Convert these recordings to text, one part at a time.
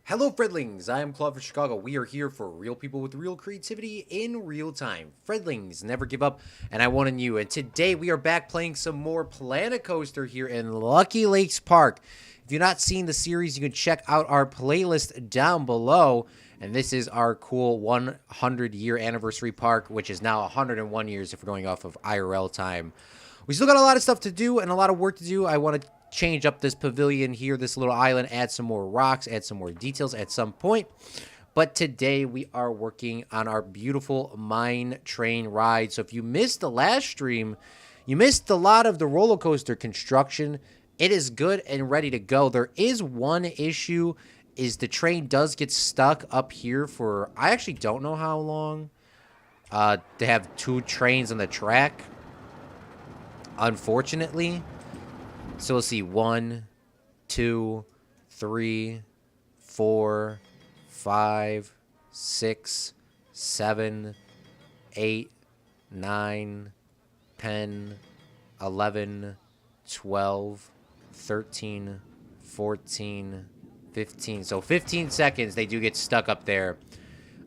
Hello, Fredlings. I am Claude for Chicago. We are here for real people with real creativity in real time. Fredlings, never give up, and I want on you. And today we are back playing some more Planet Coaster here in Lucky Lakes Park. If you're not seeing the series, you can check out our playlist down below. And this is our cool 100-year anniversary park, which is now 101 years if we're going off of IRL time. We still got a lot of stuff to do and a lot of work to do. I want to change up this pavilion here, this little island, add some more rocks, add some more details at some point. But today we are working on our beautiful mine train ride. So if you missed the last stream, you missed a lot of the roller coaster construction. It is good and ready to go. There is one issue, is the train does get stuck up here for, I actually don't know how long. They have two trains on the track, unfortunately. So we'll see 1, 2, 3, 4, 5, 6, 7, 8, 9, 10, 11, 12, 13, 14, 15. So 15 seconds they do get stuck up there.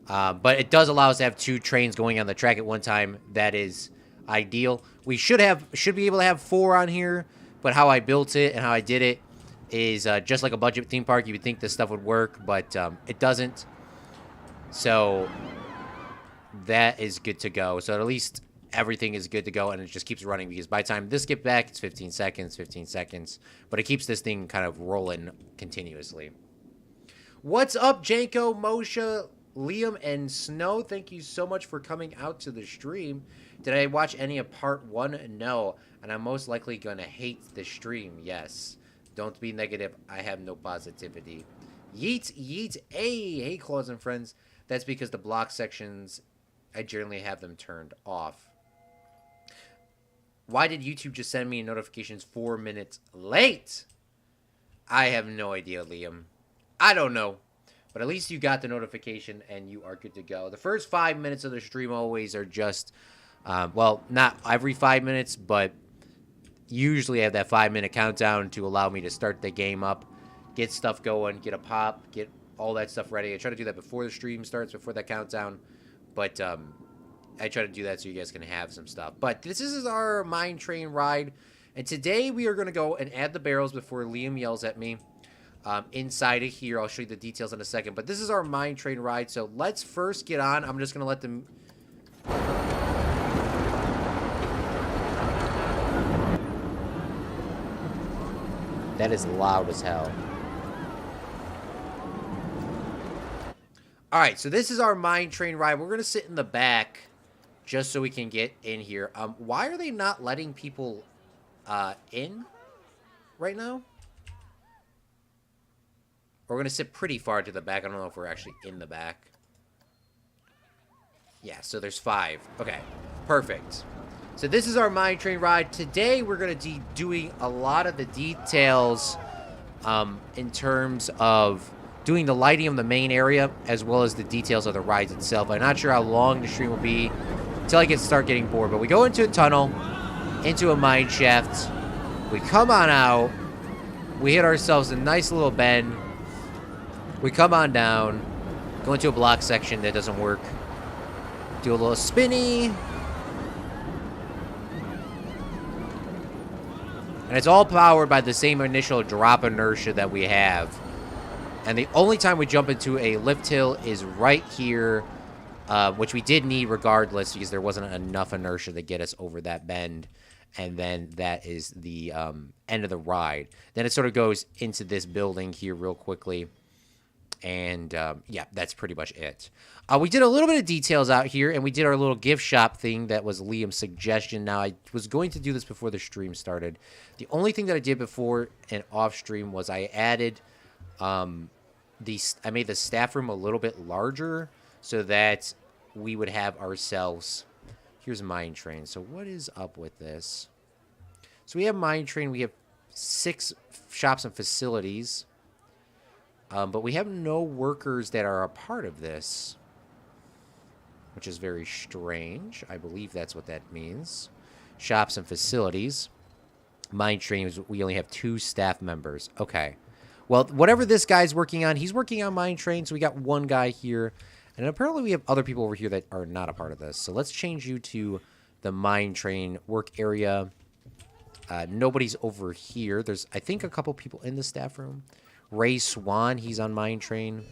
But it does allow us to have two trains going on the track at one time. That is ideal. We should be able to have 4 on here. But how I built it and how I did it is just like a budget theme park. You would think this stuff would work, but it doesn't. So that is good to go. So at least everything is good to go, and it just keeps running because by the time this gets back, it's 15 seconds, 15 seconds. But it keeps this thing kind of rolling continuously. What's up, Janko, Moshe, Liam, and Snow? Thank you so much for coming out to the stream. Did I watch any of part 1? No. And I'm most likely going to hate the stream. Yes. Don't be negative. I have no positivity. Yeet, yeet. Hey, Claude and friends. That's because the block sections, I generally have them turned off. Why did YouTube just send me notifications 4 minutes late? I have no idea, Liam. I don't know. But at least you got the notification and you are good to go. The first 5 minutes of the stream always are just, well, not every 5 minutes, but usually I have that 5-minute countdown to allow me to start the game up, get stuff going, get a pop, get all that stuff ready. I try to do that before the stream starts, before that countdown. But I try to do that so you guys can have some stuff. But this is our mine train ride. And today we are going to go and add the barrels before Liam yells at me. Inside of here, I'll show you the details in a second. But this is our mine train ride. So let's first get on. I'm just going to let them... That is loud as hell. All right, so this is our mine train ride. We're going to sit in the back just so we can get in here. Why are they not letting people in right now? We're going to sit pretty far to the back. I don't know if we're actually in the back. Yeah, so there's 5. Okay, perfect. So this is our mine train ride. Today we're going to be doing a lot of the details in terms of doing the lighting of the main area as well as the details of the rides itself. I'm not sure how long the stream will be until I start getting bored. But we go into a tunnel, into a mine shaft. We come on out. We hit ourselves a nice little bend. We come on down. Go into a block section that doesn't work. Do a little spinny. And it's all powered by the same initial drop inertia that we have. And the only time we jump into a lift hill is right here, which we did need regardless because there wasn't enough inertia to get us over that bend. And then that is the end of the ride. Then it sort of goes into this building here real quickly. And, yeah, that's pretty much it. We did a little bit of details out here, and we did our little gift shop thing that was Liam's suggestion. Now, I was going to do this before the stream started. The only thing that I did before and off stream was I added, I made the staff room a little bit larger so that we would have ourselves, here's Mine Train. So what is up with this? So we have Mine Train, we have 6 shops and facilities. But we have no workers that are a part of this, which is very strange. I believe that's what that means. Shops and facilities. Mine trains, we only have 2 staff members. Okay. Well, whatever this guy's working on, he's working on mine train. So we got one guy here. And apparently we have other people over here that are not a part of this. So let's change you to the mine train work area. Nobody's over here. There's, I think, a couple people in the staff room. Ray Swan, he's on mine train.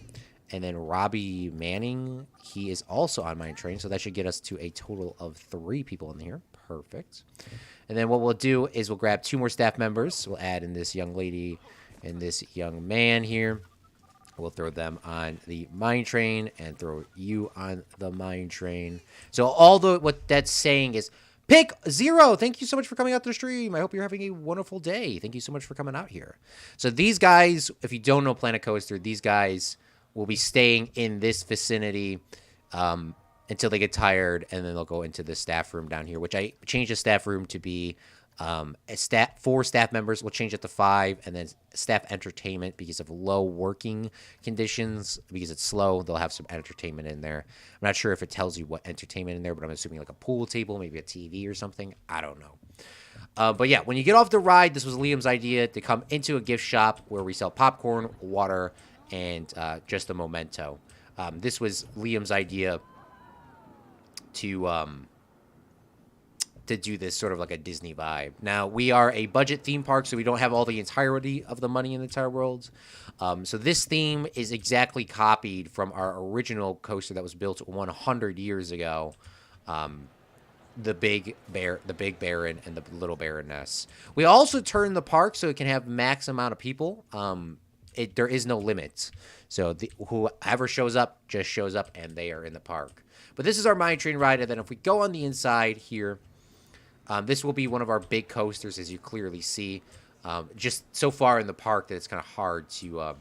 And then Robbie Manning, he is also on mine train. So that should get us to a total of 3 people in here. Perfect. And then what we'll do is we'll grab 2 more staff members. We'll add in this young lady and this young man here. We'll throw them on the mine train and throw you on the mine train. So what that's saying is pick 0. Thank you so much for coming out to the stream. I hope you're having a wonderful day. Thank you so much for coming out here. So these guys, if you don't know Planet Coaster, these guys will be staying in this vicinity until they get tired, and then they'll go into the staff room down here, which I changed the staff room to be 4 staff members. We'll change it to 5, and then staff entertainment because of low working conditions. Because it's slow, they'll have some entertainment in there. I'm not sure if it tells you what entertainment in there, but I'm assuming like a pool table, maybe a TV or something. I don't know. But yeah, when you get off the ride, this was Liam's idea to come into a gift shop where we sell popcorn, water, and just a memento. This was Liam's idea to do this sort of like a Disney vibe. Now, we are a budget theme park, so we don't have all the entirety of the money in the entire world. So this theme is exactly copied from our original coaster that was built 100 years ago. The Big Baron and the Little Baroness. We also turned the park so it can have max amount of people. There is no limit. So whoever shows up just shows up, and they are in the park. But this is our mine train ride, and then if we go on the inside here, this will be one of our big coasters, as you clearly see. Just so far in the park that it's kind of hard to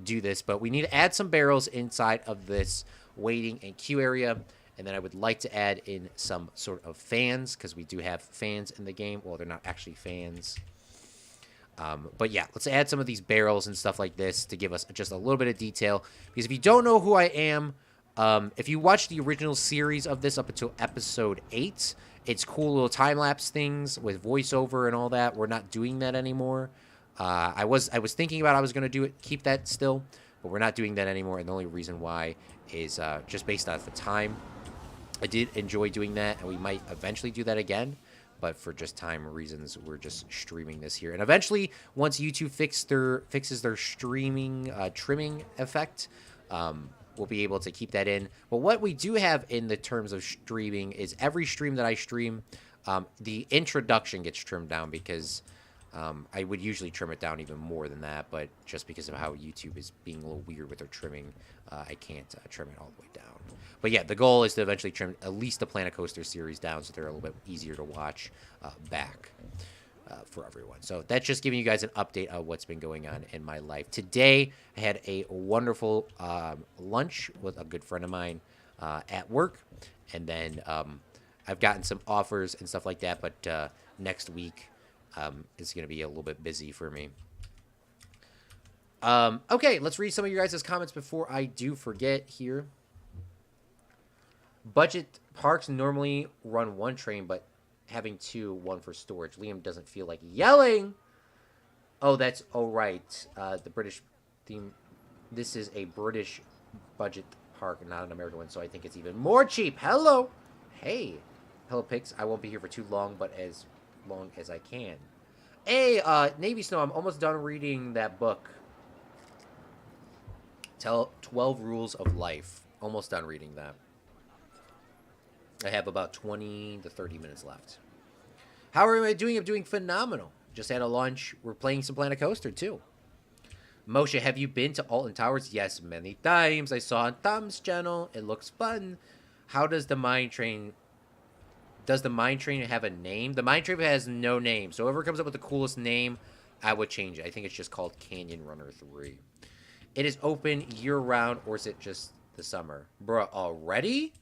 do this, but we need to add some barrels inside of this waiting and queue area, and then I would like to add in some sort of fans, because we do have fans in the game. Well, they're not actually fans. But yeah, let's add some of these barrels and stuff like this to give us just a little bit of detail, because if you don't know who I am, if you watch the original series of this up until episode 8, it's cool little time-lapse things with voiceover and all that. We're not doing that anymore. I was thinking about I was going to keep that still, but we're not doing that anymore, and the only reason why is just based on the time. I did enjoy doing that, and we might eventually do that again, but for just time reasons, we're just streaming this here. And eventually, once YouTube fixes their streaming trimming effect, we'll be able to keep that in. But what we do have in the terms of streaming is every stream that I stream, the introduction gets trimmed down, because I would usually trim it down even more than that, but just because of how YouTube is being a little weird with their trimming, I can't trim it all the way down. But yeah, the goal is to eventually trim at least the Planet Coaster series down so they're a little bit easier to watch back for everyone. So that's just giving you guys an update of what's been going on in my life. Today, I had a wonderful lunch with a good friend of mine at work, and then I've gotten some offers and stuff like that, but next week is going to be a little bit busy for me. Okay, let's read some of your guys' comments before I do forget here. Budget parks normally run 1 train, but having 2, 1 for storage. Liam doesn't feel like yelling. Oh, that's right. The British theme. This is a British budget park, not an American one, so I think it's even more cheap. Hello. Hey. Hello, Pix. I won't be here for too long, but as long as I can. Hey, Navy Snow, I'm almost done reading that book. 12 Rules of Life. Almost done reading that. I have about 20 to 30 minutes left. How am I doing? I'm doing phenomenal. Just had a lunch. We're playing some Planet Coaster, too. Moshe, have you been to Alton Towers? Yes, many times. I saw on Tom's channel. It looks fun. How does the mine train... Does the mine train have a name? The mine train has no name. So whoever comes up with the coolest name, I would change it. I think it's just called Canyon Runner 3. It is open year-round, or is it just the summer? Bruh, already?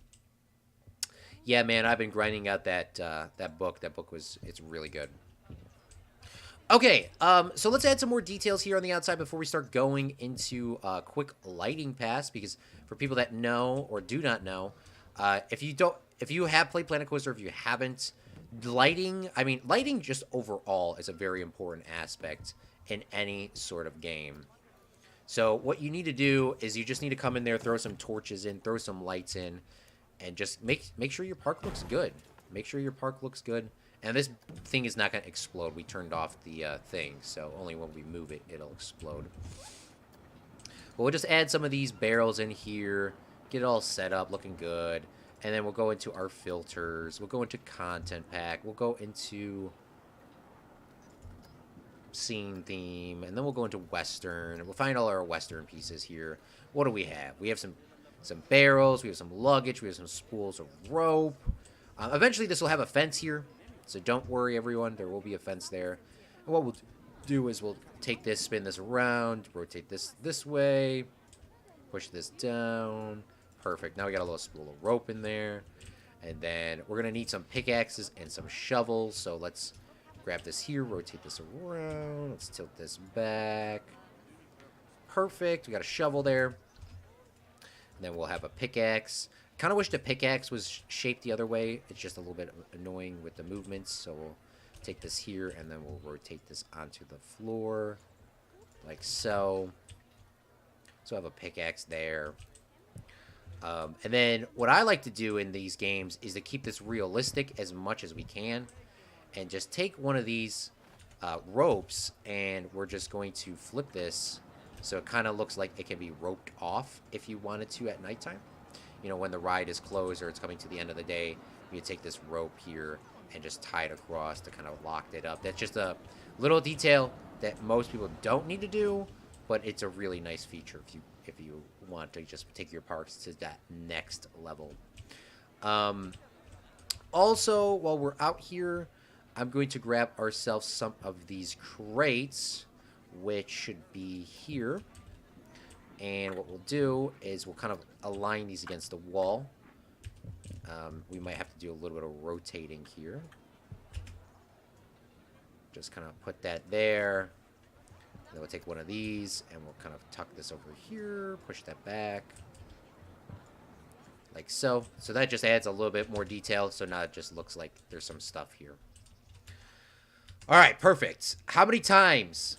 Yeah, man, I've been grinding out that book. That book it's really good. Okay, so let's add some more details here on the outside before we start going into a quick lighting pass, because for people that know or do not know, if you have played Planet Coaster, if you haven't, lighting just overall is a very important aspect in any sort of game. So what you need to do is you just need to come in there, throw some torches in, throw some lights in, and just make sure your park looks good. Make sure your park looks good. And this thing is not going to explode. We turned off the thing, so only when we move it, it'll explode. But we'll just add some of these barrels in here, get it all set up, looking good. And then we'll go into our filters. We'll go into content pack. We'll go into scene theme, and then we'll go into Western, and we'll find all our Western pieces here. What do we have? We have some barrels, we have some luggage, we have some spools of rope. Eventually this will have a fence here, so don't worry everyone, there will be a fence there. And what we'll do is we'll take this, spin this around, rotate this way, push this down. Perfect. Now we got a little spool of rope in there. And then we're going to need some pickaxes and some shovels, so let's grab this here, rotate this around. Let's tilt this back. Perfect. We got a shovel there. And then we'll have a pickaxe. Kind of wish the pickaxe was shaped the other way. It's just a little bit annoying with the movements. So we'll take this here, and then we'll rotate this onto the floor. Like so. So I have a pickaxe there. And then what I like to do in these games is to keep this realistic as much as we can. And just take one of these ropes, and we're just going to flip this so it kind of looks like it can be roped off if you wanted to at nighttime. You know, when the ride is closed or it's coming to the end of the day, you can take this rope here and just tie it across to kind of lock it up. That's just a little detail that most people don't need to do, but it's a really nice feature if you want to just take your parks to that next level. Also, while we're out here, I'm going to grab ourselves some of these crates, which should be here. And what we'll do is we'll kind of align these against the wall. We might have to do a little bit of rotating here. Just kind of put that there. Then we'll take one of these, and we'll kind of tuck this over here, push that back. Like so. So that just adds a little bit more detail, so now it just looks like there's some stuff here. Alright, perfect. How many times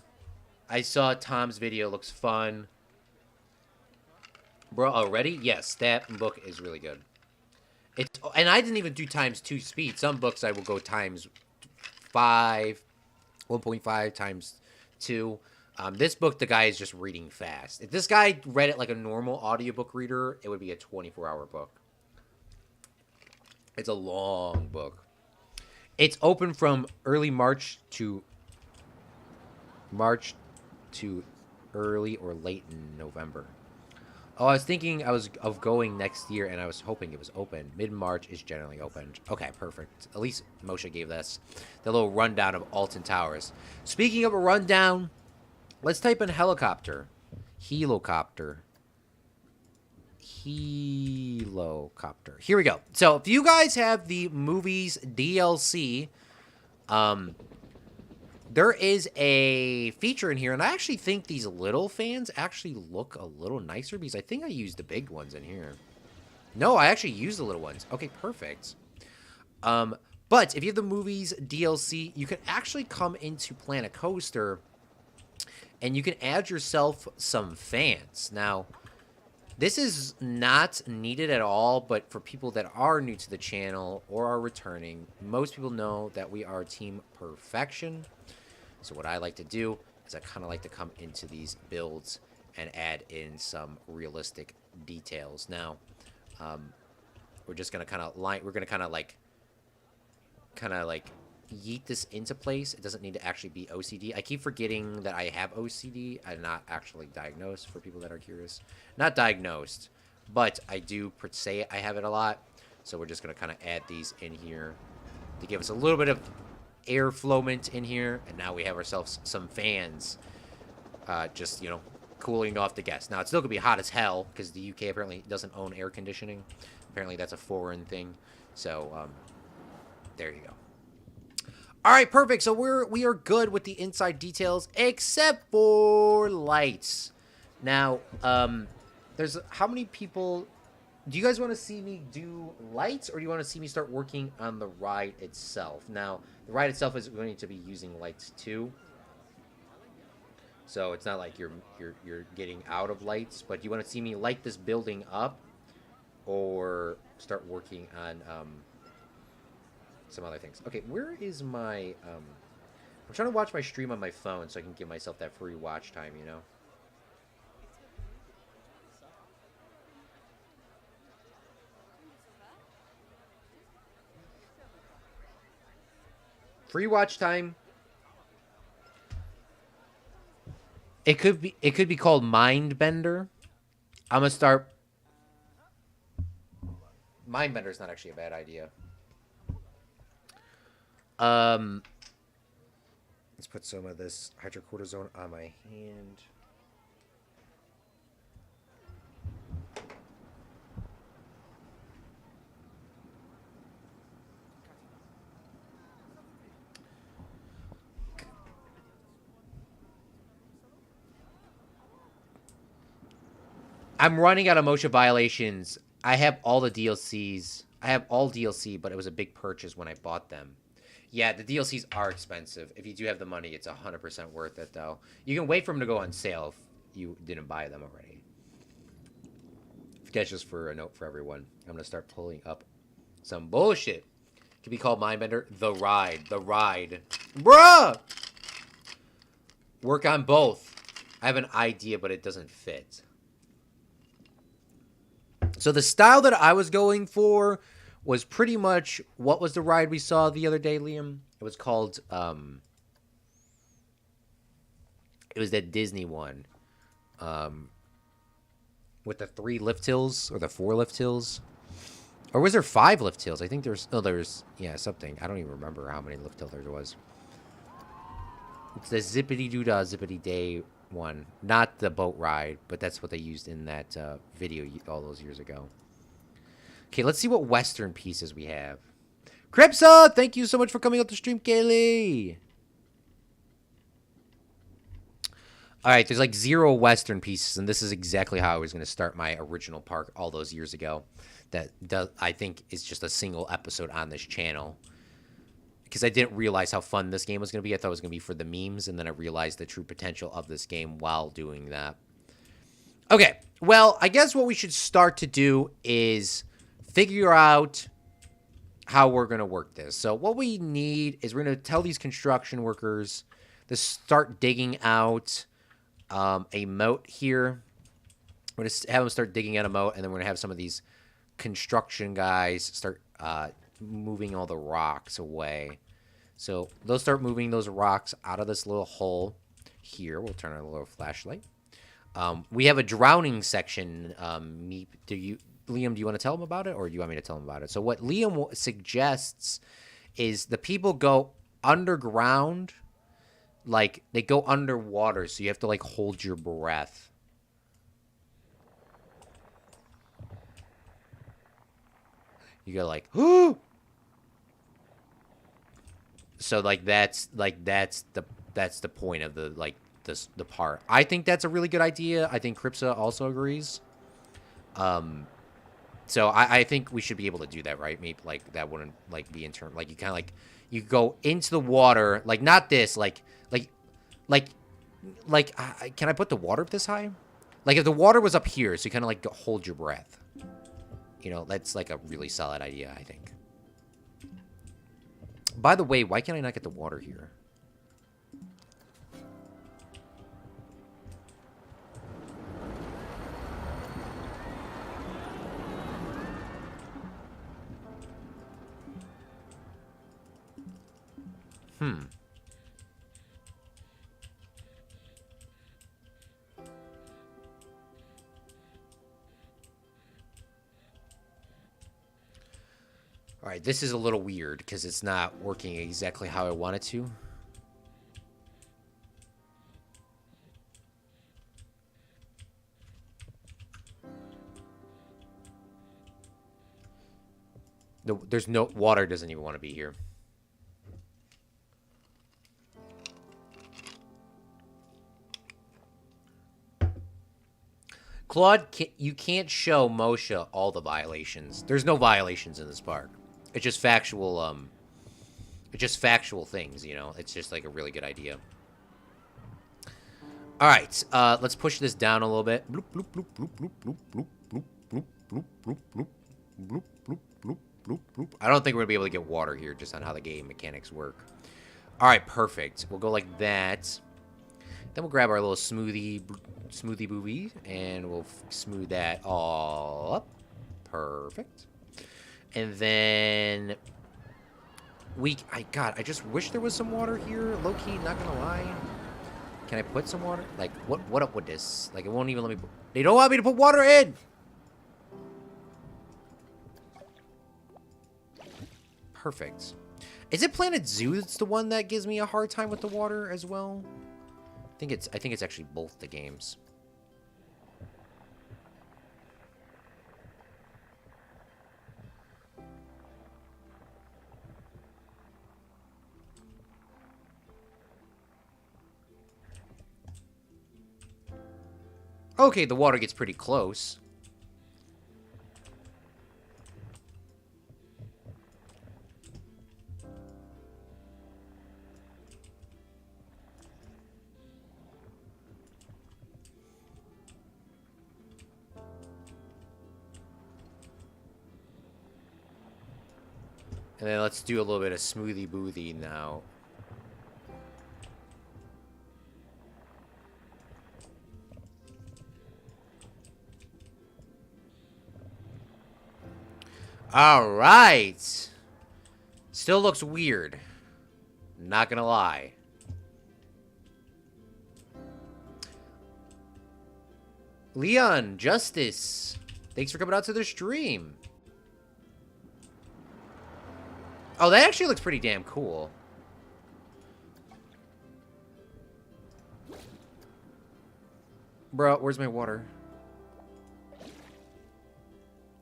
I saw Tom's video? Looks fun. Bro, already? Yes, that book is really good. And I didn't even do ×2 speed. Some books I will go ×5, 1.5 times 2. This book, the guy is just reading fast. If this guy read it like a normal audiobook reader, it would be a 24-hour book. It's a long book. It's open from early March to early or late November. Oh, I was thinking of going next year, and I was hoping it was open. Mid-March is generally open. Okay, perfect. At least Moshe gave us the little rundown of Alton Towers. Speaking of a rundown, let's type in helicopter. Helocopter. Helocopter. Here we go. So, if you guys have the movies DLC, there is a feature in here, and I actually think these little fans actually look a little nicer because I think I used the big ones in here. No, I actually used the little ones. Okay, perfect. But if you have the movies DLC, you can actually come into Planet Coaster, and you can add yourself some fans. Now, this is not needed at all, but for people that are new to the channel or are returning, most people know that we are Team Perfection. So what I like to do is I kind of like to come into these builds and add in some realistic details. Now, we're just gonna kind of yeet this into place. It doesn't need to actually be OCD. I keep forgetting that I have OCD. I'm not actually diagnosed, for people that are curious. Not diagnosed, but I do say I have it a lot. So we're just gonna kind of add these in here to give us a little bit of airflowment in here, and now we have ourselves some fans, just, you know, cooling off the guests. Now, it's still gonna be hot as hell because the UK apparently doesn't own air conditioning. Apparently that's a foreign thing. So there you go. All right, perfect. So we are good with the inside details except for lights. Now, there's how many people? Do you guys want to see me do lights, or do you want to see me start working on the ride itself? Now, the ride itself is going to be using lights too. So it's not like you're getting out of lights, but you want to see me light this building up or start working on some other things. Okay, where is my I'm trying to watch my stream on my phone so I can give myself that free watch time, you know? Free watch time. It could be called Mindbender. I'm gonna start. Mindbender is not actually a bad idea. Let's put some of this hydrocortisone on my hand. I'm running out of motion violations. I have all the DLCs. I have all DLC, but it was a big purchase when I bought them. Yeah, the DLCs are expensive. If you do have the money, it's 100% worth it, though. You can wait for them to go on sale if you didn't buy them already. That's just for a note for everyone. I'm going to start pulling up some bullshit. It could be called Mindbender. The Ride. The Ride. Bruh! Work on both. I have an idea, but it doesn't fit. So the style that I was going for was pretty much what was the ride we saw the other day, Liam? It was called it was that Disney one. With the 3 lift hills or the 4 lift hills. Or was there 5 lift hills? I think there's yeah, something. I don't even remember how many lift hills there was. It's the Zippity Doodah Zippity Day one, not the boat ride, but that's what they used in that video all those years ago. Okay, let's see what Western pieces we have. Cripsa, thank you so much for coming up the stream, Kaylee. All right, there's like 0 Western pieces, and this is exactly how I was going to start my original park all those years ago. That I think is just a single episode on this channel. Because I didn't realize how fun this game was going to be. I thought it was going to be for the memes, and then I realized the true potential of this game while doing that. Okay, well, I guess what we should start to do is figure out how we're going to work this. So what we need is we're going to tell these construction workers to start digging out a moat here. We're going to have them start digging out a moat, and then we're going to have some of these construction guys start moving all the rocks away. So they'll start moving those rocks out of this little hole here. We'll turn on a little flashlight. We have a drowning section. Liam, do you want to tell them about it, or do you want me to tell them about it? So what Liam suggests is the people go underground, like they go underwater, so you have to like hold your breath. You go like, whoo. So like that's the point of the the part. I think that's a really good idea. I think Cripsa also agrees. So I think we should be able to do that, right? Maybe like that wouldn't like be in term like you kind of like you go into the water, like not this, can I put the water up this high? Like if the water was up here, so you kind of like hold your breath. You know, that's like a really solid idea, I think. By the way, why can I not get the water here? All right, this is a little weird because it's not working exactly how I want it to. There's no water. Doesn't even want to be here. Claude, you can't show Moshe all the violations. There's no violations in this park. It's just factual. It's just factual things. You know, it's just like a really good idea. All right, let's push this down a little bit. Bloop, bloop, bloop, bloop, bloop, bloop, bloop, bloop, bloop, bloop, bloop, bloop, bloop, bloop, bloop, bloop, bloop. I don't think we're gonna be able to get water here, just on how the game mechanics work. All right, perfect. We'll go like that. Then we'll grab our little smoothie booby, and we'll smooth that all up. Perfect. And then God, I just wish there was some water here. Low key, not gonna lie. Can I put some water? Like, what up with this? Like, it won't even let me. They don't want me to put water in. Perfect. Is it Planet Zoo that's the one that gives me a hard time with the water as well? I think it's actually both the games. Okay, the water gets pretty close. And then let's do a little bit of smoothie boothie now. All right. Still looks weird. Not gonna lie. Leon, Justice. Thanks for coming out to the stream. Oh, that actually looks pretty damn cool. Bro, where's my water?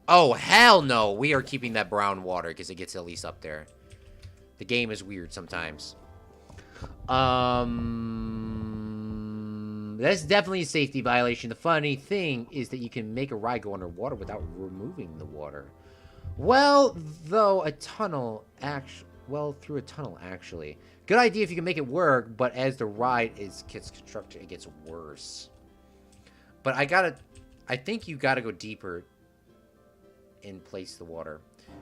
Oh, hell no. We are keeping that brown water because it gets at least up there. The game is weird sometimes. That's definitely a safety violation. The funny thing is that you can make a ride go underwater without removing the water. Well, though, a tunnel actually... Well, through a tunnel, actually. Good idea if you can make it work, but as the ride gets constructed, it gets worse. But I think you gotta go deeper and place the water.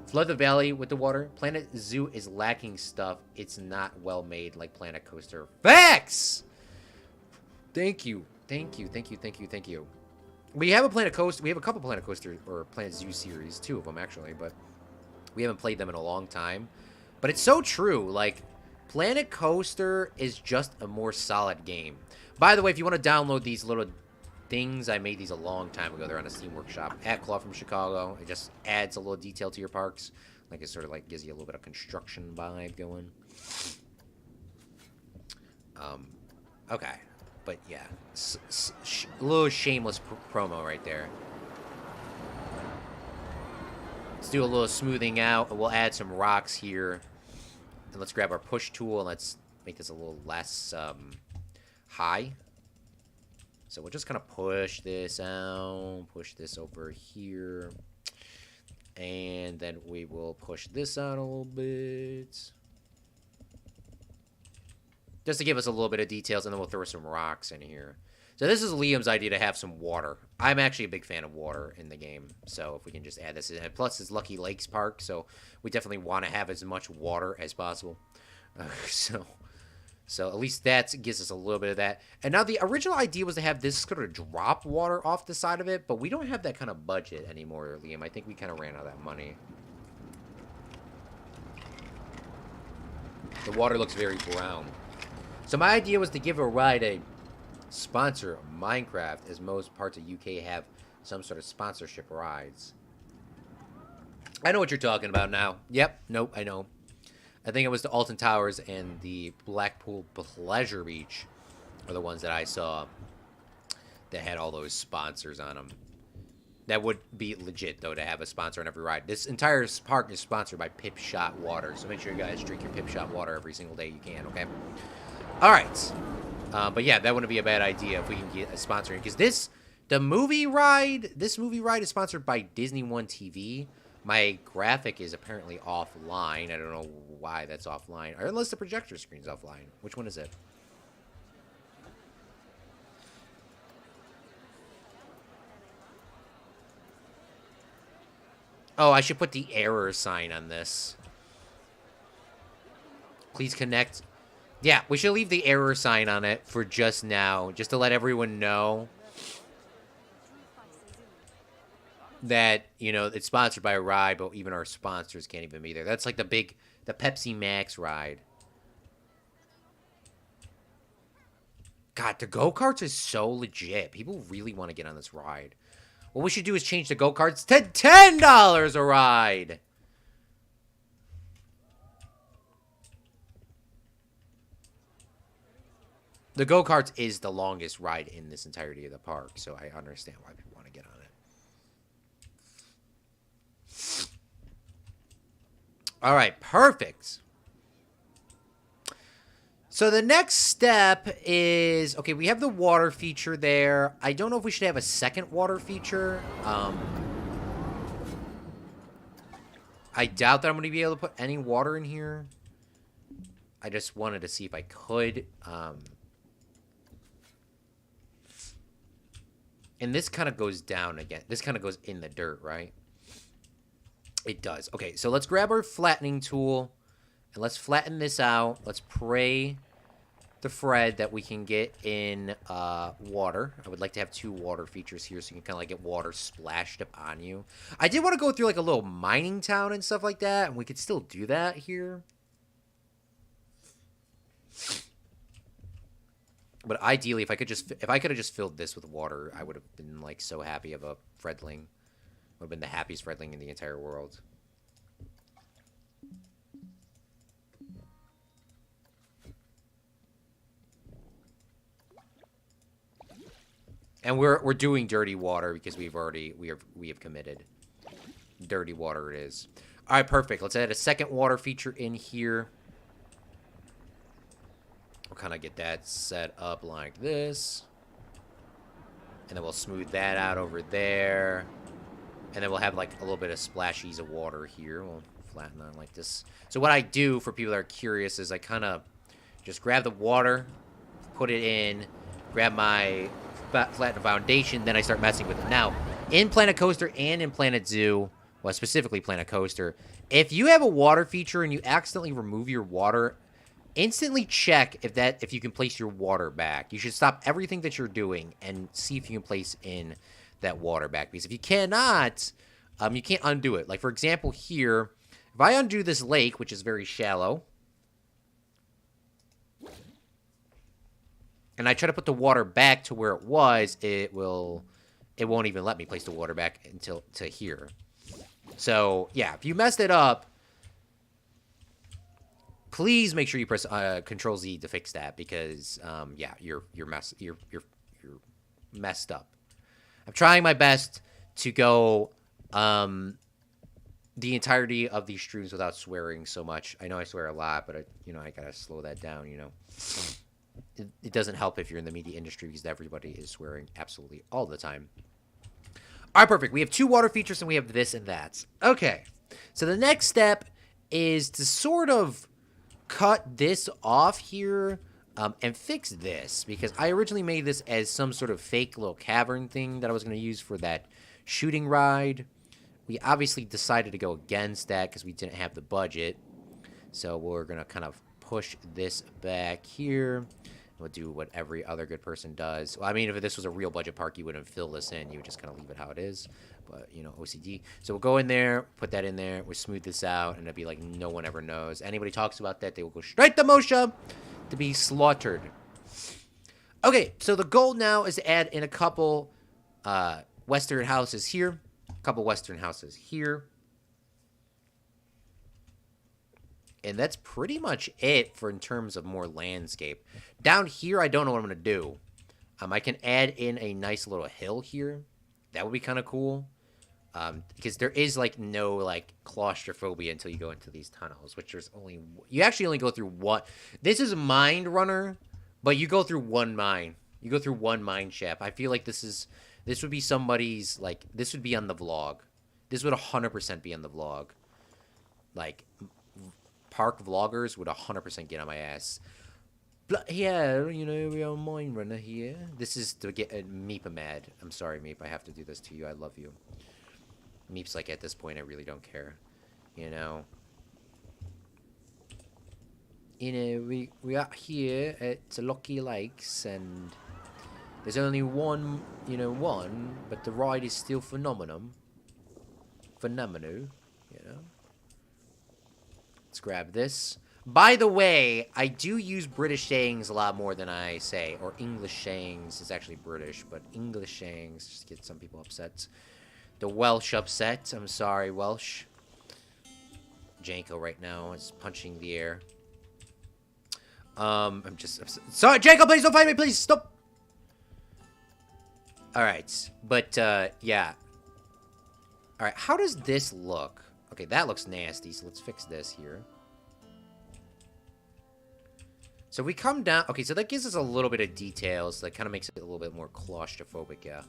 Flood the valley with the water. Planet Zoo is lacking stuff. It's not well made like Planet Coaster. Facts! Thank you. Thank you. Thank you. Thank you. Thank you. We have a Planet Coaster. We have a couple Planet Coaster or Planet Zoo series. 2 of them, actually. But we haven't played them in a long time. But it's so true. Like, Planet Coaster is just a more solid game. By the way, if you want to download these little things, I made these a long time ago. They're on a Steam Workshop. At Claude from Chicago. It just adds a little detail to your parks. Like, it sort of like gives you a little bit of construction vibe going. Okay. But yeah, a little shameless promo right there. Let's do a little smoothing out. We'll add some rocks here. And let's grab our push tool and let's make this a little less high. So we're just going to push this out. Push this over here. And then we will push this out a little bit. Just to give us a little bit of details, and then we'll throw some rocks in here. So this is Liam's idea to have some water. I'm actually a big fan of water in the game, so if we can just add this in. Plus, it's Lucky Lakes Park, so we definitely want to have as much water as possible. So at least that gives us a little bit of that. And now the original idea was to have this sort of drop water off the side of it, but we don't have that kind of budget anymore, Liam. I think we kind of ran out of that money. The water looks very brown. So my idea was to give a ride a sponsor Minecraft, as most parts of UK have some sort of sponsorship rides. I know what you're talking about now. Yep, nope, I know. I think it was the Alton Towers and the Blackpool Pleasure Beach are the ones that I saw that had all those sponsors on them. That would be legit, though, to have a sponsor on every ride. This entire park is sponsored by Pip Shot Water, so make sure you guys drink your Pip Shot water every single day you can, okay? All right. But yeah, that wouldn't be a bad idea if we can get a sponsor. Because this movie ride is sponsored by Disney One TV. My graphic is apparently offline. I don't know why that's offline. Or unless the projector screen's offline. Which one is it? Oh, I should put the error sign on this. Please connect. Yeah, we should leave the error sign on it for just now, just to let everyone know that, you know, it's sponsored by a ride, but even our sponsors can't even be there. That's like the Pepsi Max ride. God, the go-karts is so legit. People really want to get on this ride. What we should do is change the go-karts to $10 a ride. The go-karts is the longest ride in this entirety of the park, so I understand why people want to get on it. All right, perfect. So the next step is, okay, we have the water feature there. I don't know if we should have a second water feature. I doubt that I'm going to be able to put any water in here. I just wanted to see if I could. And this kind of goes down again. This kind of goes in the dirt, right? It does. Okay, so let's grab our flattening tool. And let's flatten this out. Let's pray to Fred that we can get in water. I would like to have 2 water features here so you can kind of like get water splashed up on you. I did want to go through like a little mining town and stuff like that, and we could still do that here. But ideally, if I could have just filled this with water, I would have been like so happy of a Fredling. Would have been the happiest Fredling in the entire world. And we're doing dirty water because we have committed. Dirty water it is. All right, perfect. Let's add a second water feature in here. We'll kind of get that set up like this. And then we'll smooth that out over there. And then we'll have like a little bit of splashies of water here. We'll flatten on like this. So what I do for people that are curious is I kind of just grab the water, put it in, grab my flatten foundation, then I start messing with it. Now, in Planet Coaster and in Planet Zoo, well, specifically Planet Coaster, if you have a water feature and you accidentally remove your water, instantly check if you can place your water back. You should stop everything that you're doing and see if you can place in that water back. Because if you cannot, you can't undo it. Like, for example, here, if I undo this lake, which is very shallow, and I try to put the water back to where it was, it won't even let me place the water back until to here. So, yeah, if you messed it up, please make sure you press Control Z to fix that because, yeah, you're messed up. I'm trying my best to go the entirety of these streams without swearing so much. I know I swear a lot, but I gotta slow that down. It doesn't help if you're in the media industry because everybody is swearing absolutely all the time. All right, perfect. We have 2 water features and we have this and that. Okay, so the next step is to sort of cut this off here and fix this because I originally made this as some sort of fake little cavern thing that I was going to use for that shooting ride. We obviously decided to go against that because we didn't have the budget. So we're going to kind of push this back here. We'll do what every other good person does. Well, I mean, if this was a real budget park, you wouldn't fill this in. You would just kind of leave it how it is. But, OCD. So we'll go in there, put that in there. We'll smooth this out, and it'll be like no one ever knows. Anybody talks about that, they will go straight to Moshe to be slaughtered. Okay, so the goal now is to add in a couple Western houses here. A couple Western houses here. And that's pretty much it for in terms of more landscape. Down here, I don't know what I'm going to do. I can add in a nice little hill here. That would be kind of cool. Because there is, like, no, like, claustrophobia until you go into these tunnels. Which there's only... You actually only go through one... This is a Mind Runner, but you go through one mine. You go through one mine shaft. I feel like this would be somebody's, like... This would be on the vlog. This would 100% be on the vlog. Like... Park vloggers would 100% get on my ass. But yeah, we are a Mind Runner here. This is to get Meep mad. I'm sorry, Meep. I have to do this to you. I love you. Meep's like, at this point, I really don't care. You know? We are here at Lucky Lakes, and there's only one, but the ride is still phenomenal, you know? Let's grab this. By the way, I do use British sayings a lot more than I say, or English sayings. It's actually British, but English sayings just get some people upset. The Welsh upset. I'm sorry, Welsh. Janko right now is punching the air. I'm just upset. Sorry, Janko, please don't fight me, please, stop! Alright, but, yeah. Alright, how does this look? Okay, that looks nasty, so let's fix this here. So we come down... Okay, so that gives us a little bit of details. That kind of makes it a little bit more claustrophobic, yeah.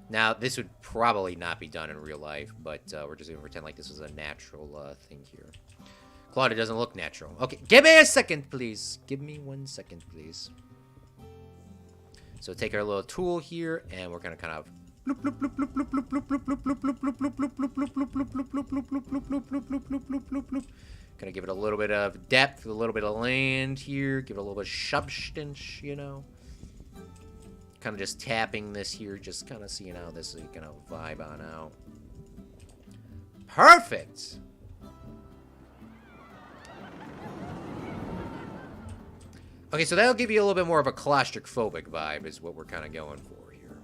Now, this would probably not be done in real life, but we're just going to pretend like this is a natural thing here. Claude, it doesn't look natural. Okay, give me a second, please. Give me 1 second, please. So take our little tool here, and we're going to kind of... Gonna give it a little bit of depth, a little bit of land here, give it a little bit of substance, you know. Kind of just tapping this here, just kind of seeing how this is gonna vibe on out. Perfect! Okay, so that'll give you a little bit more of a claustrophobic vibe, is what we're kind of going for here.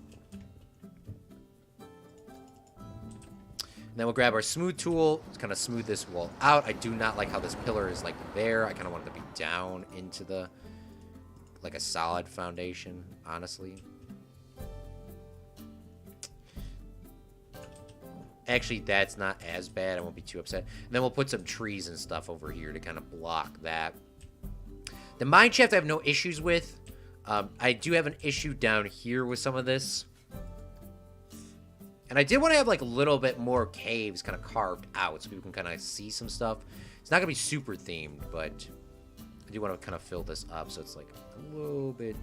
And then we'll grab our smooth tool, let's kind of smooth this wall out. I do not like how this pillar is, like, there. I kind of want it to be down into the, like, a solid foundation, honestly. Actually, that's not as bad. I won't be too upset. And then we'll put some trees and stuff over here to kind of block that. The mine shaft I have no issues with. I do have an issue down here with some of this. And I did want to have, like, a little bit more caves kind of carved out so people can kind of see some stuff. It's not going to be super themed, but I do want to kind of fill this up so it's, like, a little bit,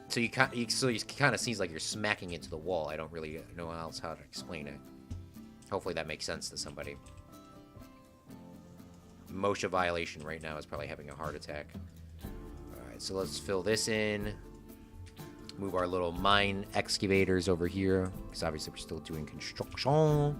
So you kind of seems like you're smacking into the wall. I don't really know else how to explain it. Hopefully that makes sense to somebody. Moshe violation right now is probably having a heart attack. Alright, so let's fill this in. Move our little mine excavators over here, because obviously we're still doing construction.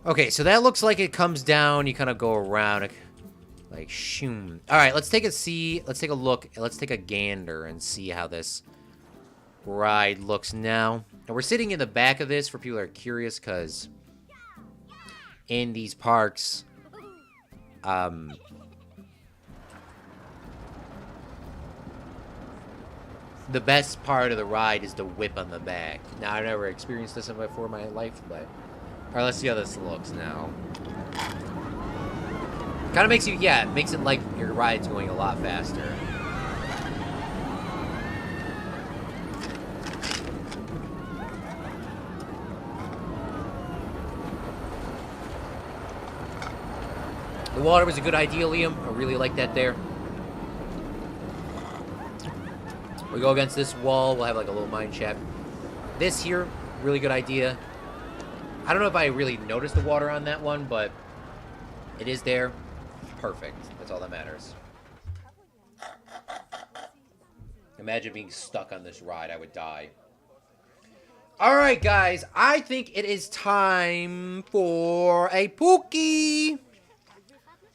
Okay, so that looks like it comes down. You kind of go around, like, shoom. All right, let's take a look. Let's take a gander and see how this ride looks now. And we're sitting in the back of this for people that are curious, because in these parks, the best part of the ride is the whip on the back. Now, I've never experienced this before in my life, but... Alright, let's see how this looks now. Kind of makes you, yeah, it makes it like your ride's going a lot faster. The water was a good idea, Liam. I really like that there. We go against this wall, we'll have like a little mine shaft. This here, really good idea. I don't know if I really noticed the water on that one, but it is there. Perfect. That's all that matters. Imagine being stuck on this ride. I would die. Alright, guys. I think it is time for a Pookie.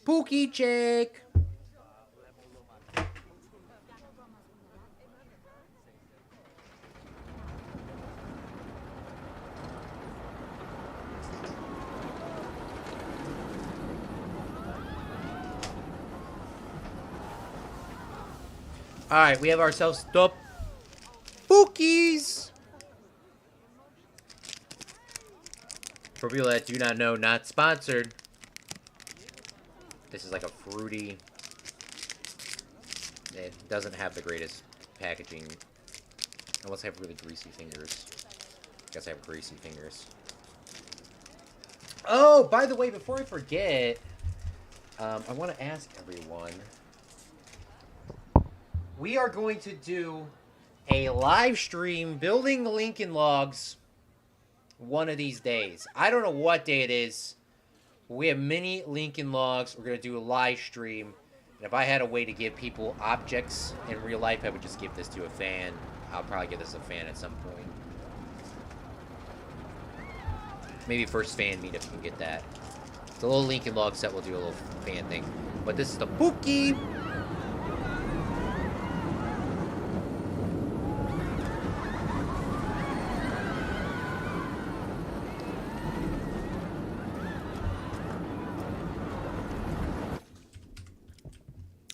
Pookie check. Alright, we have ourselves the Pookies! For people that do not know, not sponsored. This is like a fruity It doesn't have the greatest packaging. Unless I have really greasy fingers. I guess I have greasy fingers. Oh, by the way, before I forget, I want to ask everyone. We are going to do a live stream building Lincoln Logs one of these days. I don't know what day it is. We have many Lincoln Logs. We're going to do a live stream. And if I had a way to give people objects in real life, I would just give this to a fan. I'll probably give this a fan at some point. Maybe first fan meetup can get that. The little Lincoln Log set will do a little fan thing. But this is the Pookie.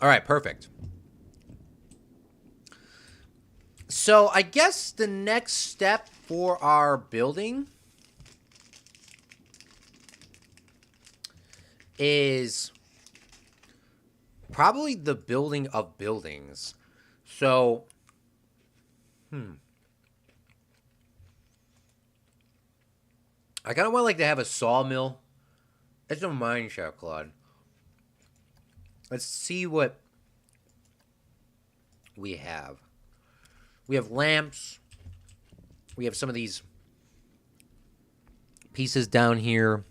All right, perfect. So I guess the next step for our building is probably the building of buildings. So, I kind of want to have a sawmill. It's a mine shaft, Claude. Let's see what we have. We have lamps. We have some of these pieces down here.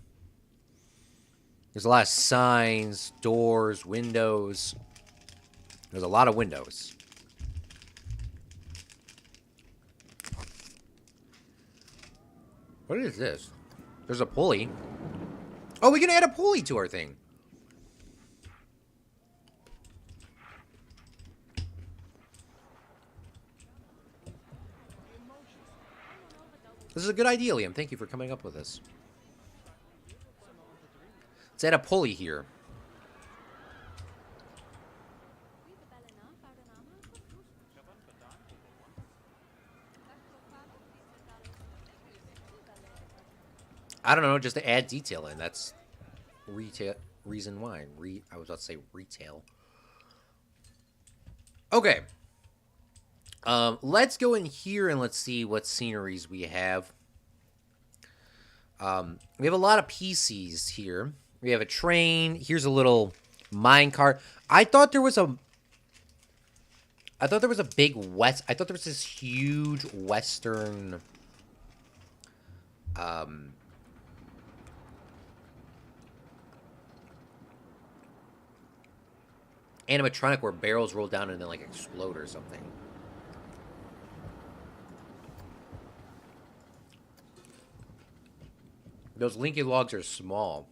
There's a lot of signs, doors, windows. There's a lot of windows. What is this? There's a pulley. Oh, we can add a pulley to our thing. This is a good idea, Liam. Thank you for coming up with this. Let's add a pulley here. I don't know, just to add detail in. That's reason why. I was about to say retail. Okay. Let's go in here and let's see what sceneries we have. We have a lot of PCs here. We have a train. Here's a little mine cart. I thought there was a big west. I thought there was this huge western animatronic where barrels roll down and then explode or something. Those Lincoln Logs are small.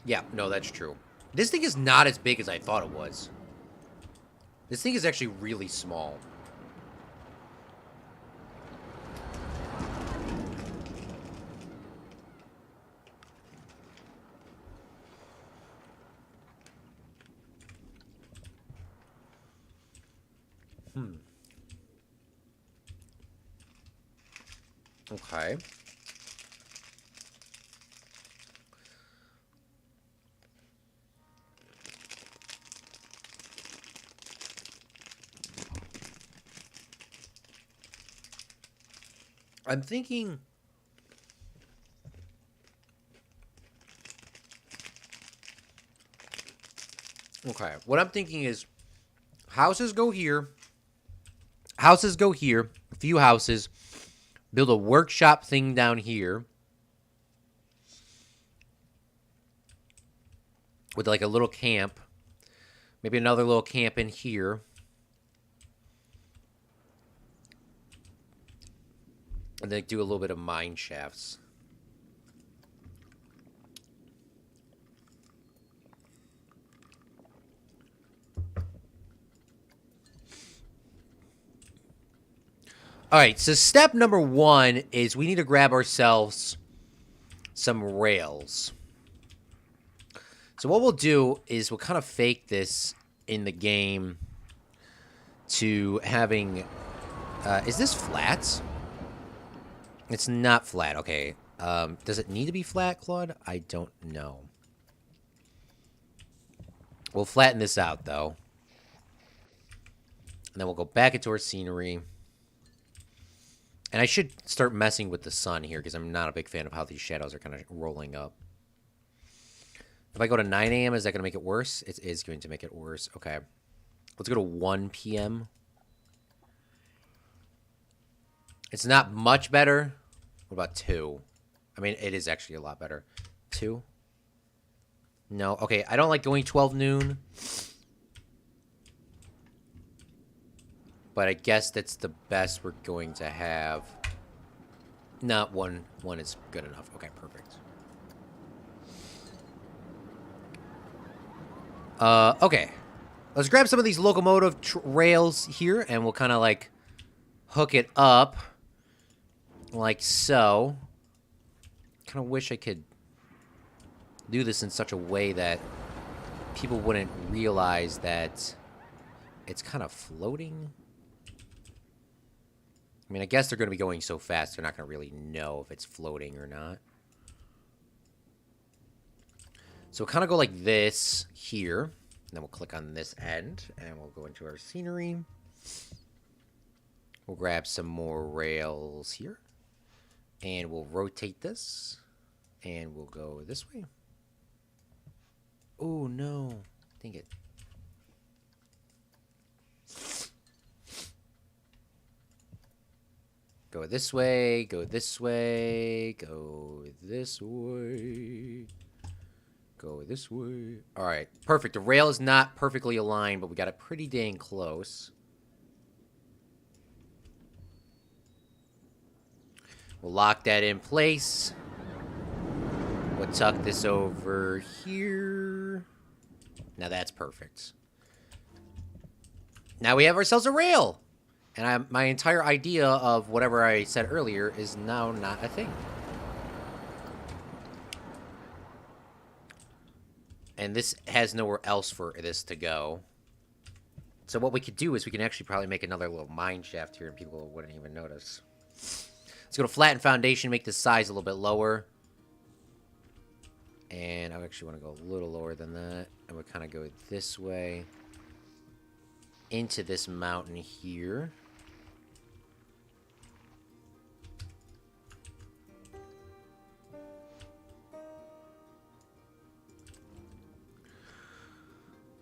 Yeah, no, that's true. This thing is not as big as I thought it was. This thing is actually really small. Okay. I'm thinking... Okay, what I'm thinking is houses go here. Houses go here. A few houses. Build a workshop thing down here. With a little camp. Maybe another little camp in here. And then do a little bit of mine shafts. All right, so step number one is we need to grab ourselves some rails. So what we'll do is we'll kind of fake this in the game to having... is this flat? It's not flat. Okay. Does it need to be flat, Claude? I don't know. We'll flatten this out, though. And then we'll go back into our scenery. And I should start messing with the sun here because I'm not a big fan of how these shadows are kind of rolling up. If I go to 9 a.m., is that going to make it worse? It is going to make it worse. Okay. Let's go to 1 p.m. It's not much better. What about 2? I mean, it is actually a lot better. 2? No. Okay, I don't like going 12 noon. But I guess that's the best we're going to have. Not 1. 1 is good enough. Okay, perfect. Okay. Let's grab some of these locomotive rails here, and we'll kind of, like, hook it up. Like so. Kind of wish I could do this in such a way that people wouldn't realize that it's kind of floating. I mean, I guess they're going to be going so fast, they're not going to really know if it's floating or not. So we'll kind of go like this here. And then we'll click on this end, and we'll go into our scenery. We'll grab some more rails here. And we'll rotate this. And we'll go this way. Oh, no. Dang it. Go this way, go this way, go this way, go this way. All right, perfect. The rail is not perfectly aligned, but we got it pretty dang close. We'll lock that in place. We'll tuck this over here. Now that's perfect. Now we have ourselves a rail. And my entire idea of whatever I said earlier is now not a thing. And this has nowhere else for this to go. So what we could do is we can actually probably make another little mine shaft here and people wouldn't even notice. Let's go to flatten foundation, make the size a little bit lower. And I actually want to go a little lower than that. And we'll kind of go this way into this mountain here.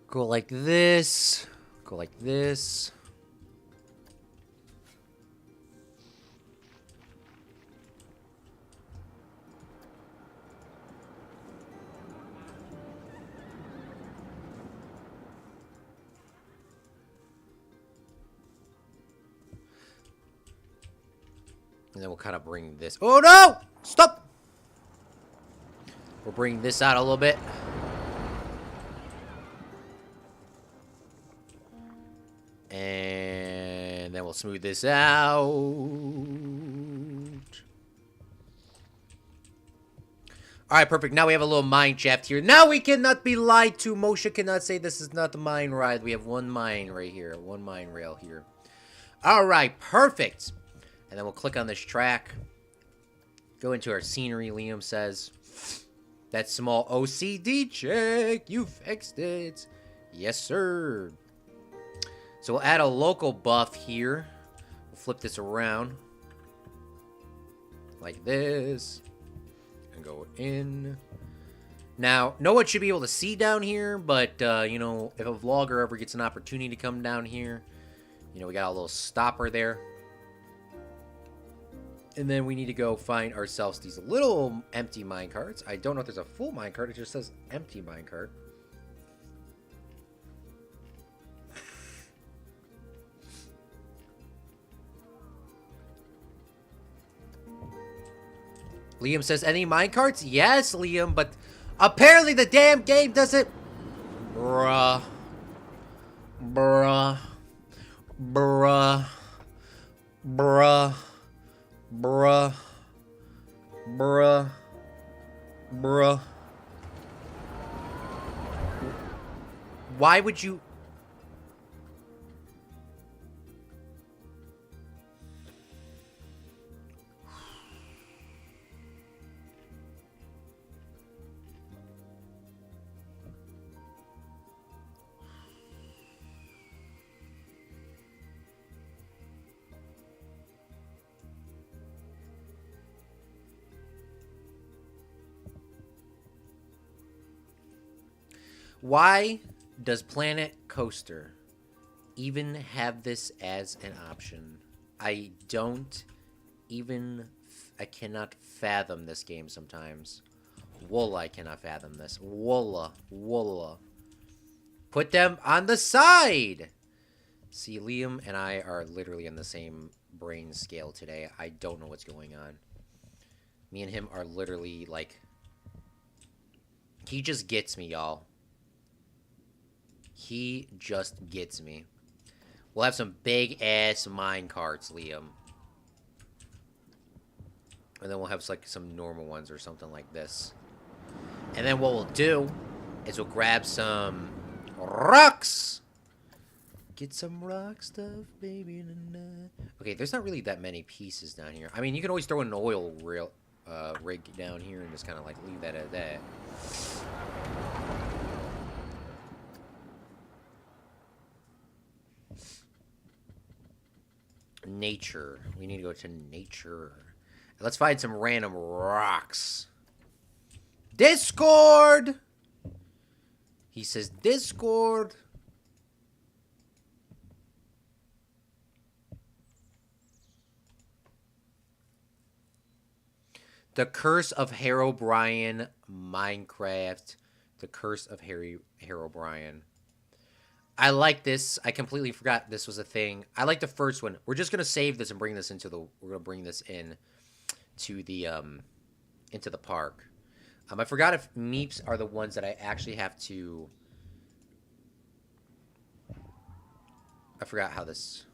Go like this. Go like this. And then we'll kind of bring this... Oh, no! Stop! We'll bring this out a little bit. And then we'll smooth this out. Alright, perfect. Now we have a little mine shaft here. Now we cannot be lied to. Moshe cannot say this is not the mine ride. We have one mine right here. One mine rail here. Alright, perfect. And then we'll click on this track. Go into our scenery, Liam says. That small OCD check. You fixed it. Yes, sir. So we'll add a local buff here. We'll flip this around. Like this. And go in. Now, no one should be able to see down here, but, you know, if a vlogger ever gets an opportunity to come down here, you know, we got a little stopper there. And then we need to go find ourselves these little empty minecarts. I don't know if there's a full minecart. It just says empty minecart. Liam says, any minecarts? Yes, Liam, but apparently the damn game doesn't... Bruh. Bruh. Bruh. Bruh. Bruh. Bruh. Bruh. Why would you... Why does Planet Coaster even have this as an option? I don't even... I cannot fathom this game sometimes. Walla, I cannot fathom this. Walla. Walla. Put them on the side! See, Liam and I are literally in the same brain scale today. I don't know what's going on. Me and him are literally, like... He just gets me, y'all. He just gets me. We'll have some big-ass mine carts, Liam. And then we'll have, like, some normal ones or something like this. And then what we'll do is we'll grab some rocks. Get some rock stuff, baby. Okay, there's not really that many pieces down here. I mean, you can always throw an oil rig down here and just kind of, like, leave that at that. Nature. We need to go to nature. Let's find some random rocks. Discord! He says Discord. The Curse of Herobrine Minecraft. The Curse of Herobrine. I like this. I completely forgot this was a thing. I like the first one. We're just gonna save this and bring this into the. We're gonna bring this in to the into the park. I forgot if meeps are the ones that I actually have to. I forgot how this.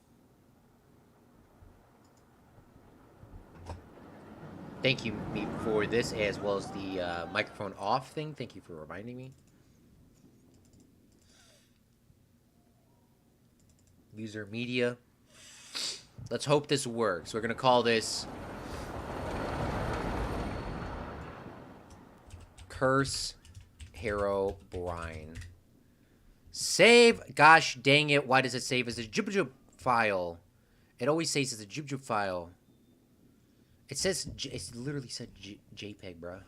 Thank you, Meep, for this as well as the microphone off thing. Thank you for reminding me. User media. Let's hope this works. We're gonna call this Curse Herobrine. Save. Gosh dang it! Why does it save as a jib file? It always says it's a jib file. It says it literally said JPEG, bruh.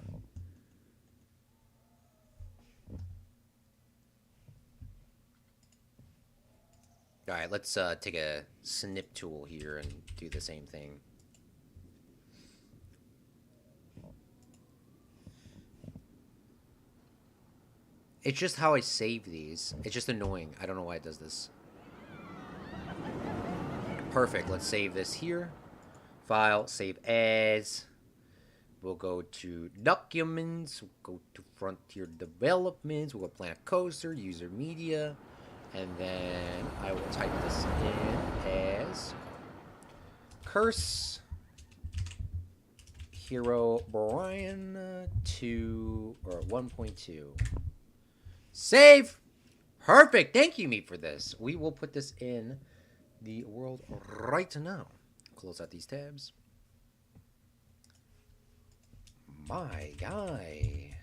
All right, let's take a snip tool here and do the same thing. It's just how I save these. It's just annoying. I don't know why it does this. Perfect. Let's save this here. File, save as. We'll go to documents. We'll go to Frontier Developments. We'll go Planet Coaster, user media. And then I will type this in as Curse Herobrine 2 or 1.2. Save! Perfect! Thank you, Meep, for this. We will put this in the world right now. Close out these tabs. My guy.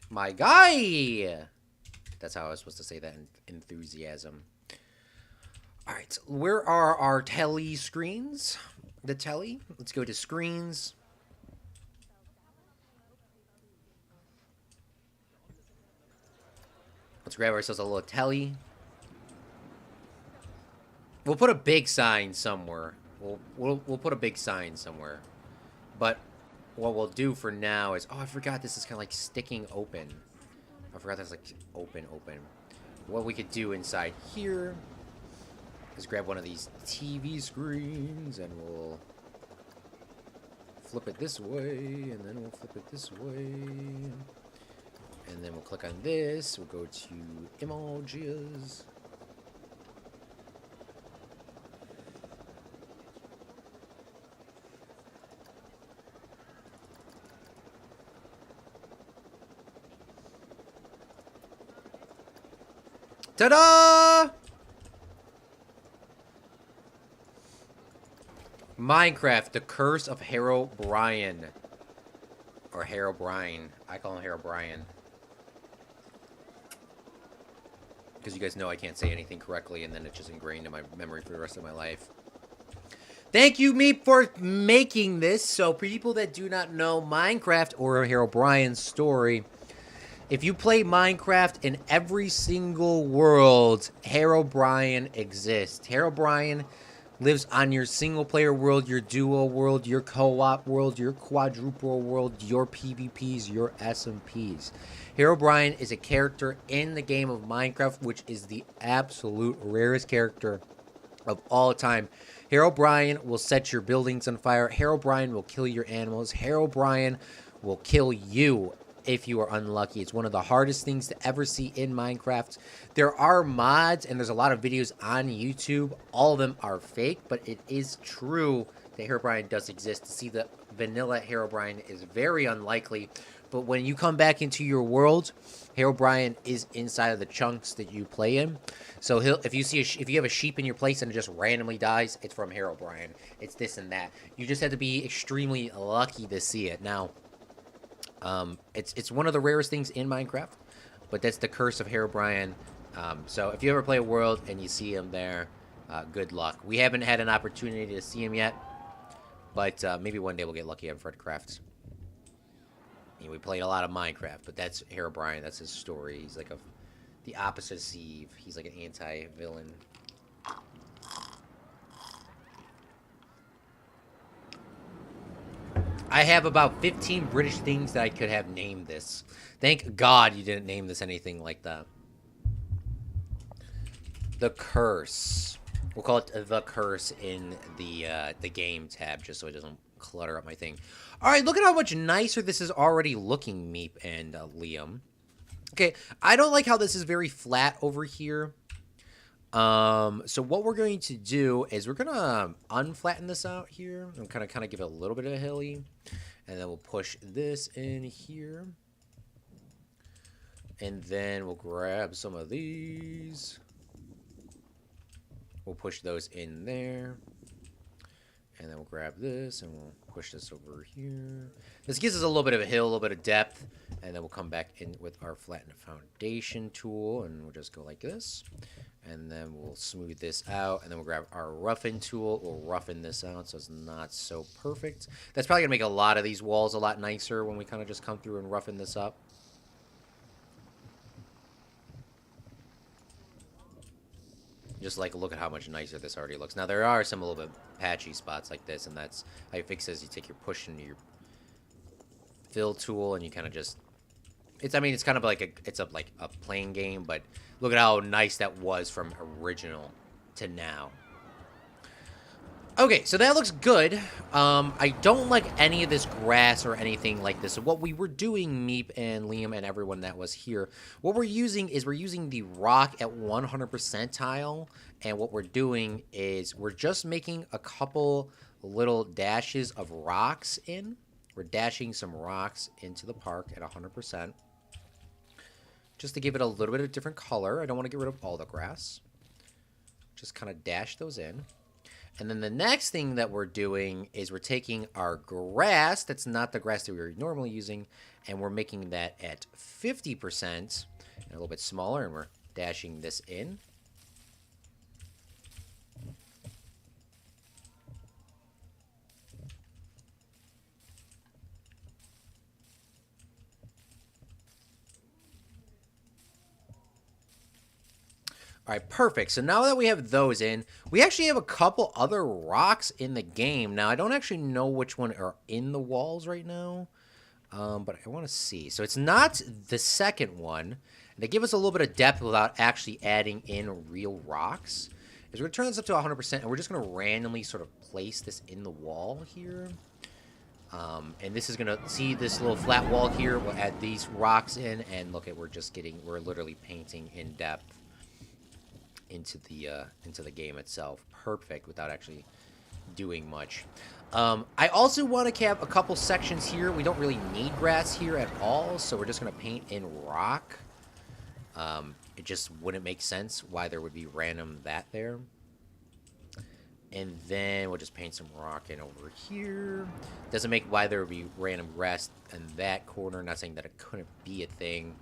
My guy! That's how I was supposed to say that in enthusiasm. All right, so where are our telly screens? The telly. Let's go to screens. Let's grab ourselves a little telly. We'll put a big sign somewhere. We'll put a big sign somewhere. But what we'll do for now is... Oh, I forgot this is kind of like sticking open. I forgot that's like open. What we could do inside here is grab one of these TV screens and we'll flip it this way and then we'll flip it this way. And then we'll click on this. We'll go to images. Ta-da! Minecraft, The Curse of Herobrine. Or Herobrine. I call him Herobrine. Because you guys know I can't say anything correctly and then it's just ingrained in my memory for the rest of my life. Thank you, Meep, for making this. So, for people that do not know Minecraft or Herobrine's story, If you play Minecraft, in every single world, Herobrine exists. Herobrine lives on your single player world, your duo world, your co-op world, your quadruple world, your PvPs, your SMPs. Herobrine is a character in the game of Minecraft, which is the absolute rarest character of all time. Herobrine will set your buildings on fire. Herobrine will kill your animals. Herobrine will kill you if you are unlucky. It's one of the hardest things to ever see in Minecraft. There are mods and there's a lot of videos on YouTube. All of them are fake, but it is true that Herobrine does exist. To see the vanilla Herobrine is very unlikely. But when you come back into your world, Herobrine is inside of the chunks that you play in. So if you have a sheep in your place and it just randomly dies, it's from Herobrine. It's this and that. You just have to be extremely lucky to see it. Now, it's one of the rarest things in Minecraft, but that's the curse of Herobrine. So if you ever play a world and you see him there, good luck. We haven't had an opportunity to see him yet, but maybe one day we'll get lucky on Fredcraft. We played a lot of Minecraft, but that's Herobrine. That's his story. He's like the opposite of Steve. He's like an anti-villain. I have about 15 British things that I could have named this. Thank God you didn't name this anything like that. The Curse. We'll call it The Curse in the game tab, just so it doesn't clutter up my thing. All right, look at how much nicer this is already looking, Meep and Liam. Okay, I don't like how this is very flat over here. So what we're going to do is we're gonna unflatten this out here and kind of give it a little bit of a hilly, and then we'll push this in here, and then we'll grab some of these. We'll push those in there. And then we'll grab this and we'll push this over here. This gives us a little bit of a hill, a little bit of depth. And then we'll come back in with our flatten foundation tool and we'll just go like this. And then we'll smooth this out. And then we'll grab our roughen tool. We'll roughen this out so it's not so perfect. That's probably going to make a lot of these walls a lot nicer when we kind of just come through and roughen this up. Just like look at how much nicer this already looks. Now there are some a little bit patchy spots like this, and that's how you fix this. You take your push into your fill tool, and you kind of just. I mean, it's kind of like it's like a plain game, but look at how nice that was from original to now. Okay, so that looks good. I don't like any of this grass or anything like this. So what we were doing, Meep and Liam and everyone that was here, what we're using is we're using the rock at 100% tile. And what we're doing is we're just making a couple little dashes of rocks in. We're dashing some rocks into the park at 100%. Just to give it a little bit of a different color. I don't want to get rid of all the grass. Just kind of dash those in. And then the next thing that we're doing is we're taking our grass, that's not the grass that we were normally using, and we're making that at 50%, and a little bit smaller, and we're dashing this in. All right, perfect. So now that we have those in, we actually have a couple other rocks in the game. Now, I don't actually know which one are in the walls right now, but I want to see. So it's not the second one. They give us a little bit of depth without actually adding in real rocks. Is we're going to turn this up to 100%, and we're just going to randomly sort of place this in the wall here. And this is going to, see this little flat wall here, we'll add these rocks in, and look at, we're literally painting in depth into the game itself. Perfect, without actually doing much. I also want to have a couple sections here. We don't really need grass here at all, so we're just going to paint in rock. It just wouldn't make sense why there would be random that there. And then we'll just paint some rock in over here. Doesn't make why there would be random grass in that corner. Not saying that it couldn't be a thing.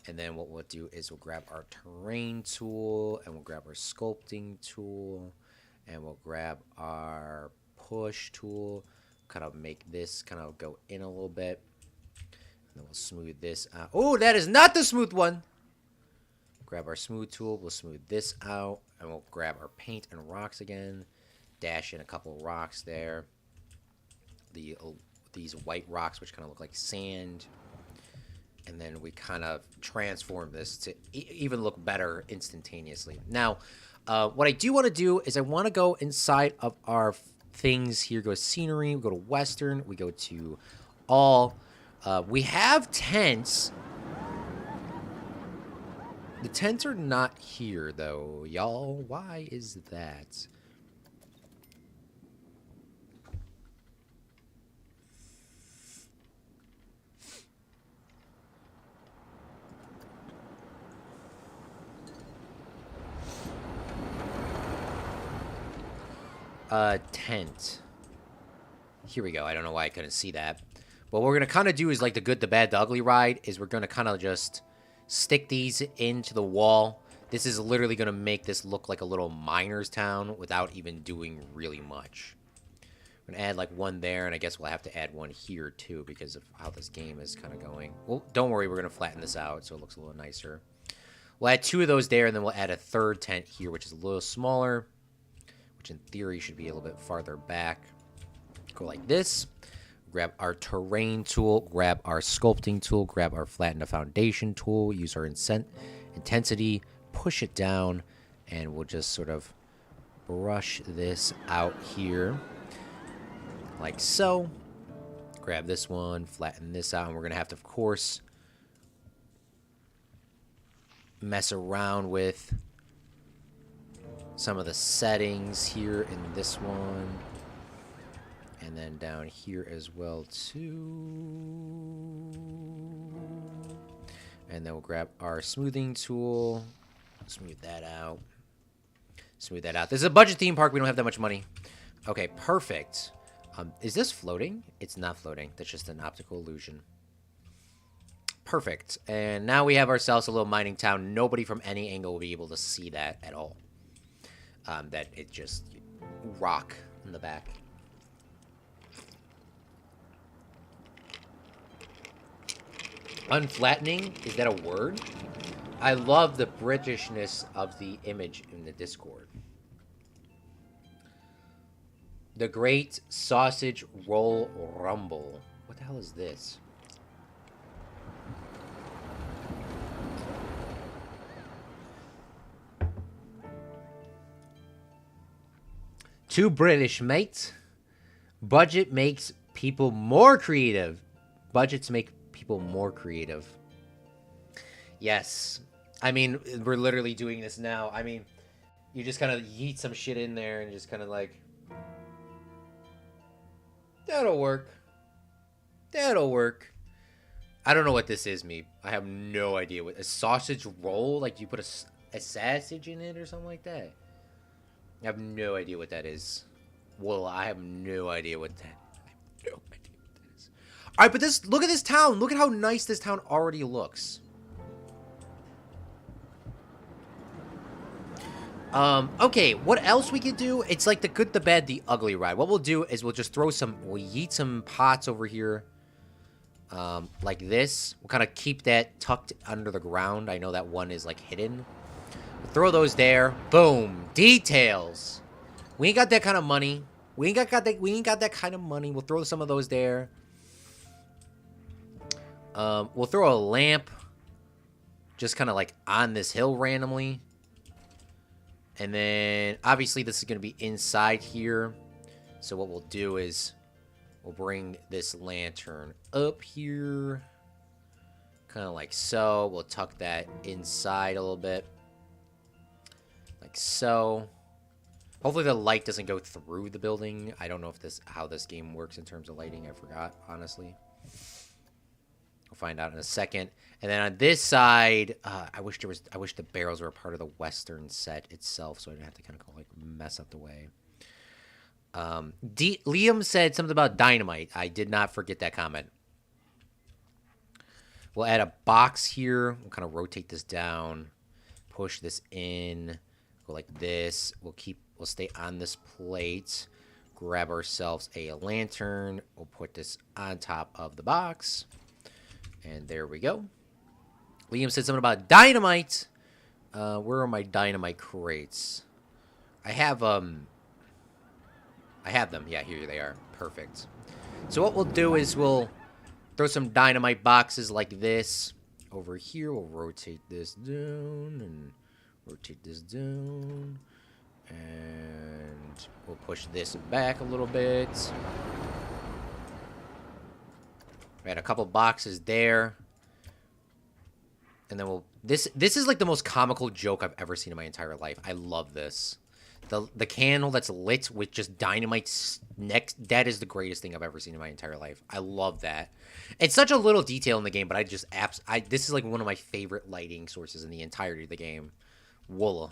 And then what we'll do is we'll grab our terrain tool, and we'll grab our sculpting tool, and we'll grab our push tool, kind of make this kind of go in a little bit. then we'll smooth this out. Oh, that is not the smooth one. Grab our smooth tool. We'll smooth this out. And we'll grab our paint and rocks again. Dash in a couple rocks there. These white rocks, which kind of look like sand. And then we kind of transform this to even look better instantaneously. Now, what I do want to do is I want to go inside of our things here. Go to scenery. We go to Western. We go to all. We have tents. The tents are not here, though, y'all. Why is that? Tent. Here we go. I don't know why I couldn't see that. What we're going to kind of do is like the good, the bad, the ugly ride is we're going to kind of just stick these into the wall. This is literally going to make this look like a little miner's town without even doing really much. I'm going to add like one there, and I guess we'll have to add one here too because of how this game is kind of going. Well, don't worry. We're going to flatten this out so it looks a little nicer. We'll add two of those there, and then we'll add a third tent here, which is a little smaller, which in theory should be a little bit farther back. Go like this. Grab our terrain tool, grab our sculpting tool, grab our flatten the foundation tool, use our intensity, push it down, and we'll just sort of brush this out here like so. Grab this one, flatten this out, and we're going to have to, of course, mess around with some of the settings here in this one. And then down here as well, too. And then we'll grab our smoothing tool. Smooth that out. Smooth that out. This is a budget theme park. We don't have that much money. Okay, perfect. Is this floating? It's not floating. That's just an optical illusion. Perfect. And now we have ourselves a little mining town. Nobody from any angle will be able to see that at all. That it just rock in the back. Unflattening? Is that a word? I love the Britishness of the image in the Discord. The Great Sausage Roll Rumble. What the hell is this? Too British, mate. Budget makes people more creative. Budgets make people more creative. Yes. I mean, we're literally doing this now. I mean, you just kind of yeet some shit in there and just kind of like, that'll work. That'll work. I don't know what this is, me. I have no idea what a sausage roll. Like, you put a sausage in it or something like that. I have no idea what that is. Well, I have no idea what that. I have no idea what that is. All right, but this. Look at this town. Look at how nice this town already looks. Okay, what else we could do? It's like the good, the bad, the ugly ride. What we'll do is we'll just throw some, we'll yeet some pots over here. Like this. We'll kind of keep that tucked under the ground. I know that one is like hidden. We'll throw those there. Boom. Details. We ain't got that kind of money. We ain't got that kind of money. We'll throw some of those there. We'll throw a lamp just kind of like on this hill randomly. And then, obviously, this is going to be inside here. So what we'll do is we'll bring this lantern up here. Kind of like so. We'll tuck that inside a little bit. Like so. Hopefully the light doesn't go through the building. I don't know if how this game works in terms of lighting. I forgot, honestly. We'll find out in a second. And then on this side, I wish the barrels were a part of the Western set itself, so I didn't have to kind of go like mess up the way. Liam said something about dynamite. I did not forget that comment. We'll add a box here. We'll kind of rotate this down, push this in, go like this. We'll stay on this plate. Grab ourselves a lantern. We'll put this on top of the box. And there we go. Liam said something about dynamite. Where are my dynamite crates? I have them. Yeah, here they are. Perfect. So what we'll do is we'll throw some dynamite boxes like this over here. We'll rotate this down and rotate this down. And we'll push this back a little bit. We had a couple boxes there. And then we'll... This is like the most comical joke I've ever seen in my entire life. I love this. The candle that's lit with just dynamite next... That is the greatest thing I've ever seen in my entire life. I love that. It's such a little detail in the game, but I just... This is like one of my favorite lighting sources in the entirety of the game. Woola.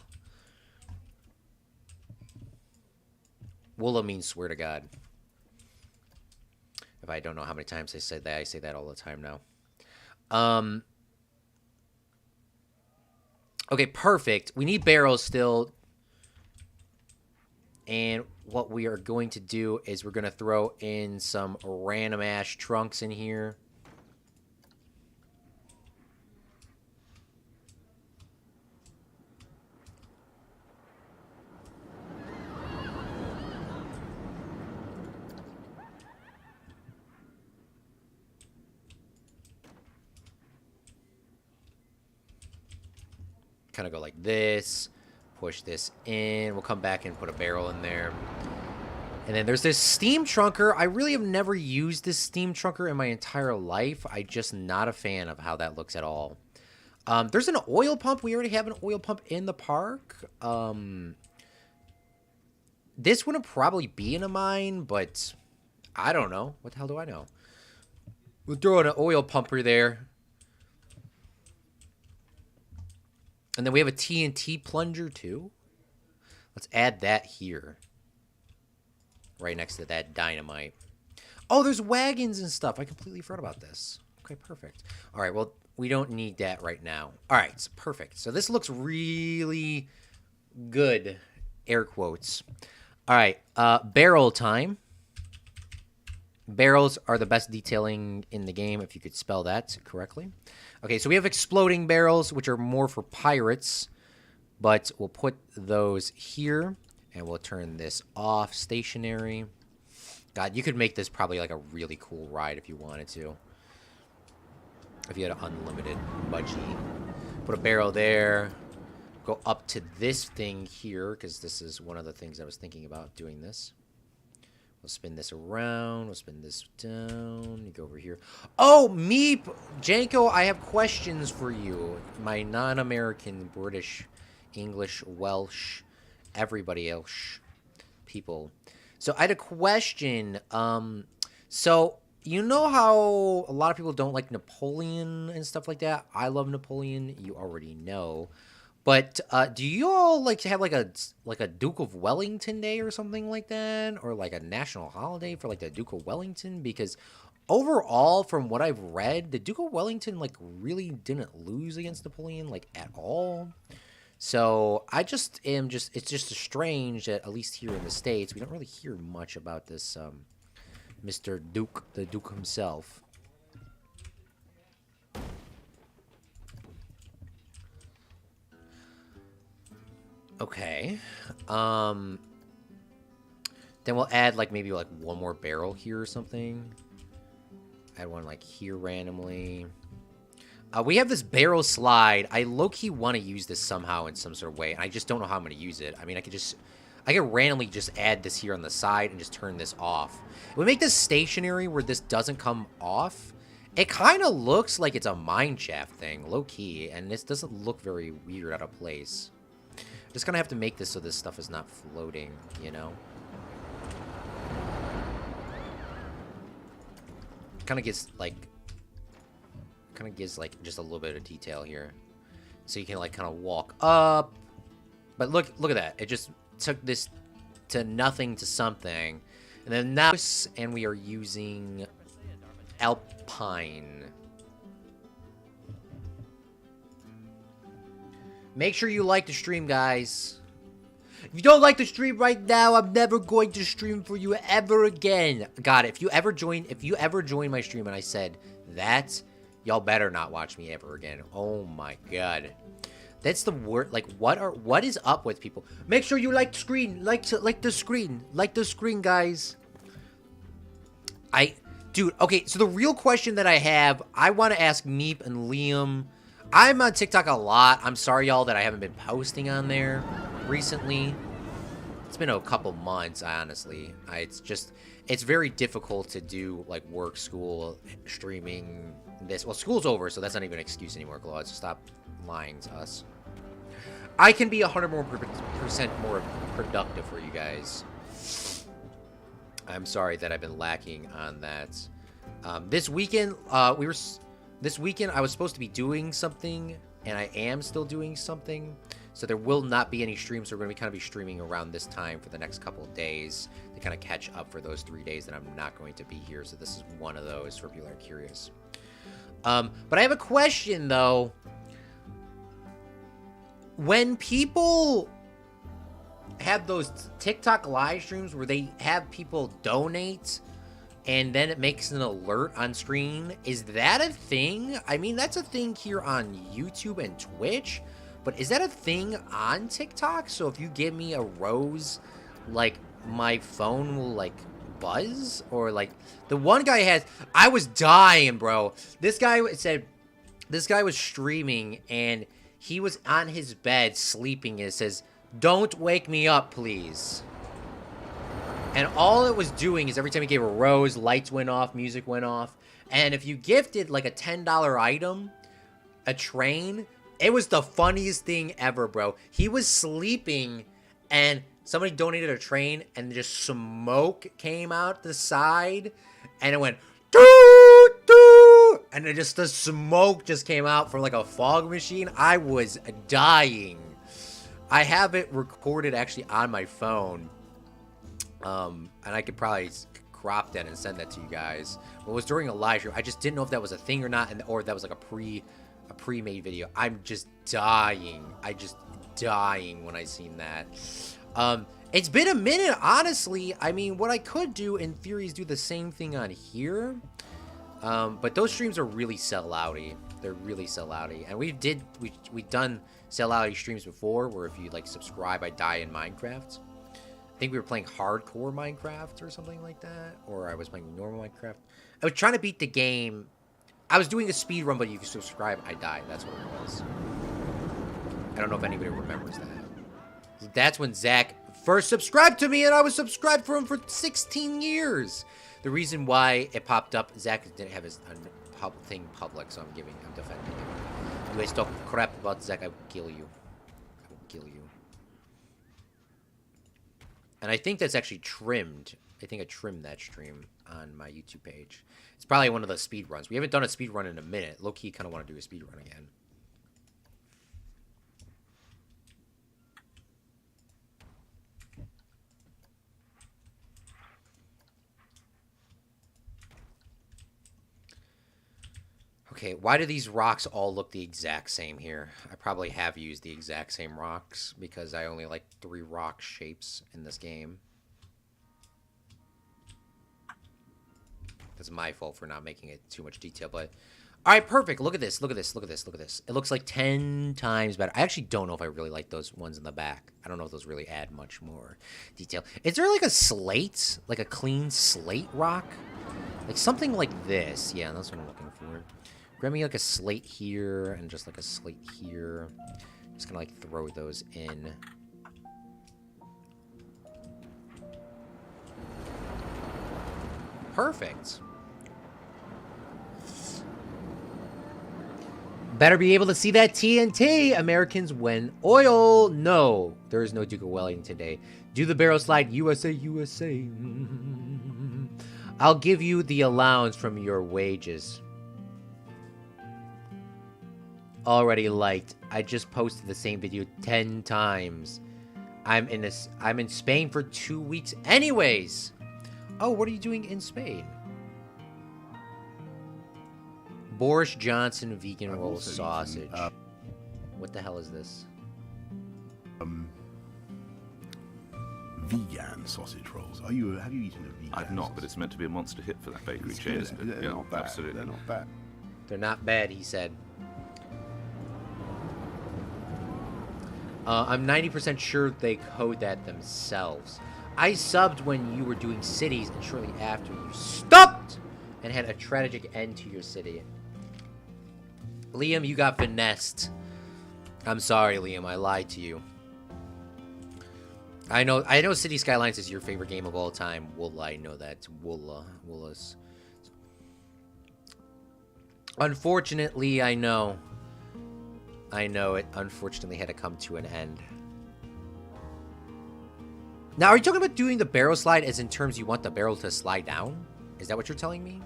Woola means swear to God. If I don't know how many times I said that, I say that all the time now. Okay, perfect. We need barrels still. And what we are going to do is we're going to throw in some random ash trunks in here. Kind of go like this. Push this in. We'll come back and put a barrel in there. And then there's this steam trunker. I really have never used this steam trunker in my entire life. I'm just not a fan of how that looks at all. There's an oil pump. We already have an oil pump in the park. This wouldn't probably be in a mine, but I don't know. What the hell do I know? We'll throw in an oil pumper there. And then we have a TNT plunger, too. Let's add that here. Right next to that dynamite. Oh, there's wagons and stuff. I completely forgot about this. Okay, perfect. All right, well, we don't need that right now. All right, so perfect. So this looks really good. Air quotes. All right, barrel time. Barrels are the best detailing in the game, if you could spell that correctly. Okay, so we have exploding barrels, which are more for pirates. But we'll put those here. And we'll turn this off. Stationary. God, you could make this probably like a really cool ride if you wanted to. If you had an unlimited budget. Put a barrel there. Go up to this thing here, because this is one of the things I was thinking about doing this. We'll spin this around. We'll spin this down. You go over here. Oh, Meep! Janko, I have questions for you. My non-American, British, English, Welsh, everybody else people. So I had a question. So you know how a lot of people don't like Napoleon and stuff like that? I love Napoleon. You already know. But do you all like to have like a Duke of Wellington Day or something like that, or like a national holiday for like the Duke of Wellington? Because overall, from what I've read, the Duke of Wellington like really didn't lose against Napoleon like at all. So I just am it's just strange that at least here in the States we don't really hear much about this Mr. Duke, the Duke himself. Okay. Then we'll add like maybe like one more barrel here or something. Add one like here randomly. We have this barrel slide. I low-key want to use this somehow in some sort of way. And I just don't know how I'm going to use it. I mean, I could randomly just add this here on the side and just turn this off. If we make this stationary where this doesn't come off, it kind of looks like it's a mine shaft thing, low-key. And this doesn't look very weird out of place. Just gonna have to make this so this stuff is not floating, you know? Kind of gives like just a little bit of detail here. So you can like kind of walk up. But look at that. It just took this to nothing to something. And then now, and we are using Alpine. Make sure you like the stream, guys. If you don't like the stream right now, I'm never going to stream for you ever again. God, if you ever join my stream and I said that, Y'all better not watch me ever again. Oh my god. That's the word. Like, what is up with people? Make sure you like the screen. Like the screen. Like the screen, guys. Dude, okay, so the real question that I have, I want to ask Meep and Liam. I'm on TikTok a lot. I'm sorry, y'all, that I haven't been posting on there recently. It's been a couple months, honestly. It's very difficult to do, like, work, school, streaming, this. Well, school's over, so that's not even an excuse anymore, Claude, so stop lying to us. I can be 100% more productive for you guys. I'm sorry that I've been lacking on that. This weekend, I was supposed to be doing something, and I am still doing something. So there will not be any streams. So we're going to be streaming around this time for the next couple of days to kind of catch up for those 3 days that I'm not going to be here. So this is one of those for people that are curious. But I have a question, though. When people have those TikTok live streams where they have people donate and then it makes an alert on screen, is that a thing? I mean, that's a thing here on YouTube and Twitch, but is that a thing on TikTok? So if you give me a rose, like, my phone will, like, buzz? Or, like, the one guy has... I was dying, bro. This guy said... This guy was streaming, and he was on his bed sleeping, and it says, "Don't wake me up, please." And all it was doing is every time he gave a rose, lights went off, music went off. And if you gifted, like, a $10 item, a train... It was the funniest thing ever, bro. He was sleeping, and somebody donated a train, and just smoke came out the side, and it went, doo, doo, and it just, the smoke just came out from, like, a fog machine. I was dying. I have it recorded, actually, on my phone, and I could probably crop that and send that to you guys. But it was during a live stream. I just didn't know if that was a thing or not, or if that was, like, a pre-made video. I'm just dying. Dying when I seen that. It's been a minute, honestly. I mean, what I could do in theory is do the same thing on here. But those streams are really sellouty. They're really sellouty. And we've done sellouty streams before where if you, like, subscribe, I die in Minecraft. I think we were playing hardcore Minecraft or something like that. Or I was playing normal Minecraft. I was trying to beat the game. I was doing a speed run, but if you subscribe, I died. That's what it was. I don't know if anybody remembers that. That's when Zach first subscribed to me, and I was subscribed for him for 16 years. The reason why it popped up, Zach didn't have his thing public, so I'm defending him. You guys talk crap about Zach, I will kill you. I will kill you. And I think that's actually trimmed. I think I trimmed that stream on my YouTube page. It's probably one of the speed runs. We haven't done a speed run in a minute. Low-key kind of want to do a speed run again. Okay, why do these rocks all look the exact same here? I probably have used the exact same rocks because I only like 3 rock shapes in this game. That's my fault for not making it too much detail, but... Alright, perfect. Look at this. Look at this. Look at this. Look at this. It looks like 10 times better. I actually don't know if I really like those ones in the back. I don't know if those really add much more detail. Is there like a slate? Like a clean slate rock? Like something like this. Yeah, that's what I'm looking for. Grab me like a slate here and just like a slate here. Just gonna like throw those in. Perfect. Better be able to see that TNT. Americans win oil. No, there is no Duke of Wellington today. Do the barrel slide. USA, USA. I'll give you the allowance from your wages. Already liked. I just posted the same video 10 times. I'm in Spain for 2 weeks anyways. Oh, what are you doing in Spain? Boris Johnson vegan roll sausage. What the hell is this? Vegan sausage rolls. Have you eaten a vegan? I've not, but it's meant to be a monster hit for that bakery chain, isn't it? They're not bad. Absolutely. They're not bad. They're not bad, he said. I'm 90% sure they code that themselves. I subbed when you were doing cities, and shortly after you stopped and had a tragic end to your city. Liam, you got finessed. I'm sorry, Liam. I lied to you. I know City Skylines is your favorite game of all time. Wulla, I know that. Wulla's. Unfortunately, I know. I know it unfortunately had to come to an end. Now, are you talking about doing the barrel slide as in terms you want the barrel to slide down? Is that what you're telling me?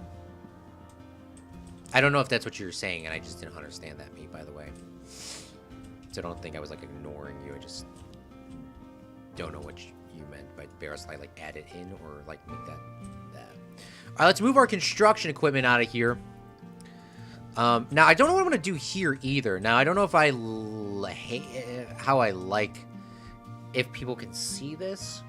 I don't know if that's what you're saying, and I just didn't understand that, by the way. So don't think I was, like, ignoring you. I just don't know what you meant by barrel slide, like, add it in or, like, make that. All right, let's move our construction equipment out of here. Now, I don't know what I'm going to do here either. Now, I don't know if how I like if people can see this.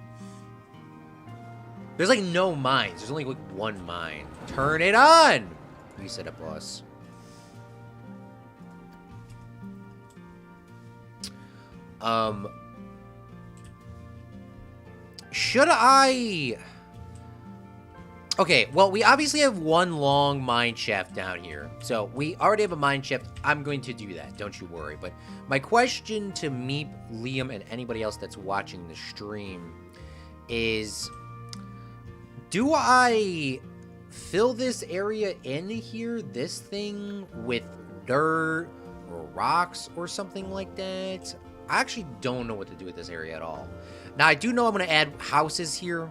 There's, like, no mines. There's only, like, one mine. Turn it on! You said it, boss. Should I... Okay, well, we obviously have one long mine shaft down here. So, we already have a mine shaft. I'm going to do that. Don't you worry. But my question to Meep, Liam, and anybody else that's watching the stream is... Do I fill this area in here, this thing, with dirt or rocks or something like that? I actually don't know what to do with this area at all. Now, I do know I'm going to add houses here.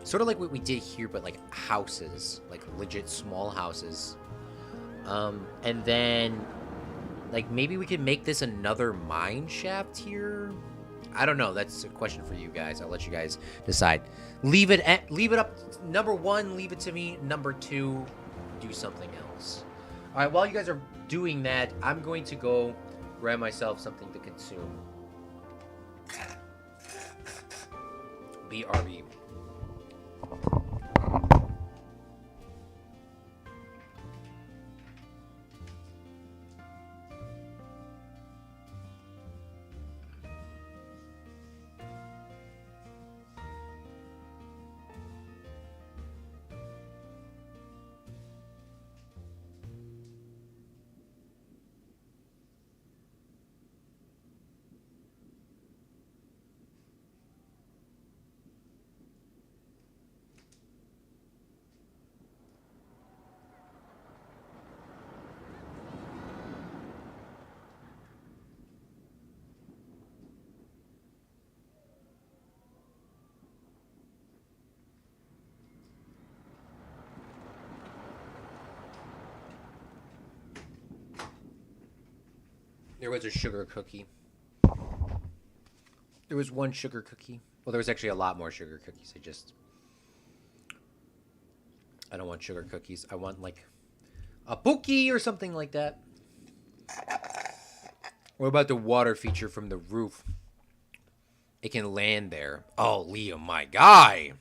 Sort of like what we did here, but like houses. Like legit small houses. And then, like, maybe we could make this another mine shaft here? I don't know. That's a question for you guys. I'll let you guys decide. Leave it up. Number one, leave it to me. Number two, do something else. All right, while you guys are doing that, I'm going to go grab myself something to consume. BRB. There was a sugar cookie. There was one sugar cookie. Well, there was actually a lot more sugar cookies. I don't want sugar cookies. I want, like, a bookie or something like that. What about the water feature from the roof? It can land there. Oh, Liam, my guy.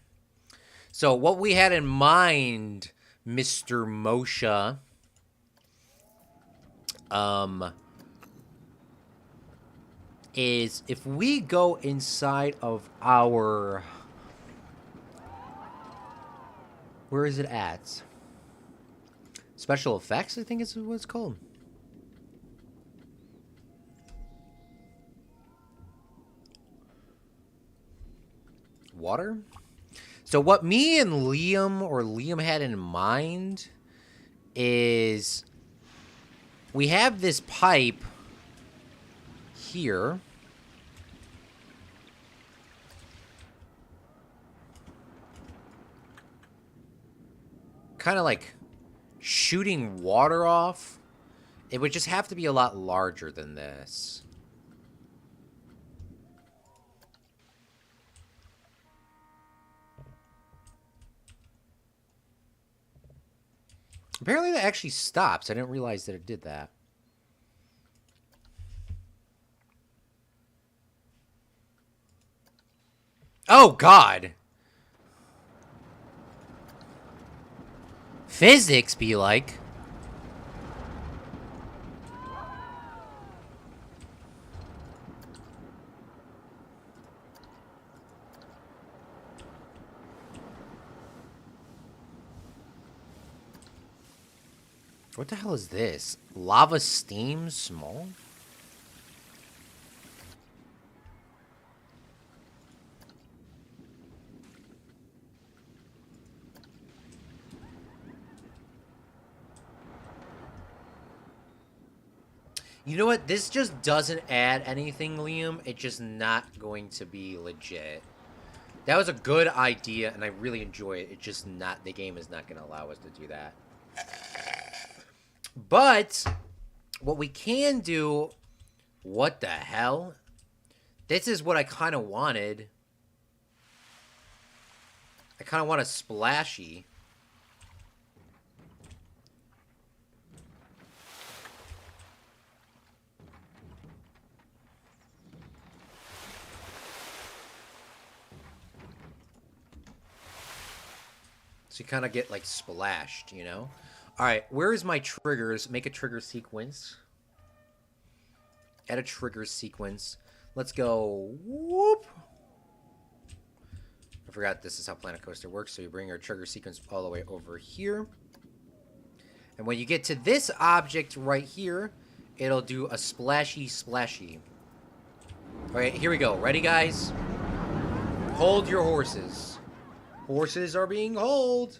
So what we had in mind, Mr. Moshe, is if we go inside of our... Where is it at? Special effects, I think is what it's called. Water? So what me and Liam had in mind is we have this pipe here. Kind of like shooting water off. It would just have to be a lot larger than this. Apparently that actually stops. I didn't realize that it did that. Oh, God. Physics be like. What the hell is this? Lava steam small? You know what? This just doesn't add anything, Liam. It's just not going to be legit. That was a good idea, and I really enjoy it. It's just not... The game is not going to allow us to do that. But what we can do... What the hell? This is what I kind of wanted. I kind of want a splashy. So you kind of get, like, splashed, you know? Alright, where is my triggers? Make a trigger sequence. Add a trigger sequence. Let's go... Whoop! I forgot this is how Planet Coaster works, so you bring your trigger sequence all the way over here. And when you get to this object right here, it'll do a splashy splashy. Alright, here we go. Ready, guys? Hold your horses. Horses are being hauled.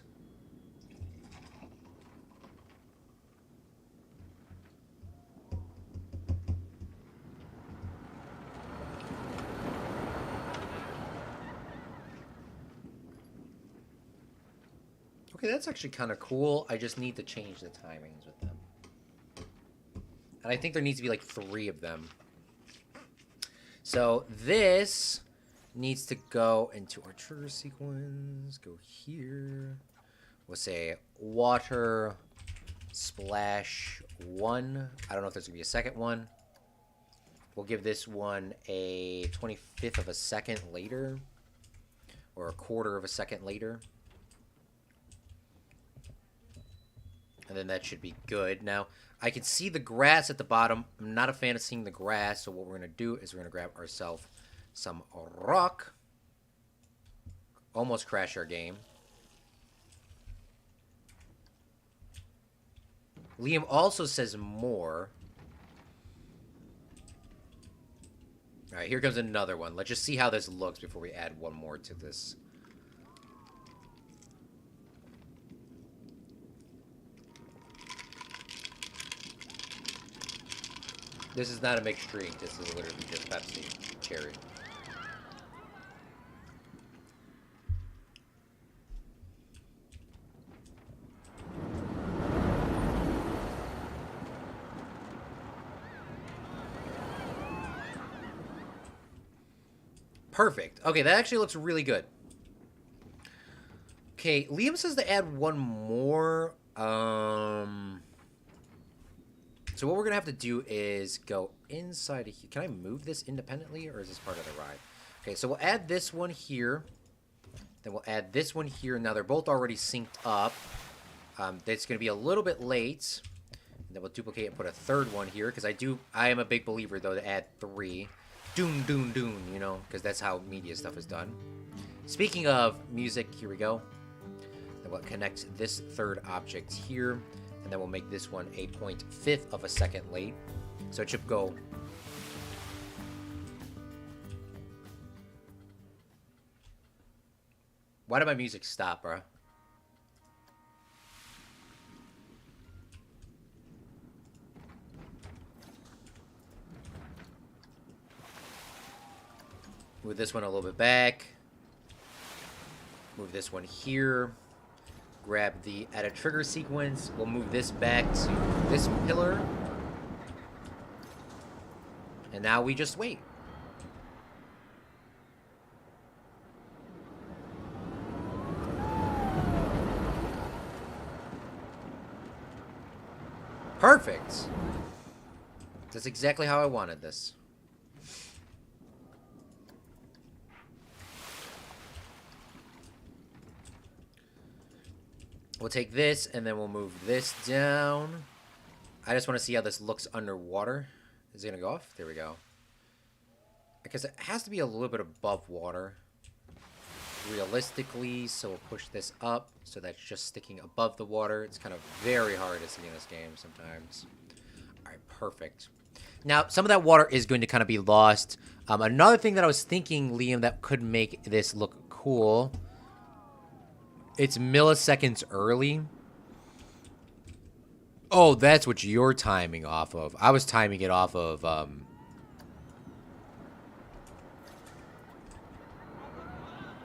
Okay, that's actually kind of cool. I just need to change the timings with them. And I think there needs to be like 3 of them. So this needs to go into our trigger sequence. Go here. We'll say water splash 1. I don't know if there's going to be a second one. We'll give this one a 25th of a second later. Or a quarter of a second later. And then that should be good. Now, I can see the grass at the bottom. I'm not a fan of seeing the grass, so what we're going to do is we're going to grab ourselves some rock. Almost crash our game. Liam also says more. Alright, here comes another one. Let's just see how this looks before we add one more to this. This is not a mixed drink. This is literally just Pepsi cherry. Perfect. Okay, that actually looks really good. Okay, Liam says to add one more. So what we're going to have to do is go inside of here. Can I move this independently, or is this part of the ride? Okay, so we'll add this one here. Then we'll add this one here. Now, they're both already synced up. It's going to be a little bit late. And then we'll duplicate and put a third one here, because I am a big believer, though, to add 3. Doom, doom, doom, you know, because that's how media stuff is done. Speaking of music, here we go. Then we'll connect this third object here. And then we'll make this one a 0.5 of a second late. So it should go. Why did my music stop, bro? Move this one a little bit back. Move this one here. Grab the edit trigger sequence. We'll move this back to this pillar. And now we just wait. Perfect. That's exactly how I wanted this. We'll take this, and then we'll move this down. I just want to see how this looks underwater. Is it going to go off? There we go. Because it has to be a little bit above water. realistically, so we'll push this up so that's just sticking above the water. It's kind of very hard to see in this game sometimes. All right, perfect. Now, some of that water is going to kind of be lost. Another thing that I was thinking, Liam, that could make this look cool, it's milliseconds early. Oh, that's what you're timing off of. I was timing it off of,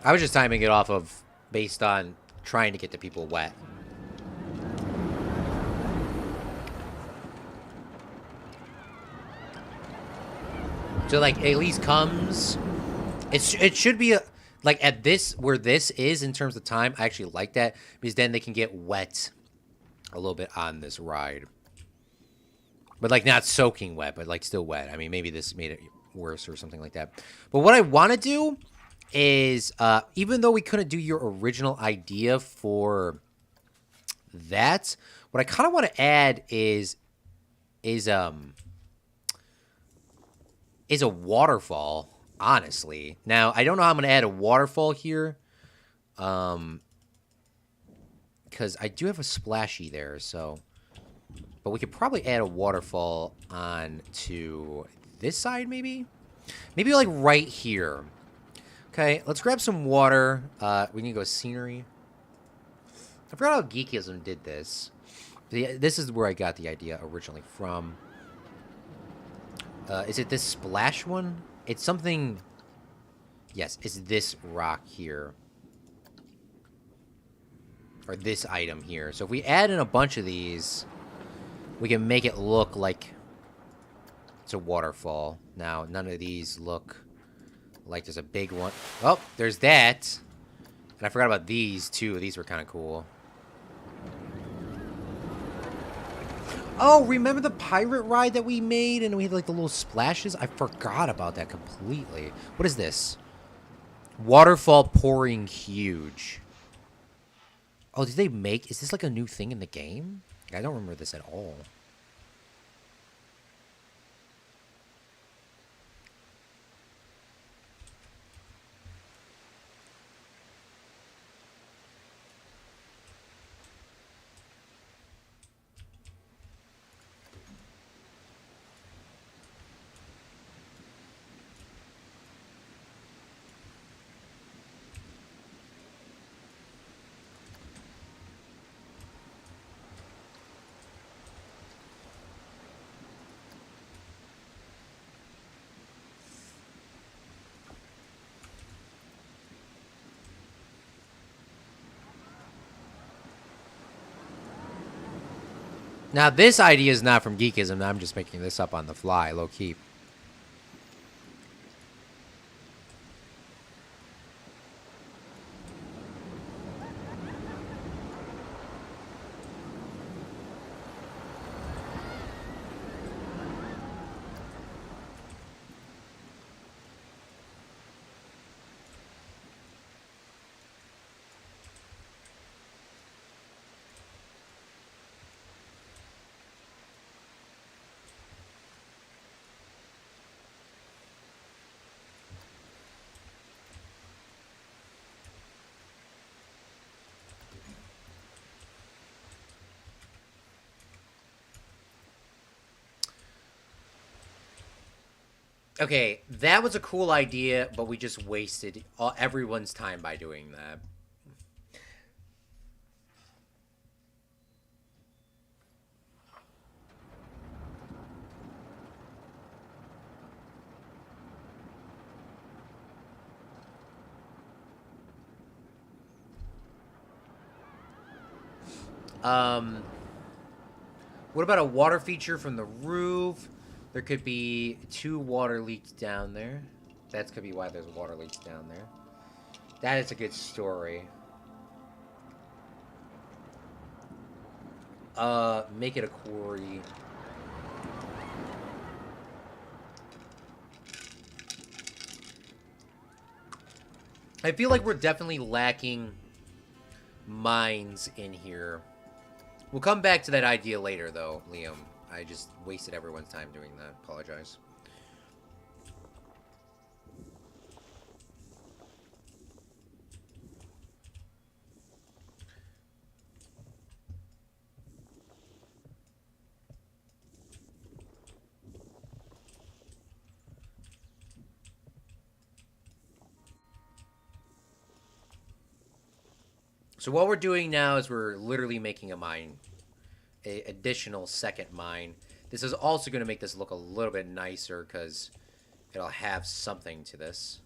I was just timing it off of based on trying to get the people wet. So, like, at least comes... It should be, like, at this, where this is in terms of time, I actually like that, because then they can get wet a little bit on this ride. But, like, not soaking wet, but, like, still wet. I mean, maybe this made it worse or something like that. But what I want to do is, even though we couldn't do your original idea for that, what I kind of want to add is a waterfall, honestly. Now, I don't know how I'm going to add a waterfall here, because I do have a splashy there, so... But we could probably add a waterfall on to this side, maybe? Maybe, like, right here. Okay, let's grab some water. We need to go scenery. I forgot how Geekism did this. This is where I got the idea originally from. Is it this splash one? It's something... Yes, it's this rock here. Or this item here. So if we add in a bunch of these, we can make it look like it's a waterfall. Now, none of these look like there's a big one. Oh, there's that. And I forgot about these, too. These were kind of cool. Oh, remember the pirate ride that we made and we had, like, the little splashes? I forgot about that completely. What is this? Waterfall pouring huge. Oh, did they make... Is this, like, a new thing in the game? I don't remember this at all. Now, this idea is not from Geekism. I'm just making this up on the fly, low-key. Okay, that was a cool idea, but we just wasted everyone's time by doing that. What about a water feature from the roof? There could be 2 water leaks down there. That could be why there's water leaks down there. That is a good story. Make it a quarry. I feel like we're definitely lacking mines in here. We'll come back to that idea later, though, Liam. I just wasted everyone's time doing that. Apologize. So what we're doing now is we're literally making a mine, a additional second mine. This is also going to make this look a little bit nicer because it'll have something to this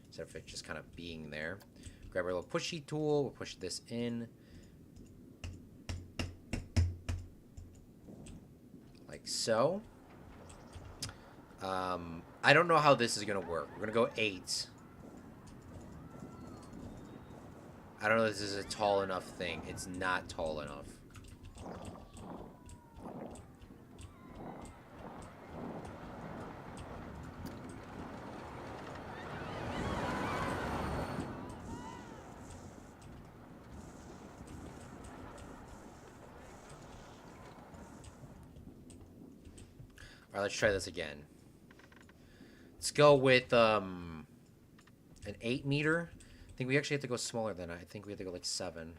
instead of it just kind of being there. Grab our little pushy tool. We'll push this in. Like so. I don't know how this is going to work. We're going to go 8. I don't know if this is a tall enough thing. It's not tall enough. Alright, let's try this again. Let's go with an 8 meter. I think we actually have to go smaller than that. I think we have to go like 7.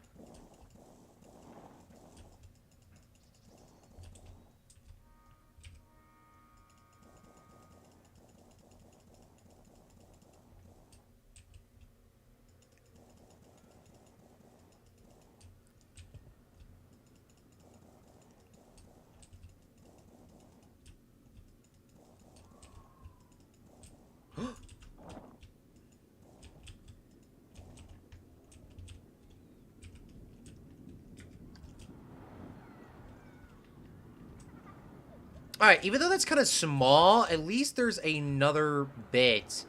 Alright, even though that's kind of small, at least there's another bit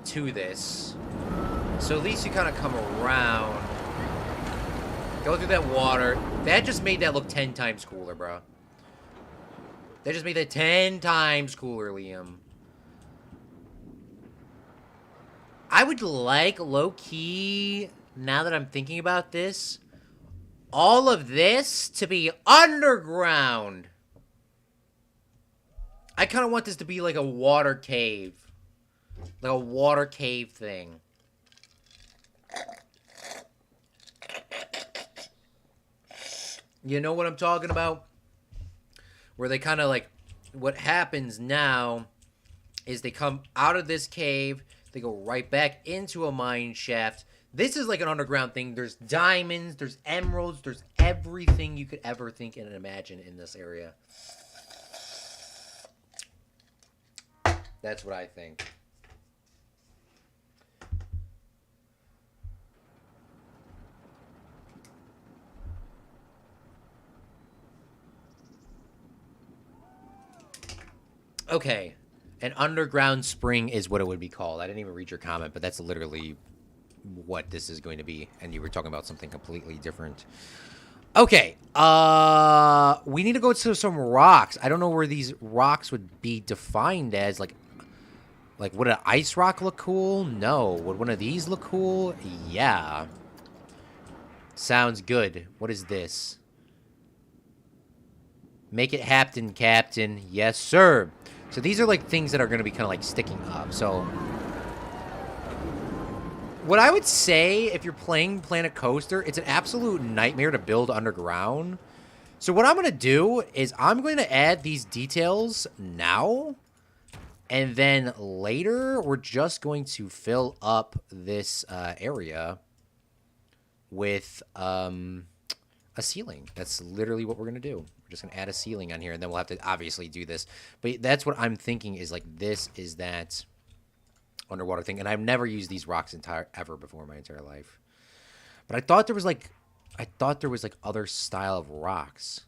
to this. So at least you kind of come around. Go through that water. That just made that look 10 times cooler, bro. That just made that 10 times cooler, Liam. I would like, low-key, now that I'm thinking about this, all of this to be underground. I kind of want this to be like a water cave. Like a water cave thing. You know what I'm talking about? Where they kind of like... What happens now is they come out of this cave. They go right back into a mine shaft. This is like an underground thing. There's diamonds. There's emeralds. There's everything you could ever think and imagine in this area. That's what I think. Okay. An underground spring is what it would be called. I didn't even read your comment, but that's literally what this is going to be. And you were talking about something completely different. Okay. We need to go to some rocks. I don't know where these rocks would be defined as. Like, would an ice rock look cool? No. Would one of these look cool? Yeah. Sounds good. What is this? Make it happen, Captain. Yes, sir. So these are like things that are going to be kind of like sticking up. So what I would say if you're playing Planet Coaster, it's an absolute nightmare to build underground. So what I'm going to do is I'm going to add these details now. And then later, we're just going to fill up this area with a ceiling. That's literally what we're going to do. We're just going to add a ceiling on here, and then we'll have to obviously do this. But that's what I'm thinking is, like, this is that underwater thing. And I've never used these rocks ever before in my entire life. But I thought there was, like, other style of rocks.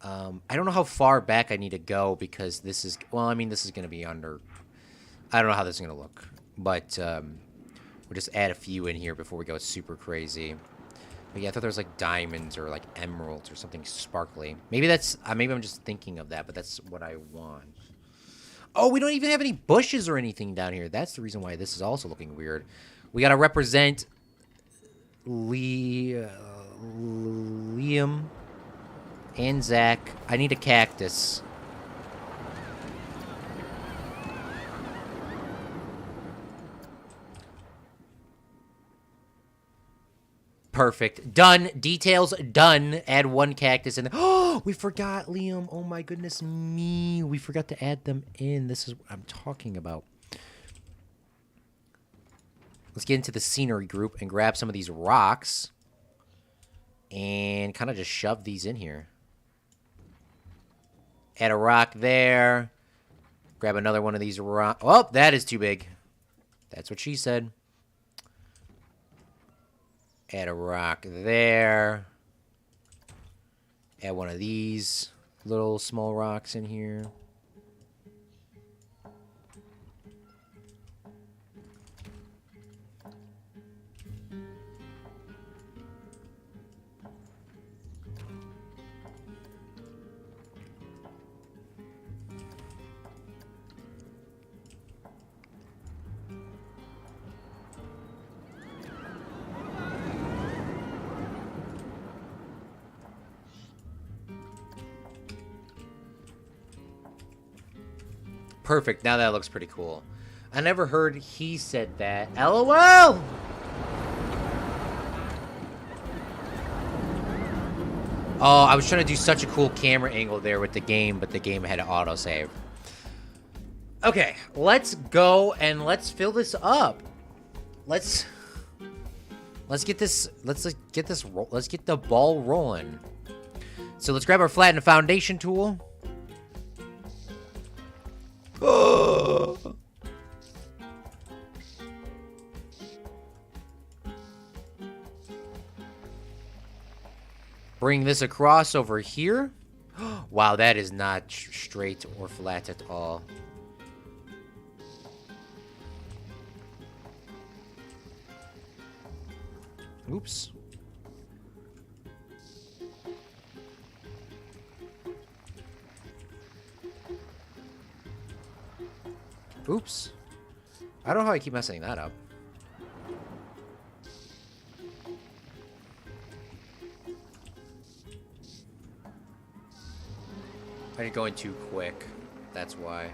I don't know how far back I need to go because this is... Well, I mean, this is going to be under... I don't know how this is going to look. But we'll just add a few in here before we go super crazy. But yeah, I thought there was like diamonds or like emeralds or something sparkly. Maybe that's... maybe I'm just thinking of that, but that's what I want. Oh, we don't even have any bushes or anything down here. That's the reason why this is also looking weird. We got to represent... Liam... and Zach. I need a cactus. Perfect. Done. Details done. Add one cactus in. Oh, we forgot, Liam. Oh my goodness me. We forgot to add them in. This is what I'm talking about. let's get into the scenery group and grab some of these rocks and kind of just shove these in here. Add a rock there. Grab another one of these rocks. Oh, that is too big. That's what she said. Add a rock there. Add one of these little small rocks in here. Perfect. Now that looks pretty cool. I never heard he said that. LOL! Oh, I was trying to do such a cool camera angle there with the game, but the game had an autosave. Okay, let's go and let's fill this up. Let's get this. Let's get the ball rolling. So let's grab our flatten foundation tool. Bring this across over here. Wow, that is not straight or flat at all. Oops. Oops. I don't know how I keep messing that up. I'm going too quick. That's why.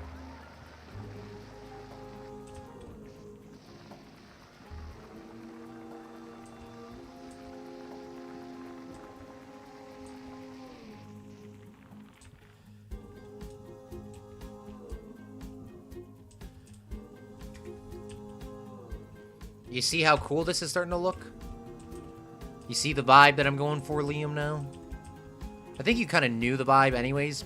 You see how cool this is starting to look? You see the vibe that I'm going for, Liam, now? I think you kind of knew the vibe anyways.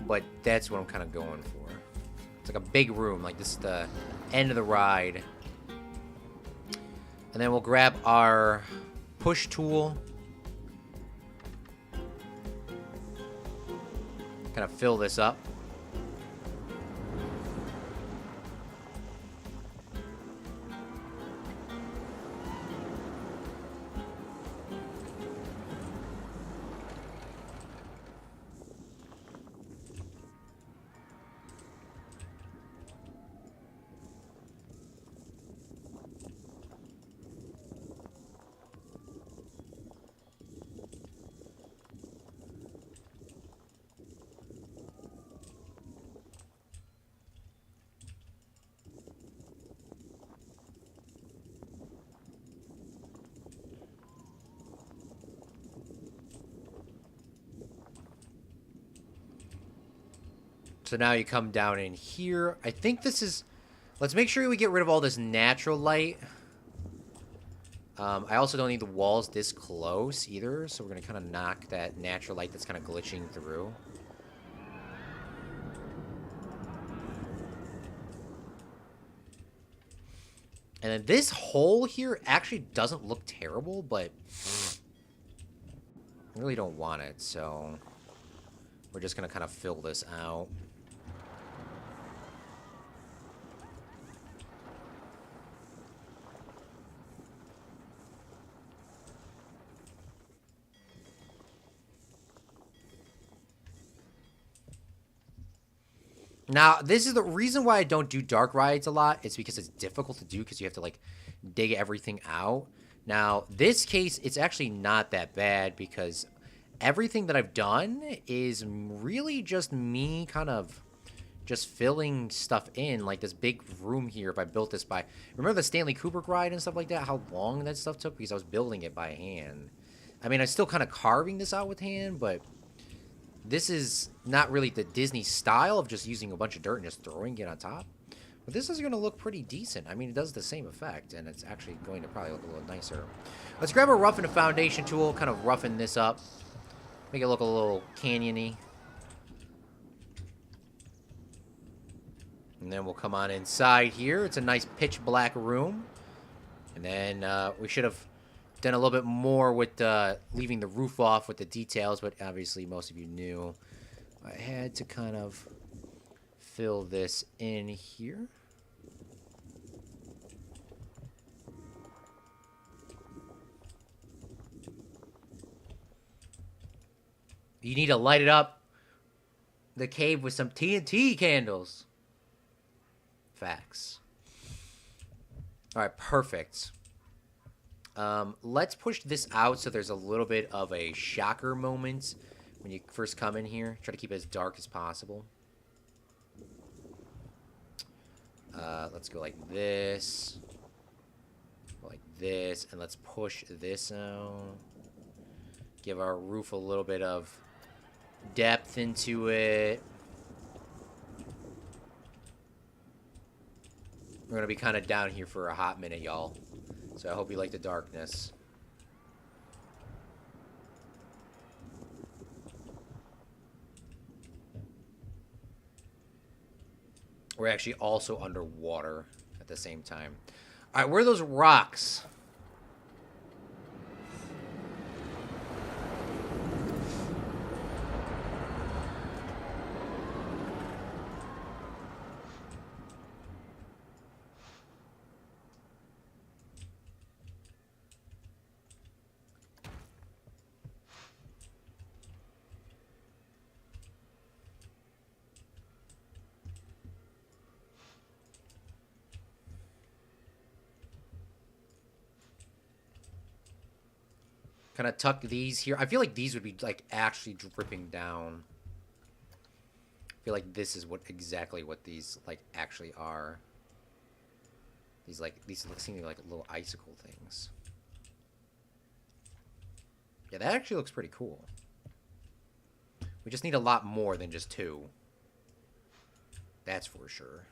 But that's what I'm kind of going for. It's like a big room. Like, this is the end of the ride. And then we'll grab our push tool. Kind of fill this up. So now you come down in here. I think this is... Let's make sure we get rid of all this natural light. I also don't need the walls this close either. So we're going to kind of knock that natural light that's kind of glitching through. And then this hole here actually doesn't look terrible, but I really don't want it. So we're just going to kind of fill this out. Now, this is the reason why I don't do dark rides a lot. It's because it's difficult to do because you have to, like, dig everything out. Now, this case, it's actually not that bad because everything that I've done is really just me kind of just filling stuff in. Like, this big room here, if I built this by... Remember the Stanley Kubrick ride and stuff like that? How long that stuff took? Because I was building it by hand. I mean, I'm still kind of carving this out with hand, but... This is not really the Disney style of just using a bunch of dirt and just throwing it on top. But this is going to look pretty decent. I mean, it does the same effect, and it's actually going to probably look a little nicer. Let's grab a roughen a foundation tool, kind of roughen this up. Make it look a little canyon-y. And then we'll come on inside here. It's a nice pitch black room. And then we should have done a little bit more with leaving the roof off with the details, but obviously most of you knew. I had to kind of fill this in here. You need to light it up the cave with some TNT candles. Facts. All right, perfect. Let's push this out so there's a little bit of a shocker moment when you first come in here. Try to keep it as dark as possible. Let's go like this. Like this. And let's push this out. Give our roof a little bit of depth into it. We're going to be kind of down here for a hot minute, y'all. So I hope you like the darkness. We're actually also underwater at the same time. All right, where are those rocks? Kind of tuck these here. I feel like these would be like actually dripping down. I feel like this is exactly what these like actually are. These seem like little icicle things. Yeah, that actually looks pretty cool. We just need a lot more than just 2. That's for sure.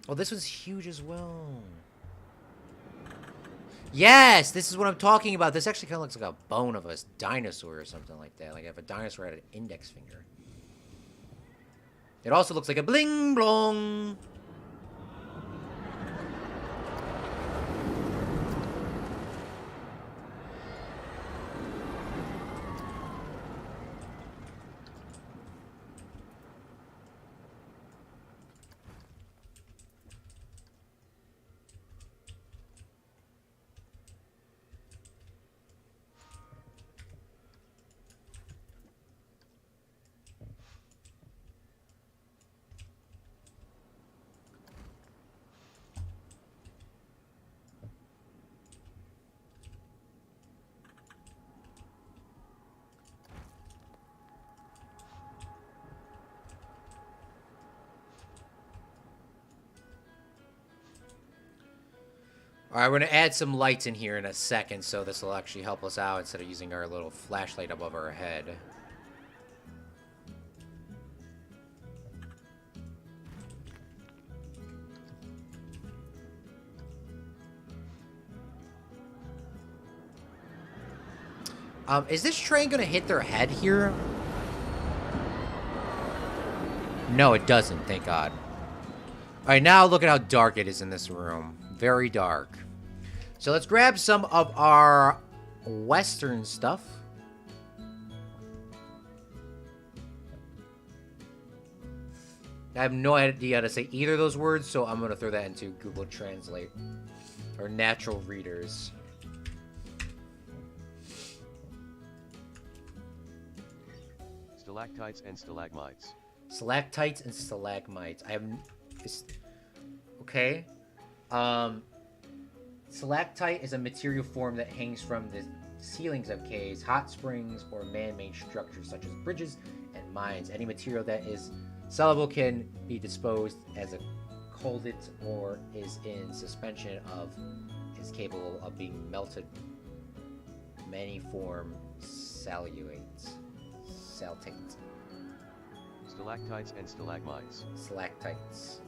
Oh, this one's huge as well. Yes, this is what I'm talking about. This actually kind of looks like a bone of a dinosaur or something like that. Like if a dinosaur had an index finger. It also looks like a bling blong. All right, we're going to add some lights in here in a second, so this will actually help us out instead of using our little flashlight above our head. Is this train going to hit their head here? No, it doesn't, thank God. All right, now look at how dark it is in this room. Very dark. So let's grab some of our Western stuff. I have no idea how to say either of those words, so I'm going to throw that into Google Translate. Or natural readers. Stalactites and stalagmites. Stalactites and stalagmites. I have... Okay. Stalactite is a material form that hangs from the ceilings of caves, hot springs, or man-made structures such as bridges and mines. Any material that is sellable can be disposed as a coldit or is in suspension of is capable of being melted. Many form salutates. Stalactites and stalagmites. Stalactites.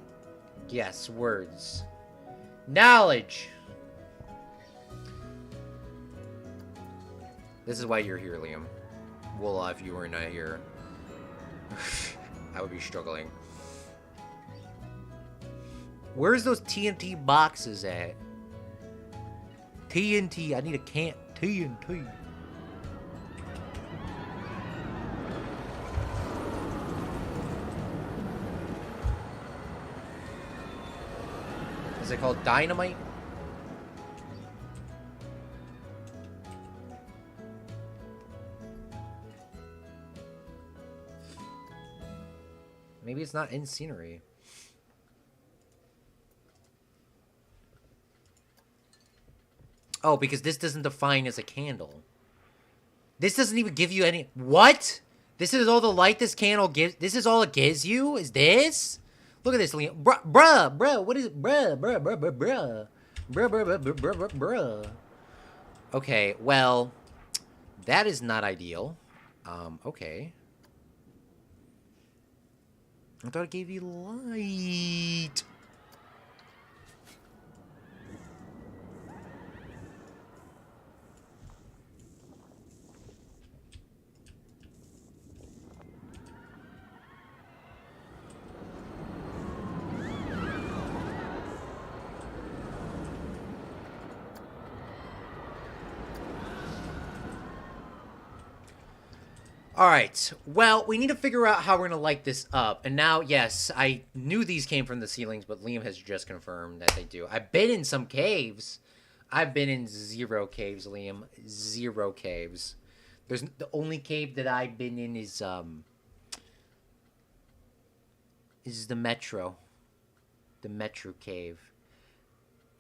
Yes, words. Knowledge! This is why you're here, Liam. Well, if you were not here, I would be struggling. Where's those TNT boxes at? TNT, I need a can TNT. Is it called dynamite? Maybe it's not in scenery. Oh, because this doesn't define as a candle. This doesn't even give you any... What? This is all the light this candle gives... This is all it gives you? Is this? Look at this, Liam. Bruh. What is it? Bruh. Okay, well... That is not ideal. Okay. I thought it gave you light. Alright, well, we need to figure out how we're going to light this up. And now, yes, I knew these came from the ceilings, but Liam has just confirmed that they do. I've been in some caves. I've been in 0 caves, Liam. 0 caves. The only cave that I've been in is the Metro. The Metro cave.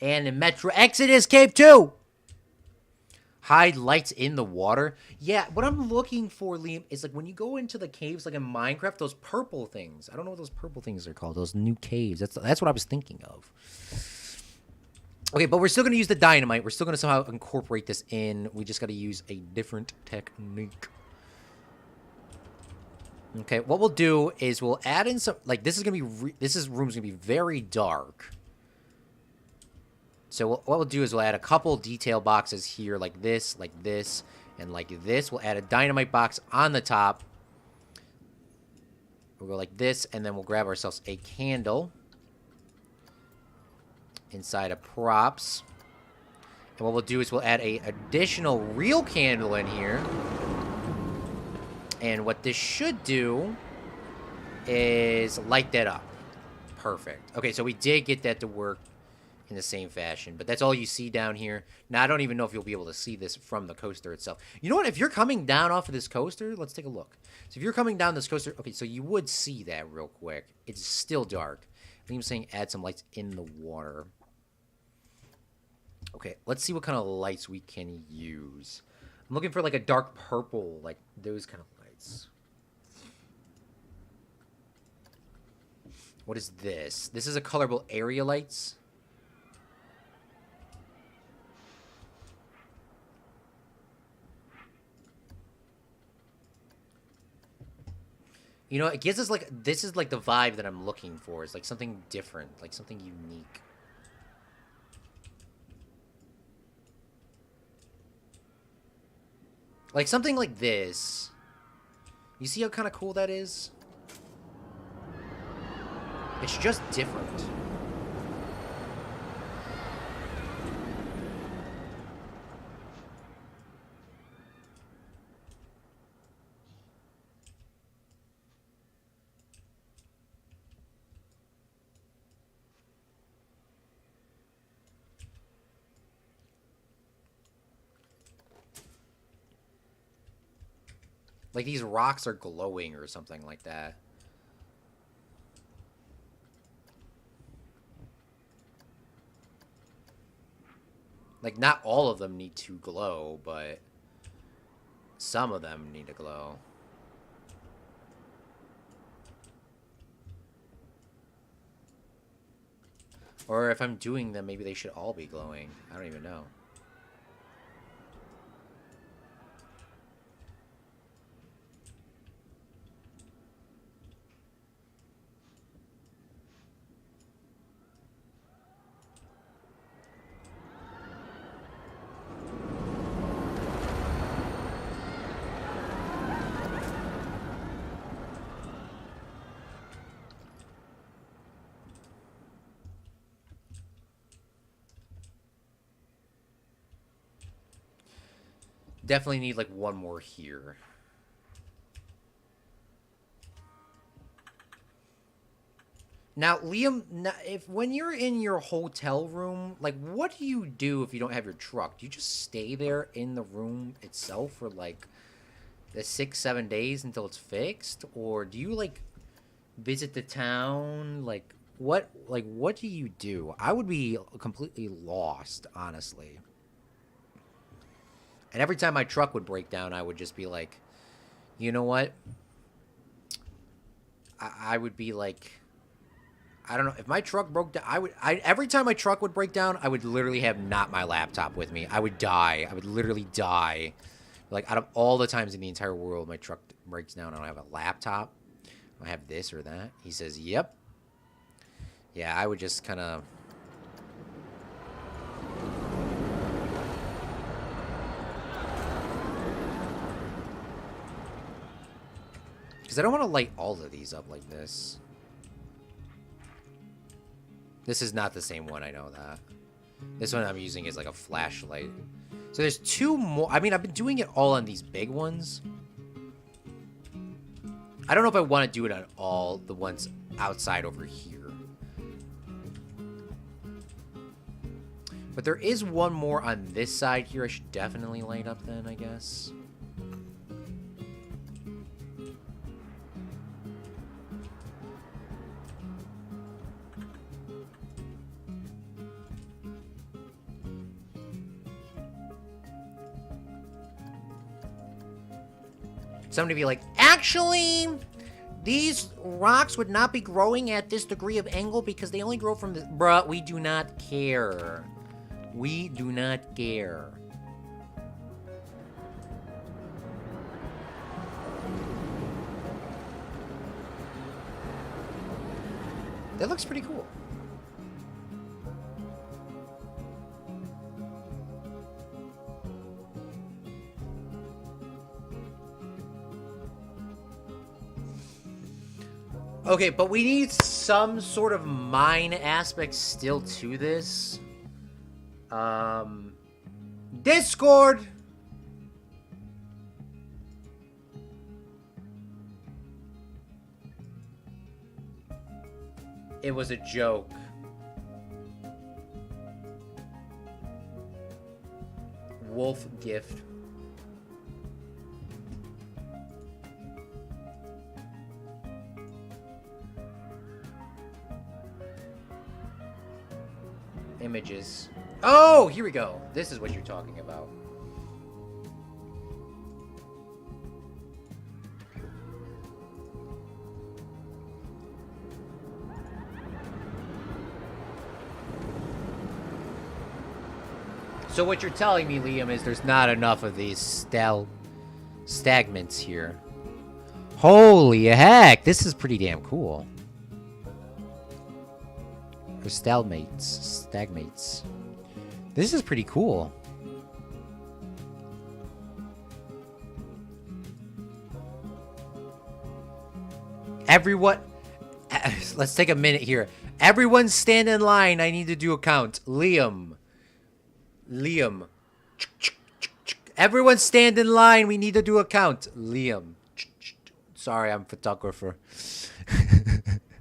And the Metro Exodus cave, too! Hide lights in the water. Yeah, what I'm looking for, Liam, is like when you go into the caves, like in Minecraft, those purple things. I don't know what those purple things are called. Those new caves. That's what I was thinking of. Okay, but we're still going to use the dynamite. We're still going to somehow incorporate this in. We just got to use a different technique. Okay, what we'll do is we'll add in some... Like, this is going to be... This room's going to be very dark. So what we'll do is we'll add a couple detail boxes here like this, and like this. We'll add a dynamite box on the top. We'll go like this, and then we'll grab ourselves a candle inside of props. And what we'll do is we'll add a additional real candle in here. And what this should do is light that up. Perfect. Okay, so we did get that to work in the same fashion, but that's all you see down here. Now, I don't even know if you'll be able to see this from the coaster itself. You know what? If you're coming down off of this coaster, let's take a look. So if you're coming down this coaster, okay, so you would see that real quick. It's still dark. I think I'm saying add some lights in the water. Okay, let's see what kind of lights we can use. I'm looking for like a dark purple, like those kind of lights. What is this? This is a colorable area lights. You know, it gives us, like, this is, like, the vibe that I'm looking for. It's, like, something different. Like, something unique. Like, something like this. You see how kind of cool that is? It's just different. Like, these rocks are glowing or something like that. Like, not all of them need to glow, but some of them need to glow. Or if I'm doing them, maybe they should all be glowing. I don't even know. Definitely need like one more here. Now, Liam, if when you're in your hotel room, like, what do you do if you don't have your truck? Do you just stay there in the room itself for like the 6-7 days until it's fixed, or do you like visit the town? Like, what do you do? I would be completely lost, honestly. And every time my truck would break down, I would just be like, you know what? I would be like, I don't know. If my truck broke down, every time my truck would break down, I would literally have not my laptop with me. I would die. I would literally die. Like, out of all the times in the entire world my truck breaks down, I don't have a laptop. I have this or that. He says, yep. Yeah, I would just kind of... Because I don't want to light all of these up like this. This is not the same one, I know that. This one I'm using is like a flashlight. So there's two more. I mean, I've been doing it all on these big ones. I don't know if I want to do it on all the ones outside over here. But there is one more on this side here I should definitely light up then, I guess. Somebody be like, actually, these rocks would not be growing at this degree of angle because they only grow from this. Bruh, we do not care. We do not care. That looks pretty cool. Okay, but we need some sort of mine aspect still to this. Discord! It was a joke. Wolf gift. Images. Oh, here we go. This is what you're talking about. So what you're telling me, Liam, is there's not enough of these stagments here. Holy heck, this is pretty damn cool. Or stagmates. This is pretty cool. Everyone, let's take a minute here. Everyone stand in line. I need to do a count. Liam. Everyone stand in line. We need to do a count. Liam. Sorry, I'm a photographer.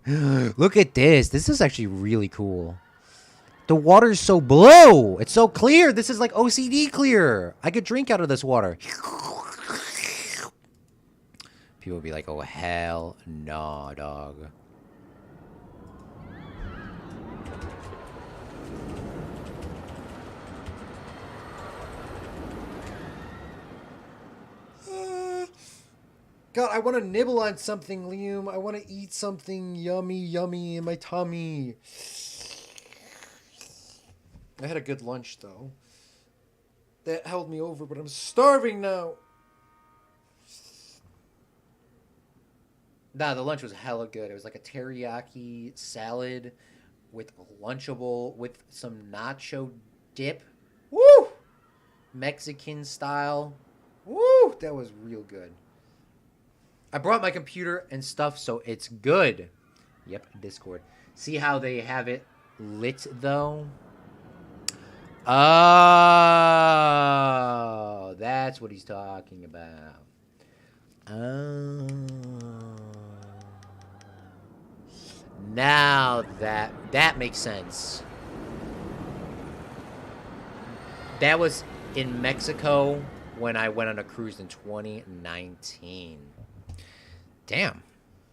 Look at this. This is actually really cool. The water's so blue. It's so clear. This is like OCD clear. I could drink out of this water. People would be like, oh, hell no, dog. God, I want to nibble on something, Liam. I want to eat something yummy, yummy in my tummy. I had a good lunch, though. That held me over, but I'm starving now. Nah, the lunch was hella good. It was like a teriyaki salad with a Lunchable with some nacho dip. Woo! Mexican style. Woo! That was real good. I brought my computer and stuff, so it's good. Yep, Discord. See how they have it lit, though? Oh, that's what he's talking about. Oh. Now that makes sense. That was in Mexico when I went on a cruise in 2019. Damn.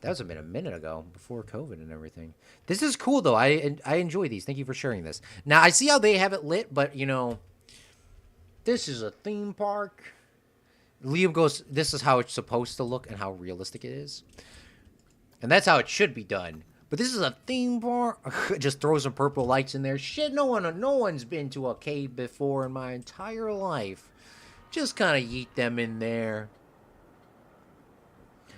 That was been a minute ago, before COVID and everything. This is cool, though. I enjoy these. Thank you for sharing this. Now, I see how they have it lit, but, you know, this is a theme park. Liam goes, this is how it's supposed to look and how realistic it is. And that's how it should be done. But this is a theme park. Just throw some purple lights in there. Shit, no one's been to a cave before in my entire life. Just kind of yeet them in there.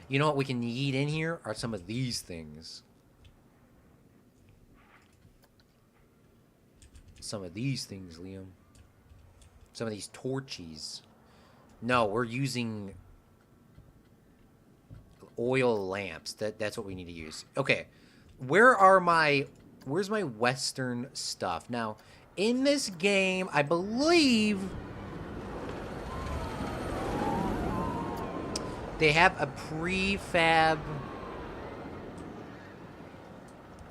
You know what we can yeet in here are some of these things. Some of these things, Liam. Some of these torches. No, we're using oil lamps. That's what we need to use. Okay. Where's my Western stuff? Now, in this game, I believe they have a prefab.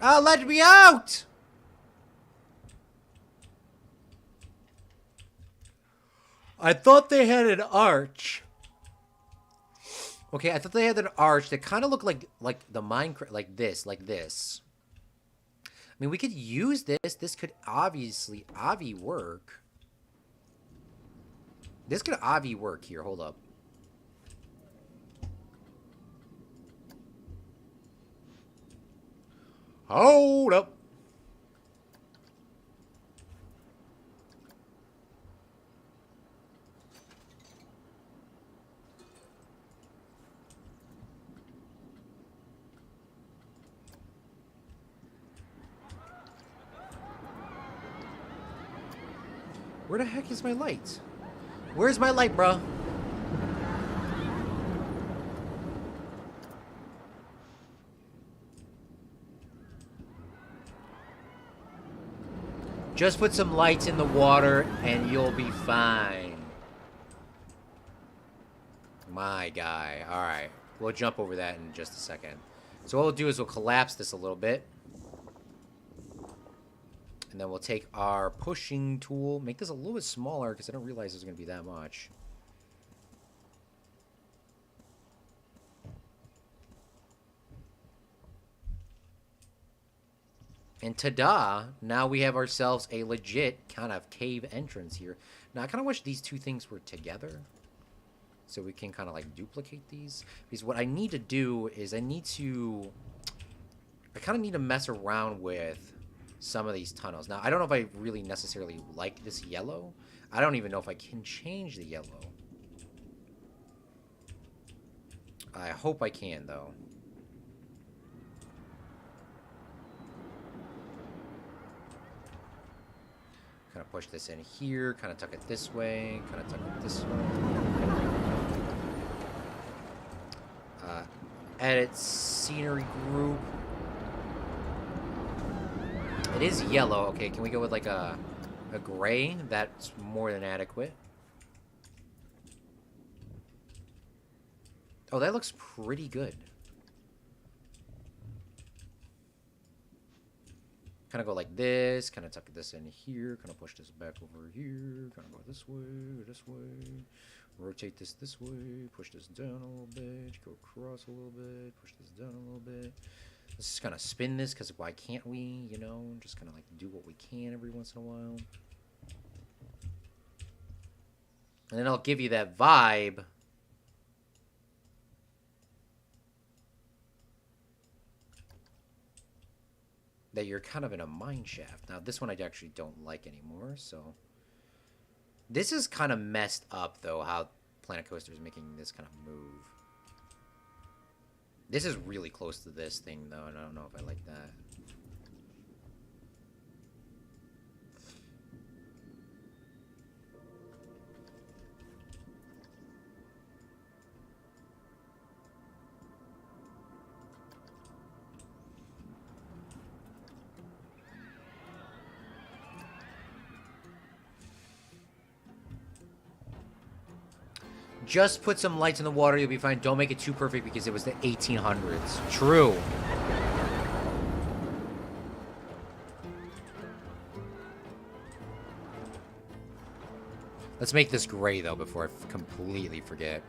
Oh, let me out! I thought they had an arch. Okay, I thought they had an arch that kind of looked like the Minecraft, like this. I mean, we could use this. This could obviously work. This could work here. Hold up. Hold up. Where the heck is my light? Where's my light, bro? Just put some lights in the water and you'll be fine. My guy. Alright. We'll jump over that in just a second. So what we'll do is we'll collapse this a little bit. And then we'll take our pushing tool. Make this a little bit smaller because I don't realize there's going to be that much. And ta-da! Now we have ourselves a legit kind of cave entrance here. Now I kind of wish these two things were together. So we can kind of like duplicate these. Because what I need to do is I kind of need to mess around with some of these tunnels. Now, I don't know if I really necessarily like this yellow. I don't even know if I can change the yellow. I hope I can, though. Kind of push this in here, kind of tuck it this way, kind of tuck it this way. Edit scenery group. It is yellow. Okay, can we go with like a gray? That's more than adequate. Oh, that looks pretty good. Kind of go like this, kind of tuck this in here, kind of push this back over here, kind of go this way, rotate this way, push this down a little bit, go across a little bit, push this down a little bit. Let's just kind of spin this, because why can't we, you know, just kind of like do what we can every once in a while. And then I'll give you that vibe that you're kind of in a mine shaft. Now, this one I actually don't like anymore, so... This is kind of messed up, though, how Planet Coaster is making this kind of move. This is really close to this thing, though, and I don't know if I like that. Just put some lights in the water, you'll be fine. Don't make it too perfect because it was the 1800s. True. Let's make this gray, though, before I completely forget.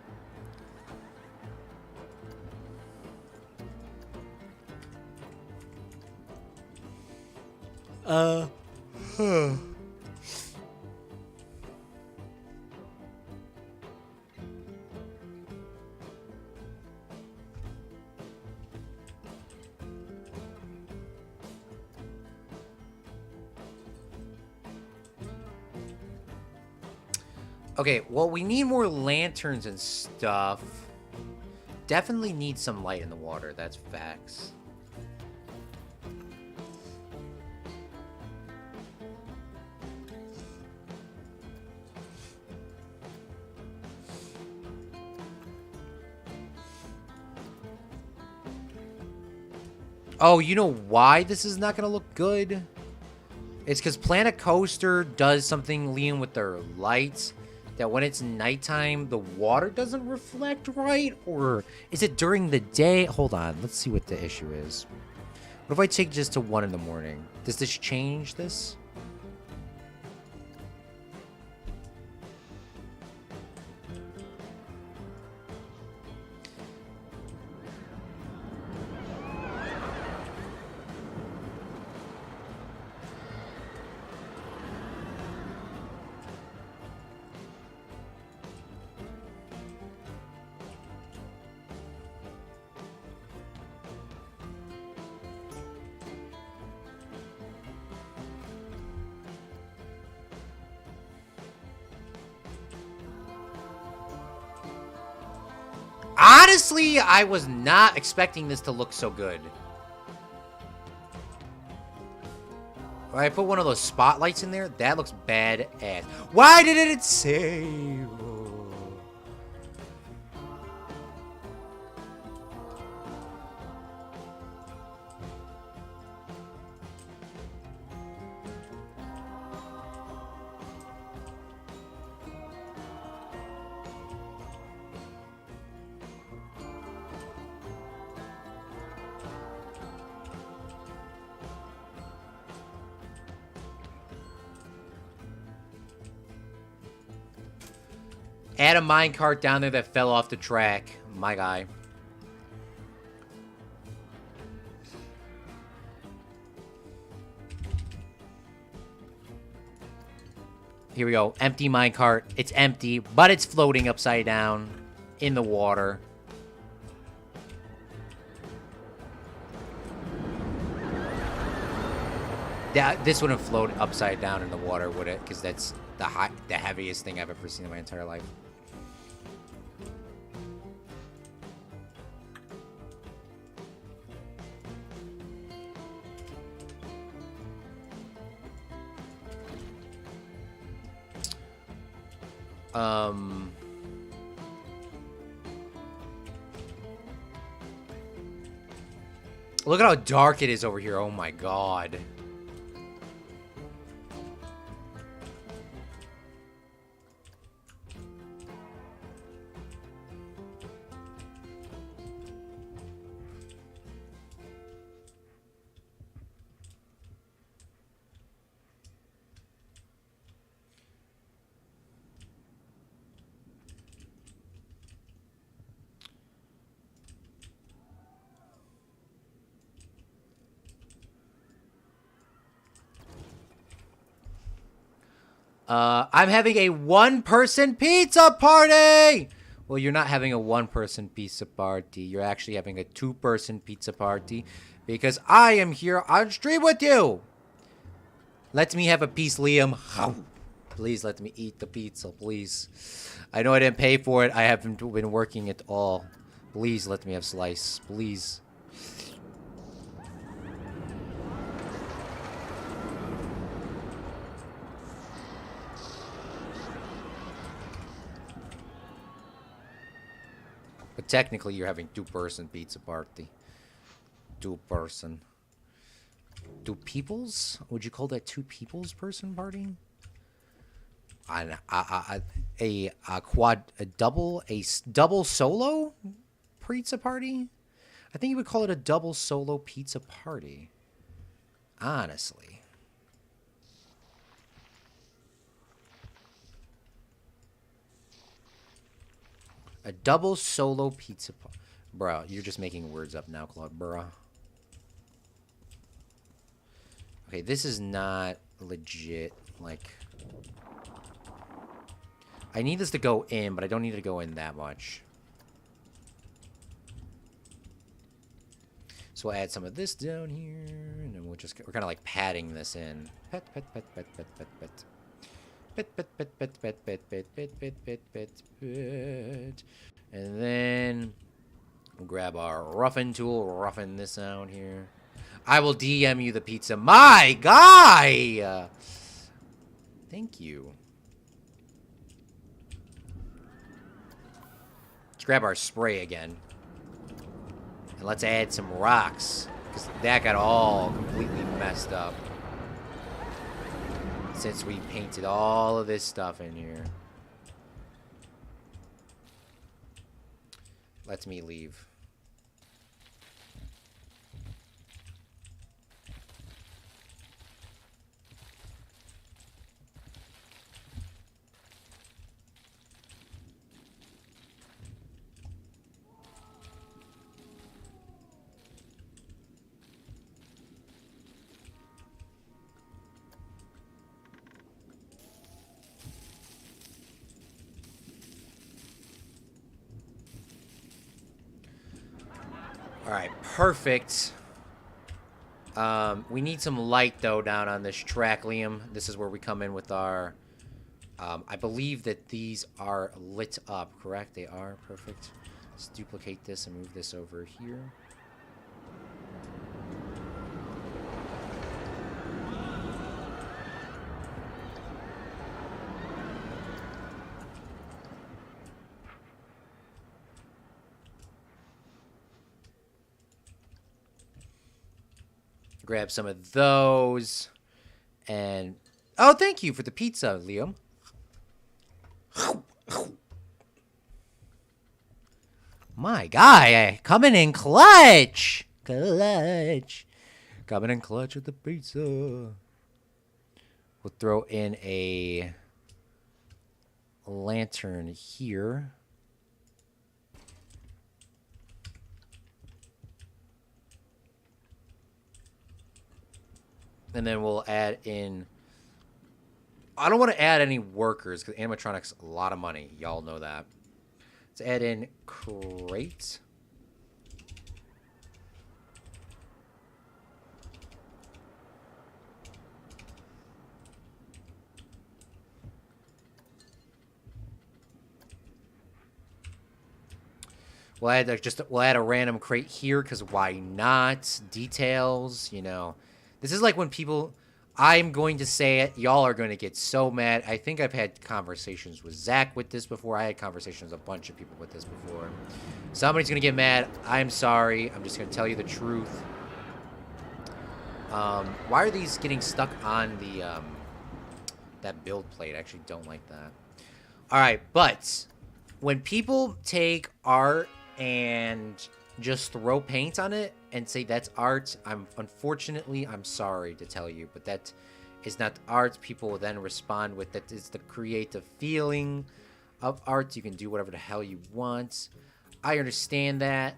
Okay, well, we need more lanterns and stuff. Definitely need some light in the water. That's facts. Oh, you know why this is not going to look good? It's because Planet Coaster does something, Liam, with their lights. That when it's nighttime, the water doesn't reflect right? Or is it during the day? Hold on. Let's see what the issue is. What if I take this to 1 in the morning? Does this change this? Honestly, I was not expecting this to look so good. I put one of those spotlights in there. That looks badass. Why did it save? Add a minecart down there that fell off the track. My guy. Here we go. Empty minecart. It's empty, but it's floating upside down in the water. This wouldn't float upside down in the water, would it? Because that's the heaviest thing I've ever seen in my entire life. Look at how dark it is over here. Oh my god. I'm having a one-person pizza party! Well, you're not having a one-person pizza party. You're actually having a two-person pizza party because I am here on stream with you. Let me have a piece, Liam. Please let me eat the pizza, please. I know I didn't pay for it. I haven't been working at all. Please let me have slice, please. But technically, you're having two-person pizza party. Two-person. Two peoples? Would you call that two peoples person party? A double solo pizza party? I think you would call it a double solo pizza party. Honestly. A double solo pizza party. Bro, you're just making words up now, Claude. Bro. Okay, this is not legit. Like, I need this to go in, but I don't need it to go in that much. So we'll add some of this down here, and then we're kind of like padding this in. Pet, pet, pet, pet, pet, pet, pet. Pet, pet, pet, pet, pet, pet, pet, pet, pet, pet, pet, pet. And then we'll grab our roughen tool, roughen this out here. I will DM you the pizza. My guy! Thank you. Let's grab our spray again. And let's add some rocks. Because that got all completely messed up. Since we painted all of this stuff in here. Let me leave. Alright, perfect. We need some light, though, down on this track, Liam. This is where we come in with our... I believe that these are lit up, correct? They are. Perfect. Let's duplicate this and move this over here. Grab some of those. And... oh, thank you for the pizza, Liam. My guy, coming in clutch. Clutch. Coming in clutch with the pizza. We'll throw in a lantern here. And then we'll add in... I don't want to add any workers because animatronics a lot of money. Y'all know that. Let's add in crate. We'll add a random crate here because why not? Details, you know. This is like when people... I'm going to say it. Y'all are going to get so mad. I think I've had conversations with Zach with this before. I had conversations with a bunch of people with this before. Somebody's going to get mad. I'm sorry. I'm just going to tell you the truth. Why are these getting stuck on the that build plate? I actually don't like that. All right, but when people take art and just throw paint on it and say that's art, I'm sorry to tell you, but that is not art. People will then respond with that is the creative feeling of art. You can do whatever the hell you want. I understand that.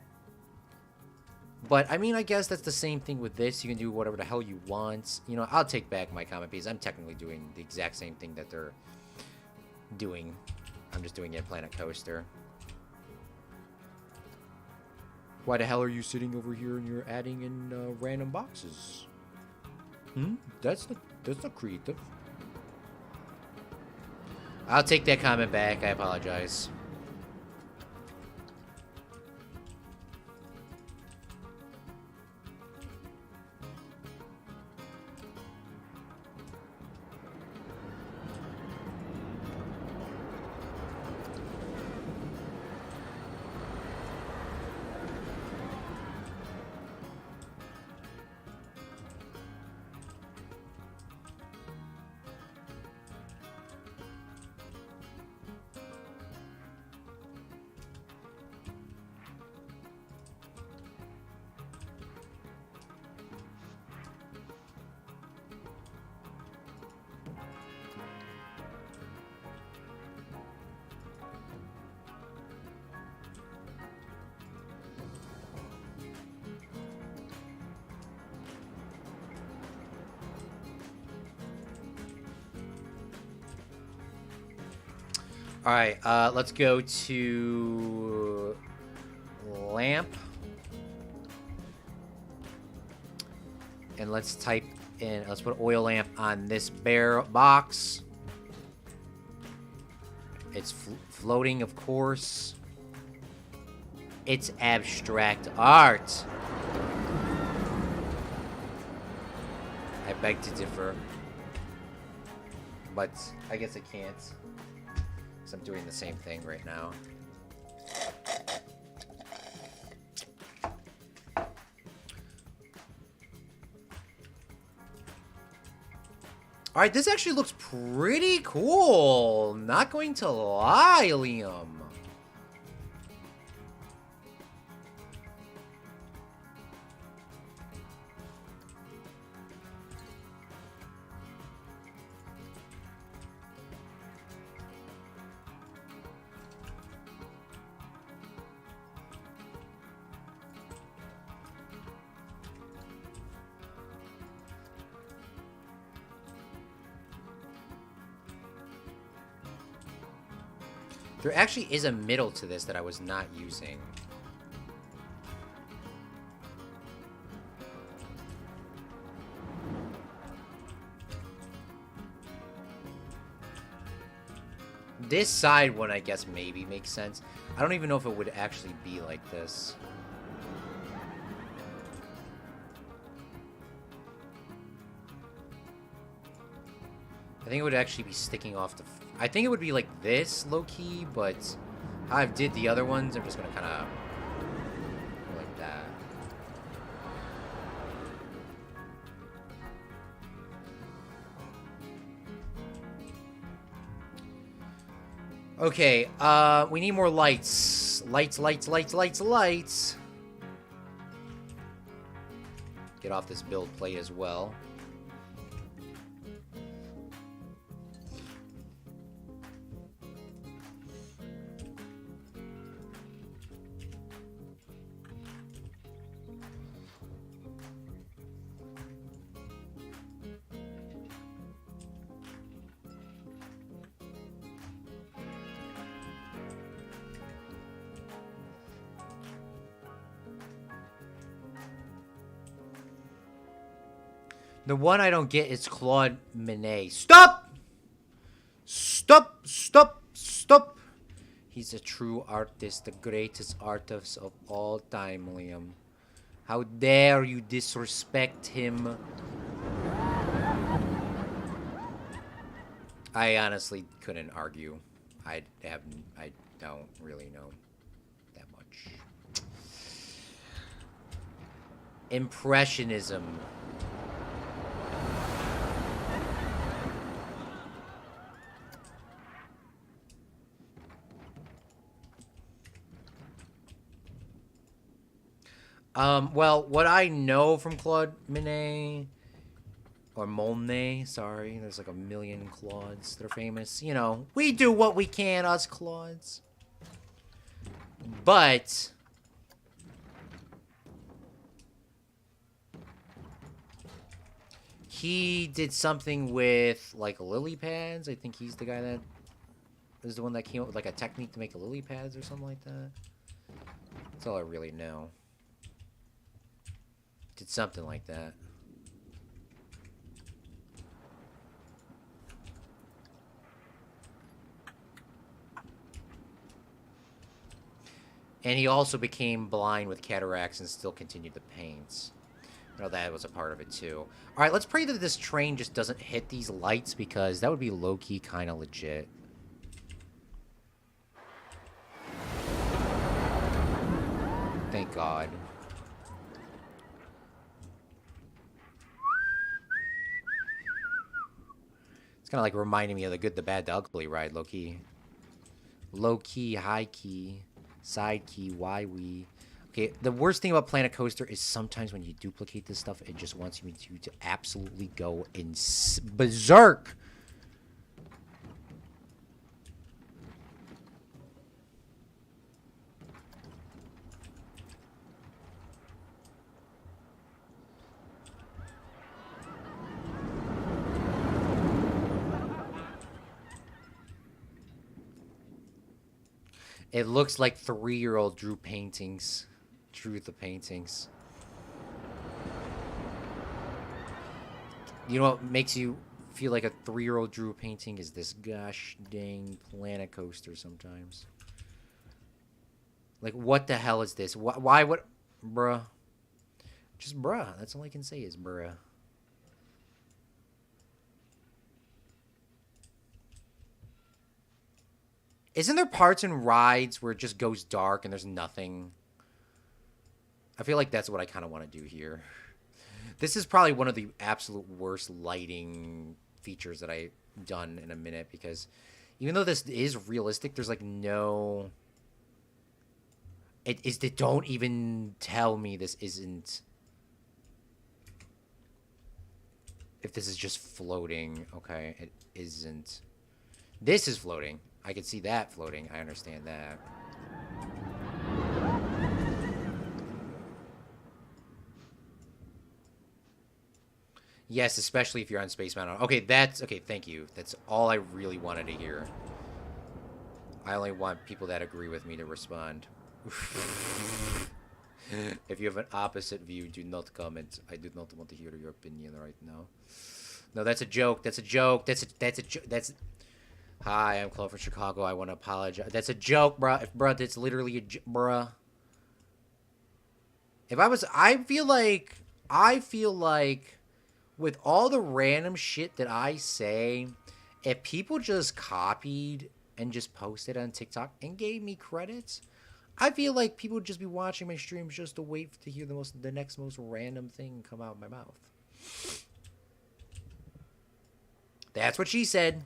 But, I mean, I guess that's the same thing with this. You can do whatever the hell you want. You know, I'll take back my comment because I'm technically doing the exact same thing that they're doing. I'm just doing it Planet Coaster. Why the hell are you sitting over here and you're adding in random boxes? That's not creative. I'll take that comment back. I apologize. All right, let's go to lamp. And let's type in, let's put oil lamp on this bare box. It's floating, of course. It's abstract art. I beg to differ. But I guess I can't. Because I'm doing the same thing right now. Alright, this actually looks pretty cool. Not going to lie, Liam. There actually is a middle to this that I was not using. This side one, I guess, maybe makes sense. I don't even know if it would actually be like this. I think it would actually be sticking off the... I think it would be like this, low-key, but how I did the other ones, I'm just going to kind of go like that. Okay, we need more lights. Lights. Get off this build plate as well. The one I don't get is Claude Monet. Stop! Stop! Stop! Stop! He's a true artist, the greatest artist of all time, Liam. How dare you disrespect him? I honestly couldn't argue. I don't really know that much. Impressionism. Well, what I know from Claude Monet, or Monet, sorry, there's like a million Claudes that are famous. You know, we do what we can, us Claudes. But he did something with, like, lily pads. I think he's the guy that is the one that came up with, like, a technique to make lily pads or something like that. That's all I really know. Did something like that. And he also became blind with cataracts and still continued to paint. Well, that was a part of it, too. All right, let's pray that this train just doesn't hit these lights, because that would be low-key kind of legit. Thank God. It's kind of like reminding me of the Good, the Bad, the Ugly ride, low-key. Low-key, high-key, side-key, why-we... Okay, the worst thing about Planet Coaster is sometimes when you duplicate this stuff, it just wants you to absolutely go berserk. It looks like 3-year-old drew paintings. Drew the paintings. You know what makes you feel like a 3-year-old drew a painting is this gosh dang Planet Coaster sometimes. Like, what the hell is this? Why what? Bruh. Just bruh. That's all I can say is bruh. Isn't there parts in rides where it just goes dark and there's nothing? I feel like that's what I kind of want to do here. This is probably one of the absolute worst lighting features that I've done in a minute, because even though this is realistic, there's like no... Don't even tell me this isn't... If this is just floating. Okay, it isn't. This is floating. I can see that floating. I understand that. Yes, especially if you're on Space Mountain. Okay, that's... Okay, thank you. That's all I really wanted to hear. I only want people that agree with me to respond. If you have an opposite view, do not comment. I do not want to hear your opinion right now. No, that's a joke. That's a joke. That's a joke. Hi, I'm Claude from Chicago. I want to apologize. That's a joke, bruh. Bruh, that's literally a bruh. If I was... I feel like with all the random shit that I say, if people just copied and just posted on TikTok and gave me credits, I feel like people would just be watching my streams just to wait to hear the next most random thing come out of my mouth. That's what she said.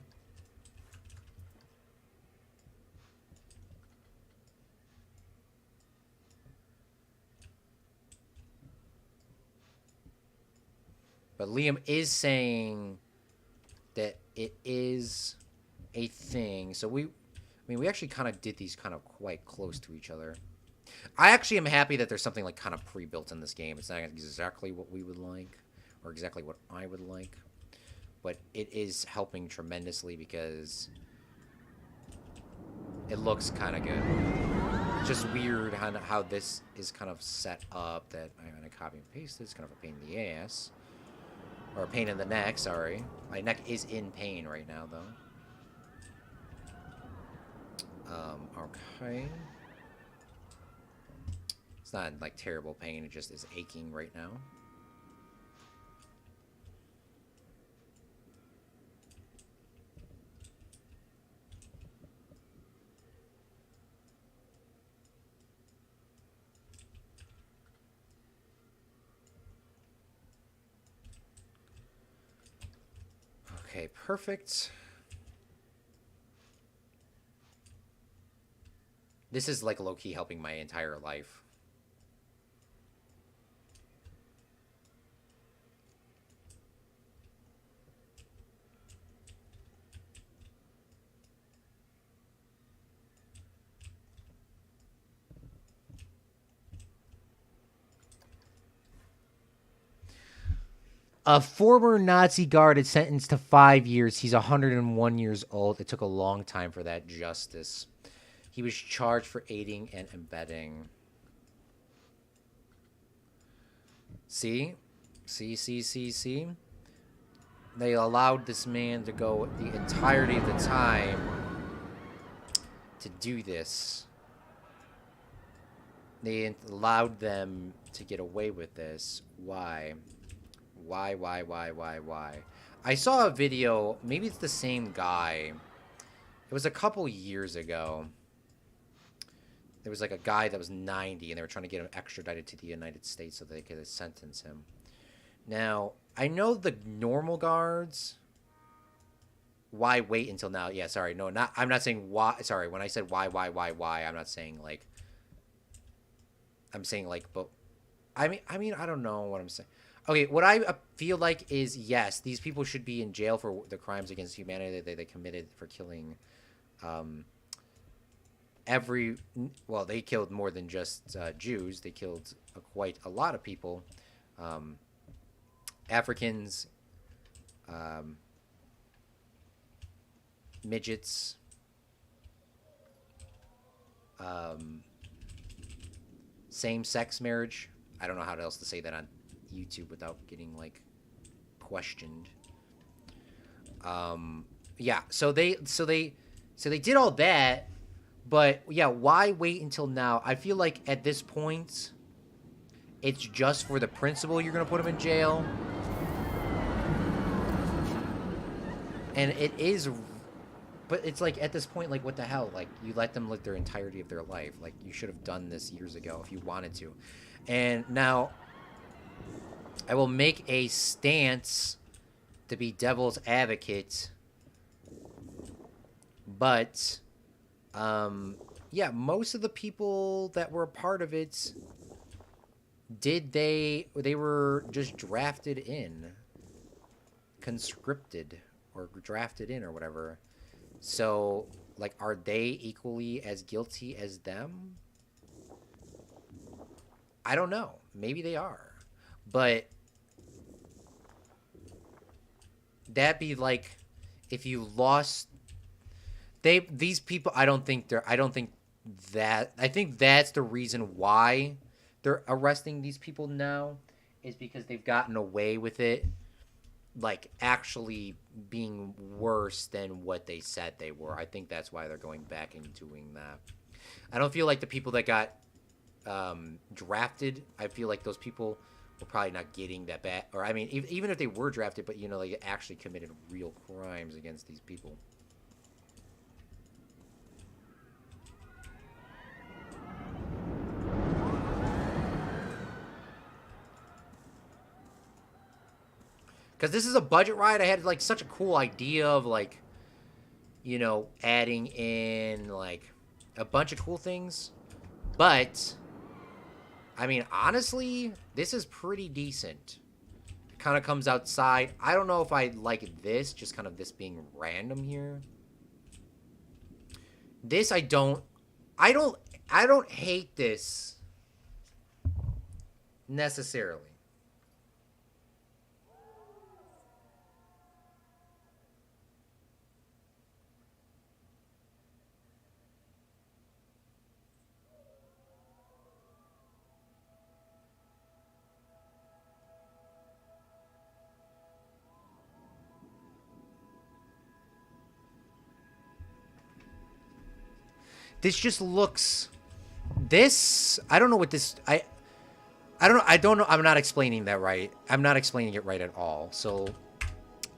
But Liam is saying that it is a thing. So we actually kind of did these kind of quite close to each other. I actually am happy that there's something like kind of pre-built in this game. It's not exactly what we would like, or exactly what I would like, but it is helping tremendously because it looks kind of good. It's just weird how this is kind of set up, that I'm going to copy and paste this. It's kind of a pain in the ass. Or a pain in the neck, sorry. My neck is in pain right now, though. Okay. It's not, like, terrible pain. It just is aching right now. Okay, perfect. This is like low-key helping my entire life. A former Nazi guard is sentenced to 5 years. He's 101 years old. It took a long time for that justice. He was charged for aiding and abetting. See? See? They allowed this man to go the entirety of the time to do this. They allowed them to get away with this. Why? Why? I saw a video, maybe it's the same guy. It was a couple years ago. There was like a guy that was 90 and they were trying to get him extradited to the United States so they could sentence him. Now, I know the normal guards. Why wait until now? Yeah, sorry. No, I'm not saying why. Sorry, when I said why, I'm not saying like. I'm saying like, but I mean, I don't know what I'm saying. Okay, what I feel like is, yes, these people should be in jail for the crimes against humanity that they committed for killing well, they killed more than just Jews. They killed quite a lot of people. Africans, midgets, same-sex marriage. I don't know how else to say that on YouTube without getting like questioned. Yeah, so they did all that, but yeah, why wait until now? I feel like at this point it's just for the principal you're gonna put him in jail. And it is, but it's like at this point, like, what the hell? Like, you let them live their entirety of their life. Like, you should have done this years ago if you wanted to. And now I will make a stance to be devil's advocate. But, yeah, most of the people that were a part of it, they were just drafted in, conscripted, or drafted in, or whatever. So, like, are they equally as guilty as them? I don't know. Maybe they are. But that'd be like if you lost these people, I think that's the reason why they're arresting these people now, is because they've gotten away with it, like, actually being worse than what they said they were. I think that's why they're going back and doing that. I don't feel like the people that got drafted, I feel like those people were probably not getting that bad. Or, I mean, even if they were drafted, but, you know, they actually committed real crimes against these people. Because this is a budget ride. I had, like, such a cool idea of, like, you know, adding in, like, a bunch of cool things. But, I mean, honestly, this is pretty decent. It kind of comes outside. I don't know if I like this, just kind of this being random here. This, I don't hate this necessarily. This just looks... This... I don't know what this... I don't know. I'm not explaining that right. I'm not explaining it right at all. So,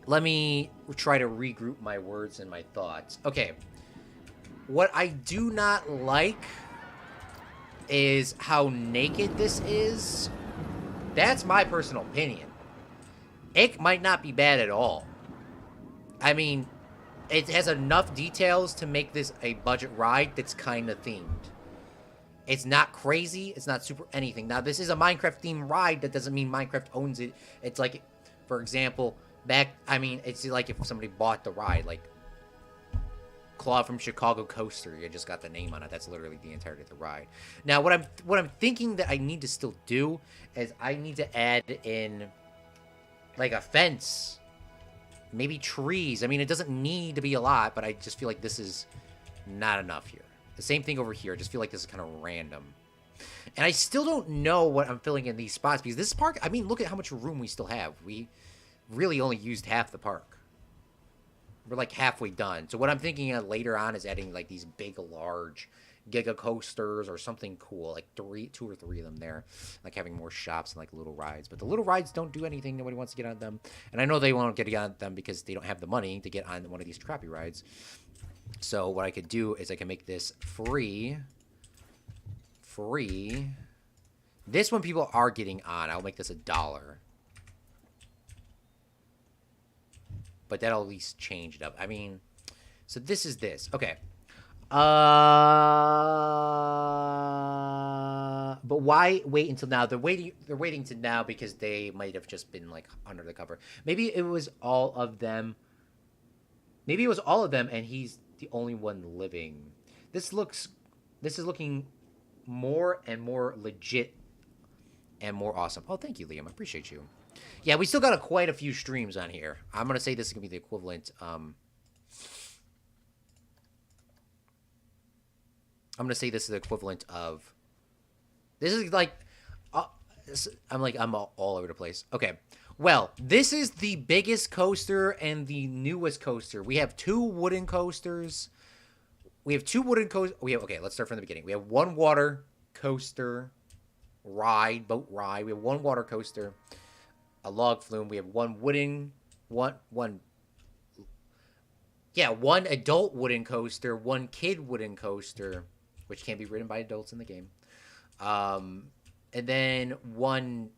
let me try to regroup my words and my thoughts. Okay. What I do not like is how naked this is. That's my personal opinion. It might not be bad at all. I mean... It has enough details to make this a budget ride that's kind of themed. It's not crazy. It's not super anything. Now, this is a Minecraft-themed ride. That doesn't mean Minecraft owns it. It's like, for example, it's like if somebody bought the ride. Like, Claude from Chicago Coaster. You just got the name on it. That's literally the entirety of the ride. Now, what I'm thinking that I need to still do is I need to add in, like, a fence. Maybe trees. I mean, it doesn't need to be a lot, but I just feel like this is not enough here. The same thing over here. I just feel like this is kind of random. And I still don't know what I'm filling in these spots because this park, I mean, look at how much room we still have. We really only used half the park. We're like halfway done. So what I'm thinking of later on is adding like these big, large Giga coasters or something cool, like 2 or 3 of them there, like having more shops and like little rides. But the little rides don't do anything. Nobody wants to get on them, and I know they won't get on them because they don't have the money to get on one of these crappy rides. So what I could do is I can make this free. This one people are getting on. I'll make this $1. But that'll at least change it up. I mean, so this is this. Okay. But why wait until now? They're waiting to now because they might have just been like under the cover. Maybe it was all of them. Maybe it was all of them and he's the only one living. This is looking more and more legit and more awesome. Oh, thank you, Liam. I appreciate you. Yeah, we still got quite a few streams on here. I'm going to say this is going to be the equivalent. I'm going to say this is the equivalent of... This is like... I'm all over the place. Okay. Well, this is the biggest coaster and the newest coaster. We have 2 wooden coasters. Okay, let's start from the beginning. We have 1 water coaster boat ride. We have 1 water coaster, a log flume. We have 1 wooden, one adult wooden coaster, 1 kid wooden coaster, which can be ridden by adults in the game. And then 1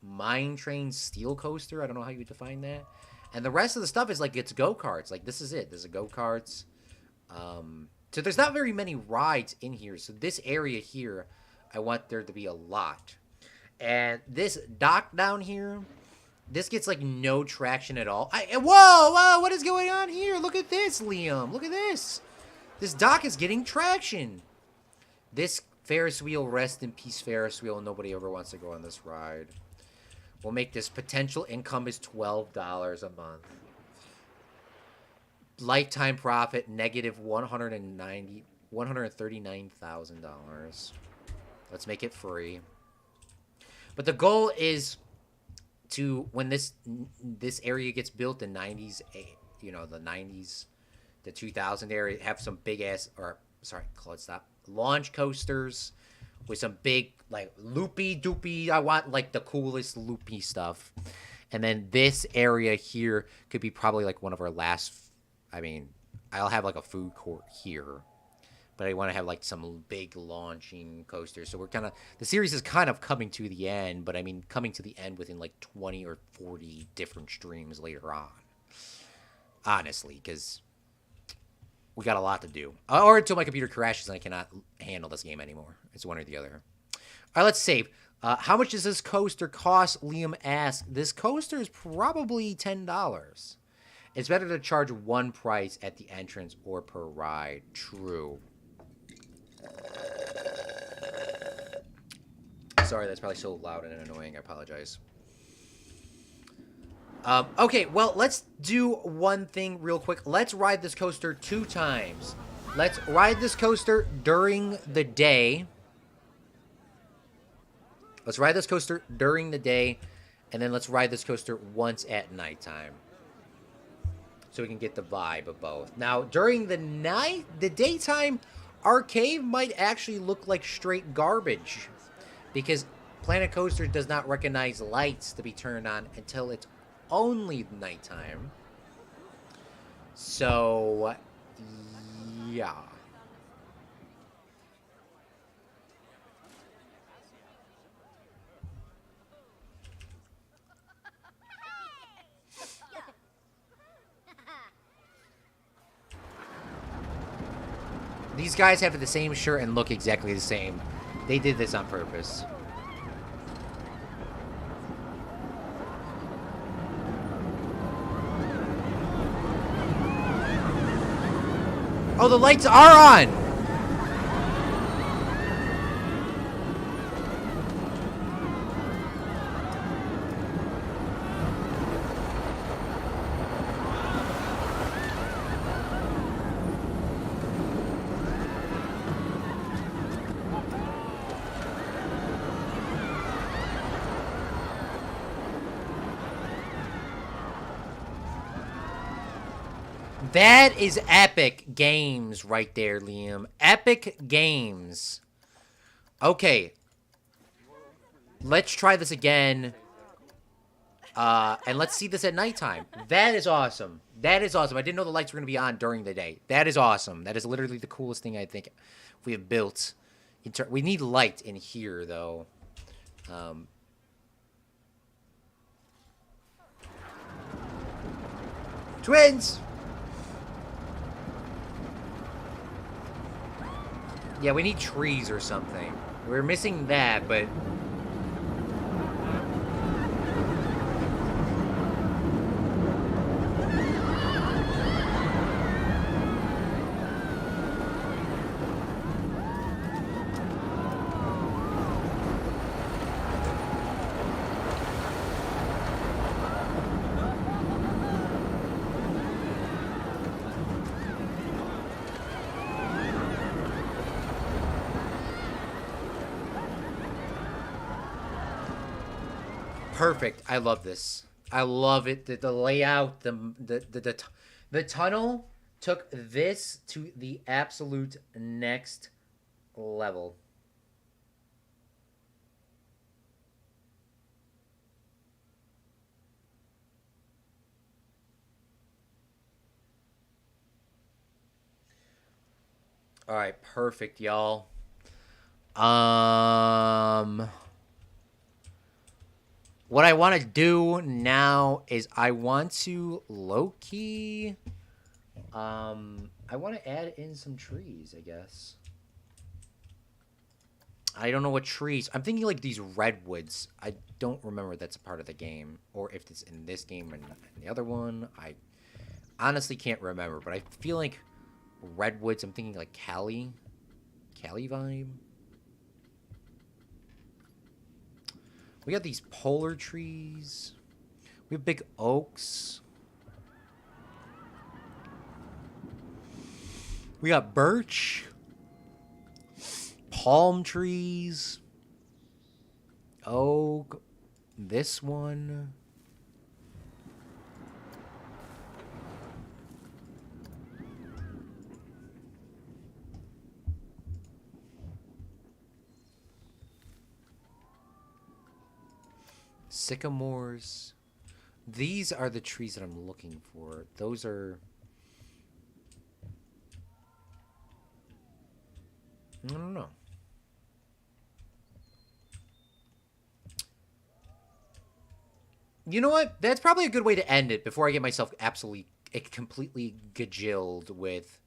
mine train steel coaster. I don't know how you would define that. And the rest of the stuff is like it's go-karts. Like this is it. There's a go-karts. So there's not very many rides in here. So this area here, I want there to be a lot. And this dock down here, this gets like no traction at all. Whoa, what is going on here? Look at this, Liam. Look at this. This dock is getting traction. This Ferris wheel, rest in peace Ferris wheel. Nobody ever wants to go on this ride. We'll make this potential income is $12 a month. Lifetime profit negative $139,000. Let's make it free. But the goal is to when this area gets built, the 90s, the 90s, the 2000 area, have some big ass Claude, stop. Launch coasters with some big like loopy doopy. I want like the coolest loopy stuff. And then this area here could be probably like one of our last. I mean, I'll have like a food court here, but I want to have like some big launching coasters. So the series is kind of coming to the end, but I mean, coming to the end within like 20 or 40 different streams later on. Honestly, because we got a lot to do. Or until my computer crashes and I cannot handle this game anymore. It's one or the other. All right, let's save. How much does this coaster cost? Liam asked. This coaster is probably $10. It's better to charge 1 price at the entrance or per ride. True. Sorry, that's probably so loud and annoying. I apologize. Okay, well, let's do one thing real quick. Let's ride this coaster 2 times. Let's ride this coaster during the day. Let's ride this coaster during the day, and then let's ride this coaster once at nighttime. So we can get the vibe of both. Now, during the daytime, our cave might actually look like straight garbage. Because Planet Coaster does not recognize lights to be turned on until it's only nighttime. So, yeah. These guys have the same shirt and look exactly the same. They did this on purpose. Oh, the lights are on! That is epic games right there, Liam. Epic games. Okay. Let's try this again. And let's see this at nighttime. That is awesome. That is awesome. I didn't know the lights were going to be on during the day. That is awesome. That is literally the coolest thing I think we have built. We need light in here, though. Twins! Yeah, we need trees or something. We're missing that, but... Perfect. I love this. I love it. The layout, the tunnel took this to the absolute next level. All right, perfect, y'all. What I want to do now is I want to low-key, I want to add in some trees, I guess. I don't know what trees. I'm thinking like these redwoods. I don't remember that's a part of the game, or if it's in this game or in the other one. I honestly can't remember, but I feel like redwoods. I'm thinking like Cali vibe. We got these polar trees. We have big oaks. We got birch. Palm trees. Oak. This one. Sycamores. These are the trees that I'm looking for. Those are... I don't know. You know what? That's probably a good way to end it before I get myself absolutely, completely gajilled with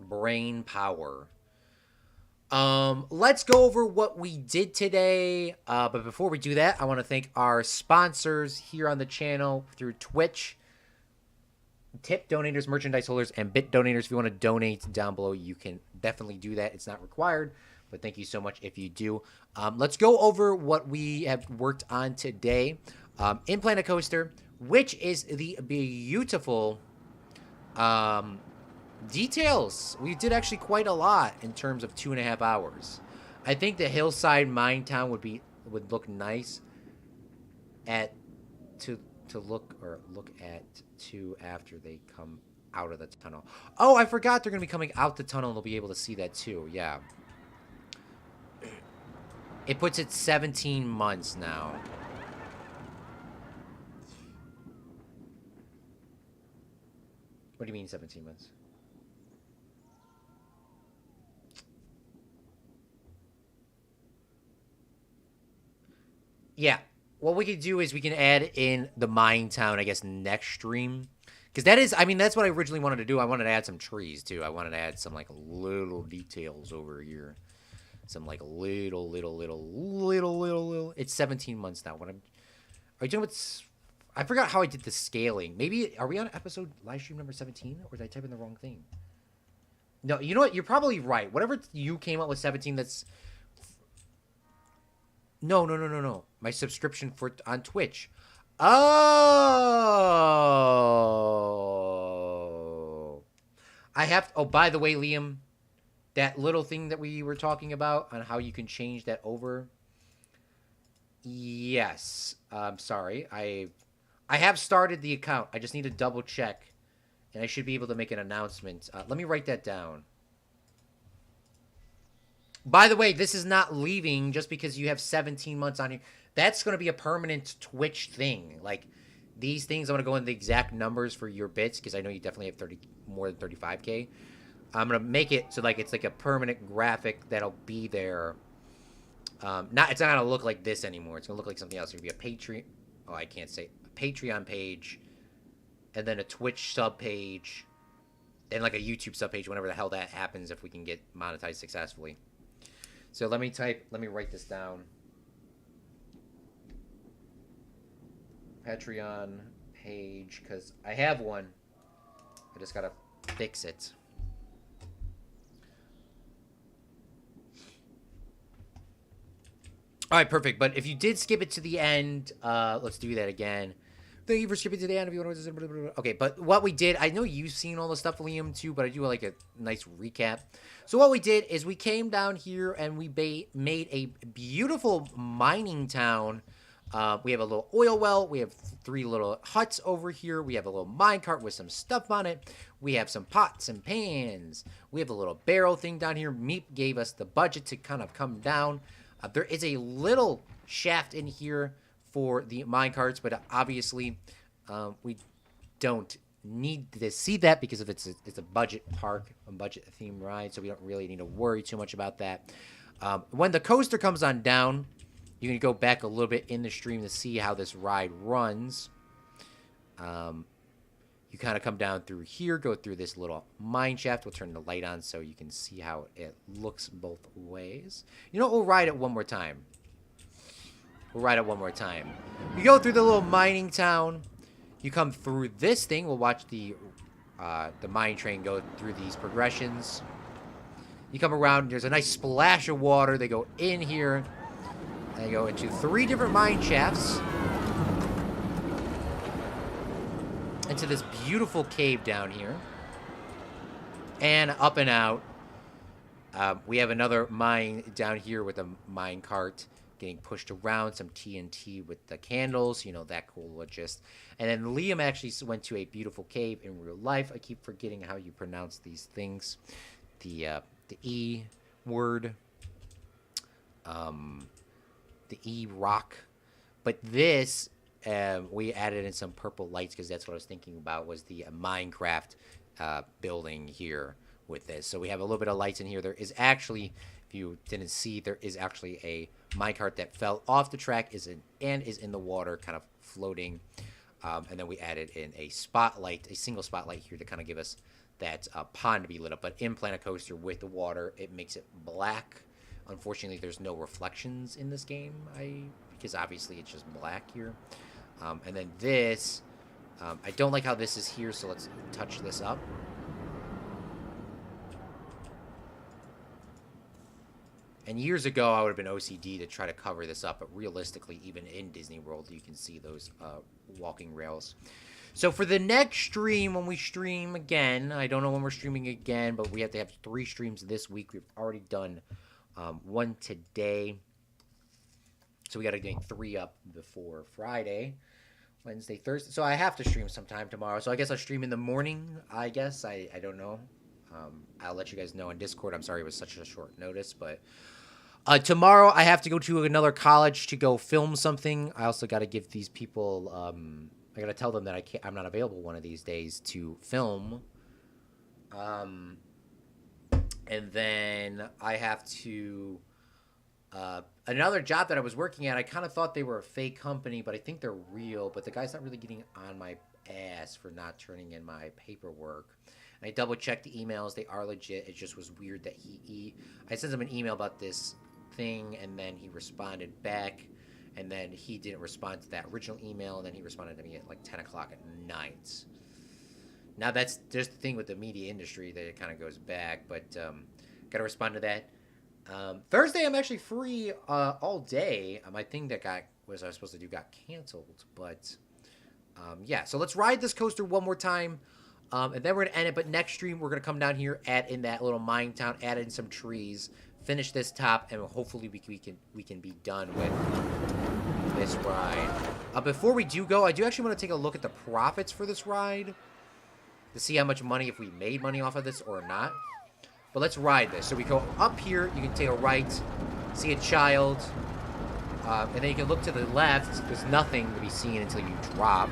brain power. Let's go over what we did today. But before we do that, I want to thank our sponsors here on the channel through Twitch. Tip donators, merchandise holders, and bit donators. If you want to donate down below, you can definitely do that. It's not required, but thank you so much if you do. Let's go over what we have worked on today. In Planet Coaster, which is the beautiful details. We did actually quite a lot in terms of 2.5 hours. I think the hillside mine town would look nice to look at too after they come out of the tunnel. Oh, I forgot they're gonna be coming out the tunnel and they'll be able to see that too. Yeah. It puts it 17 months now. What do you mean 17 months? Yeah. What we could do is we can add in the mine town, I guess, next stream. Because that is, I mean, that's what I originally wanted to do. I wanted to add some trees, too. I wanted to add some, like, little details over here. Some, like, little. It's 17 months now. Are you doing what's... I forgot how I did the scaling. Maybe, are we on episode live stream number 17? Or did I type in the wrong thing? No, you know what? You're probably right. Whatever you came up with 17, that's... No. My subscription on Twitch. Oh. I have... Oh, by the way, Liam, that little thing that we were talking about on how you can change that over. Yes. I'm sorry. I have started the account. I just need to double check. And I should be able to make an announcement. Let me write that down. By the way, this is not leaving just because you have 17 months on here. That's going to be a permanent Twitch thing. Like, these things, I'm going to go into the exact numbers for your bits because I know you definitely have more than 35K. I'm going to make it so like it's like a permanent graphic that'll be there. It's not going to look like this anymore. It's going to look like something else. It's going to be a Patreon. Oh, I can't say. A Patreon page. And then a Twitch sub page. And like a YouTube sub page whenever the hell that happens if we can get monetized successfully. So let me write this down. Patreon page, because I have one. I just gotta fix it. Alright, perfect. But if you did skip it to the end, let's do that again. Thank you for skipping to the end. If you want to... Okay, but what we did... I know you've seen all the stuff, Liam, too, but I do like a nice recap. So what we did is we came down here and we made a beautiful mining town. We have a little oil well. We have 3 little huts over here. We have a little minecart with some stuff on it. We have some pots and pans. We have a little barrel thing down here. Meep gave us the budget to kind of come down. There is a little shaft in here for the minecarts, but obviously we don't need to see that because if it's a budget park, a budget theme ride, so we don't really need to worry too much about that. When the coaster comes on down, you can go back a little bit in the stream to see how this ride runs. You kind of come down through here, go through this little mine shaft. We'll turn the light on so you can see how it looks both ways. You know what? We'll ride it one more time. We'll ride it one more time. You go through the little mining town. You come through this thing. We'll watch the mine train go through these progressions. You come around. There's a nice splash of water. They go in here. And they go into 3 different mine shafts. Into this beautiful cave down here. And up and out. We have another mine down here with a mine cart getting pushed around, some TNT with the candles, you know, that cool gist. And then Liam actually went to a beautiful cave in real life. I keep forgetting how you pronounce these things. The E word. The E rock. But this, we added in some purple lights because that's what I was thinking about was the Minecraft building here with this. So we have a little bit of lights in here. There is actually, if you didn't see, there is actually a minecart that fell off the track is in the water, kind of floating. And then we added in a spotlight, a single spotlight here to kind of give us that pond to be lit up. But in Planet Coaster with the water, it makes it black. Unfortunately, there's no reflections in this game, because obviously it's just black here. And then this, I don't like how this is here, so let's touch this up. And years ago, I would have been OCD to try to cover this up, but realistically, even in Disney World, you can see those walking rails. So for the next stream, when we stream again, I don't know when we're streaming again, but we have to have 3 streams this week. We've already done 1 today. So we got to get 3 up before Friday, Wednesday, Thursday. So I have to stream sometime tomorrow. So I guess I'll stream in the morning, I guess. I don't know. I'll let you guys know on Discord. I'm sorry it was such a short notice, but tomorrow I have to go to another college to go film something. I also got to give these people, I got to tell them that I'm not available one of these days to film. And then I have to, another job that I was working at, I kind of thought they were a fake company, but I think they're real, but the guy's not really getting on my ass for not turning in my paperwork. And I double-checked the emails. They are legit. It just was weird that I sent him an email about this thing, and then he responded back, and then he didn't respond to that original email, and then he responded to me at like 10 o'clock at night. Now, that's just the thing with the media industry that it kind of goes back, but got to respond to that. Thursday, I'm actually free all day. My thing that I was supposed to do got canceled, but yeah. So let's ride this coaster one more time. And then we're going to end it. But next stream, we're going to come down here, add in that little mine town, add in some trees, finish this top, and hopefully we can be done with this ride. Before we do go, I do actually want to take a look at the profits for this ride to see how much money, if we made money off of this or not. But let's ride this. So we go up here. You can take a right, see a child, and then you can look to the left. There's nothing to be seen until you drop.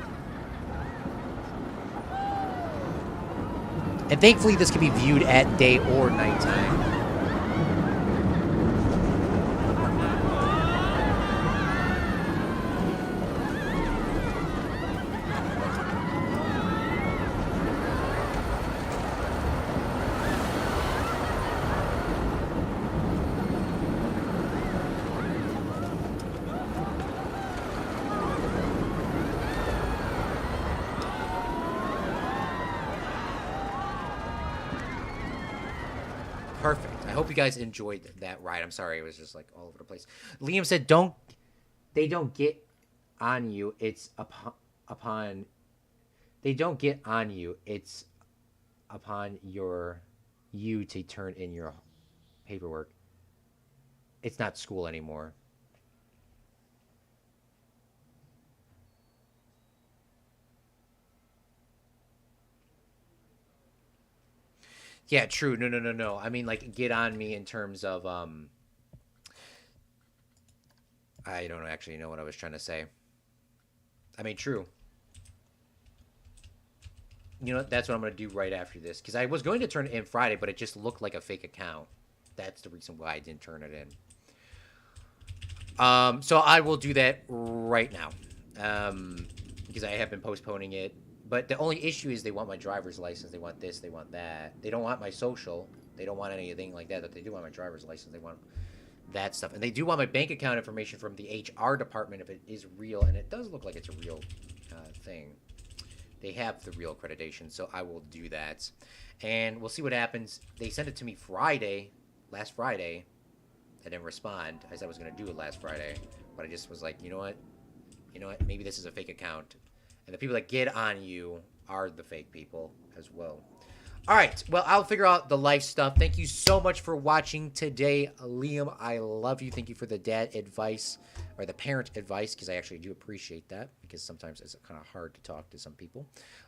And thankfully, this can be viewed at day or nighttime. Perfect. I hope you guys enjoyed that ride. I'm sorry, it was just like all over the place. Liam said, they don't get on you. It's upon they don't get on you. It's upon you to turn in your paperwork. It's not school anymore. Yeah, true. No. I mean, like, get on me in terms of, I don't actually know what I was trying to say. I mean, true. You know, that's what I'm going to do right after this. Because I was going to turn it in Friday, but it just looked like a fake account. That's the reason why I didn't turn it in. So I will do that right now. Because I have been postponing it. But the only issue is they want my driver's license. They want this. They want that. They don't want my social. They don't want anything like that. But they do want my driver's license. They want that stuff. And they do want my bank account information from the HR department if it is real. And it does look like it's a real thing. They have the real accreditation. So I will do that. And we'll see what happens. They sent it to me last Friday. I didn't respond. I said I was going to do it last Friday. But I just was like, you know what? Maybe this is a fake account. And the people that get on you are the fake people as well. All right. Well, I'll figure out the life stuff. Thank you so much for watching today, Liam. I love you. Thank you for the dad advice or the parent advice, because I actually do appreciate that, because sometimes it's kind of hard to talk to some people.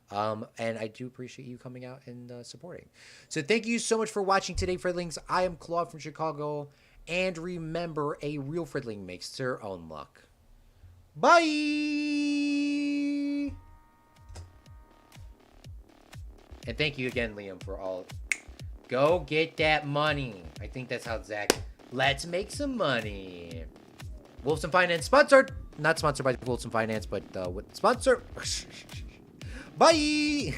And I do appreciate you coming out and supporting. So thank you so much for watching today, Fredlings. I am Claude from Chicago. And remember, a real Fredling makes their own luck. Bye! And thank you again, Liam, for all. Go get that money. I think that's how Zach. Let's make some money. Wolfson Finance sponsored. Not sponsored by Wolfson Finance, but sponsor. Bye!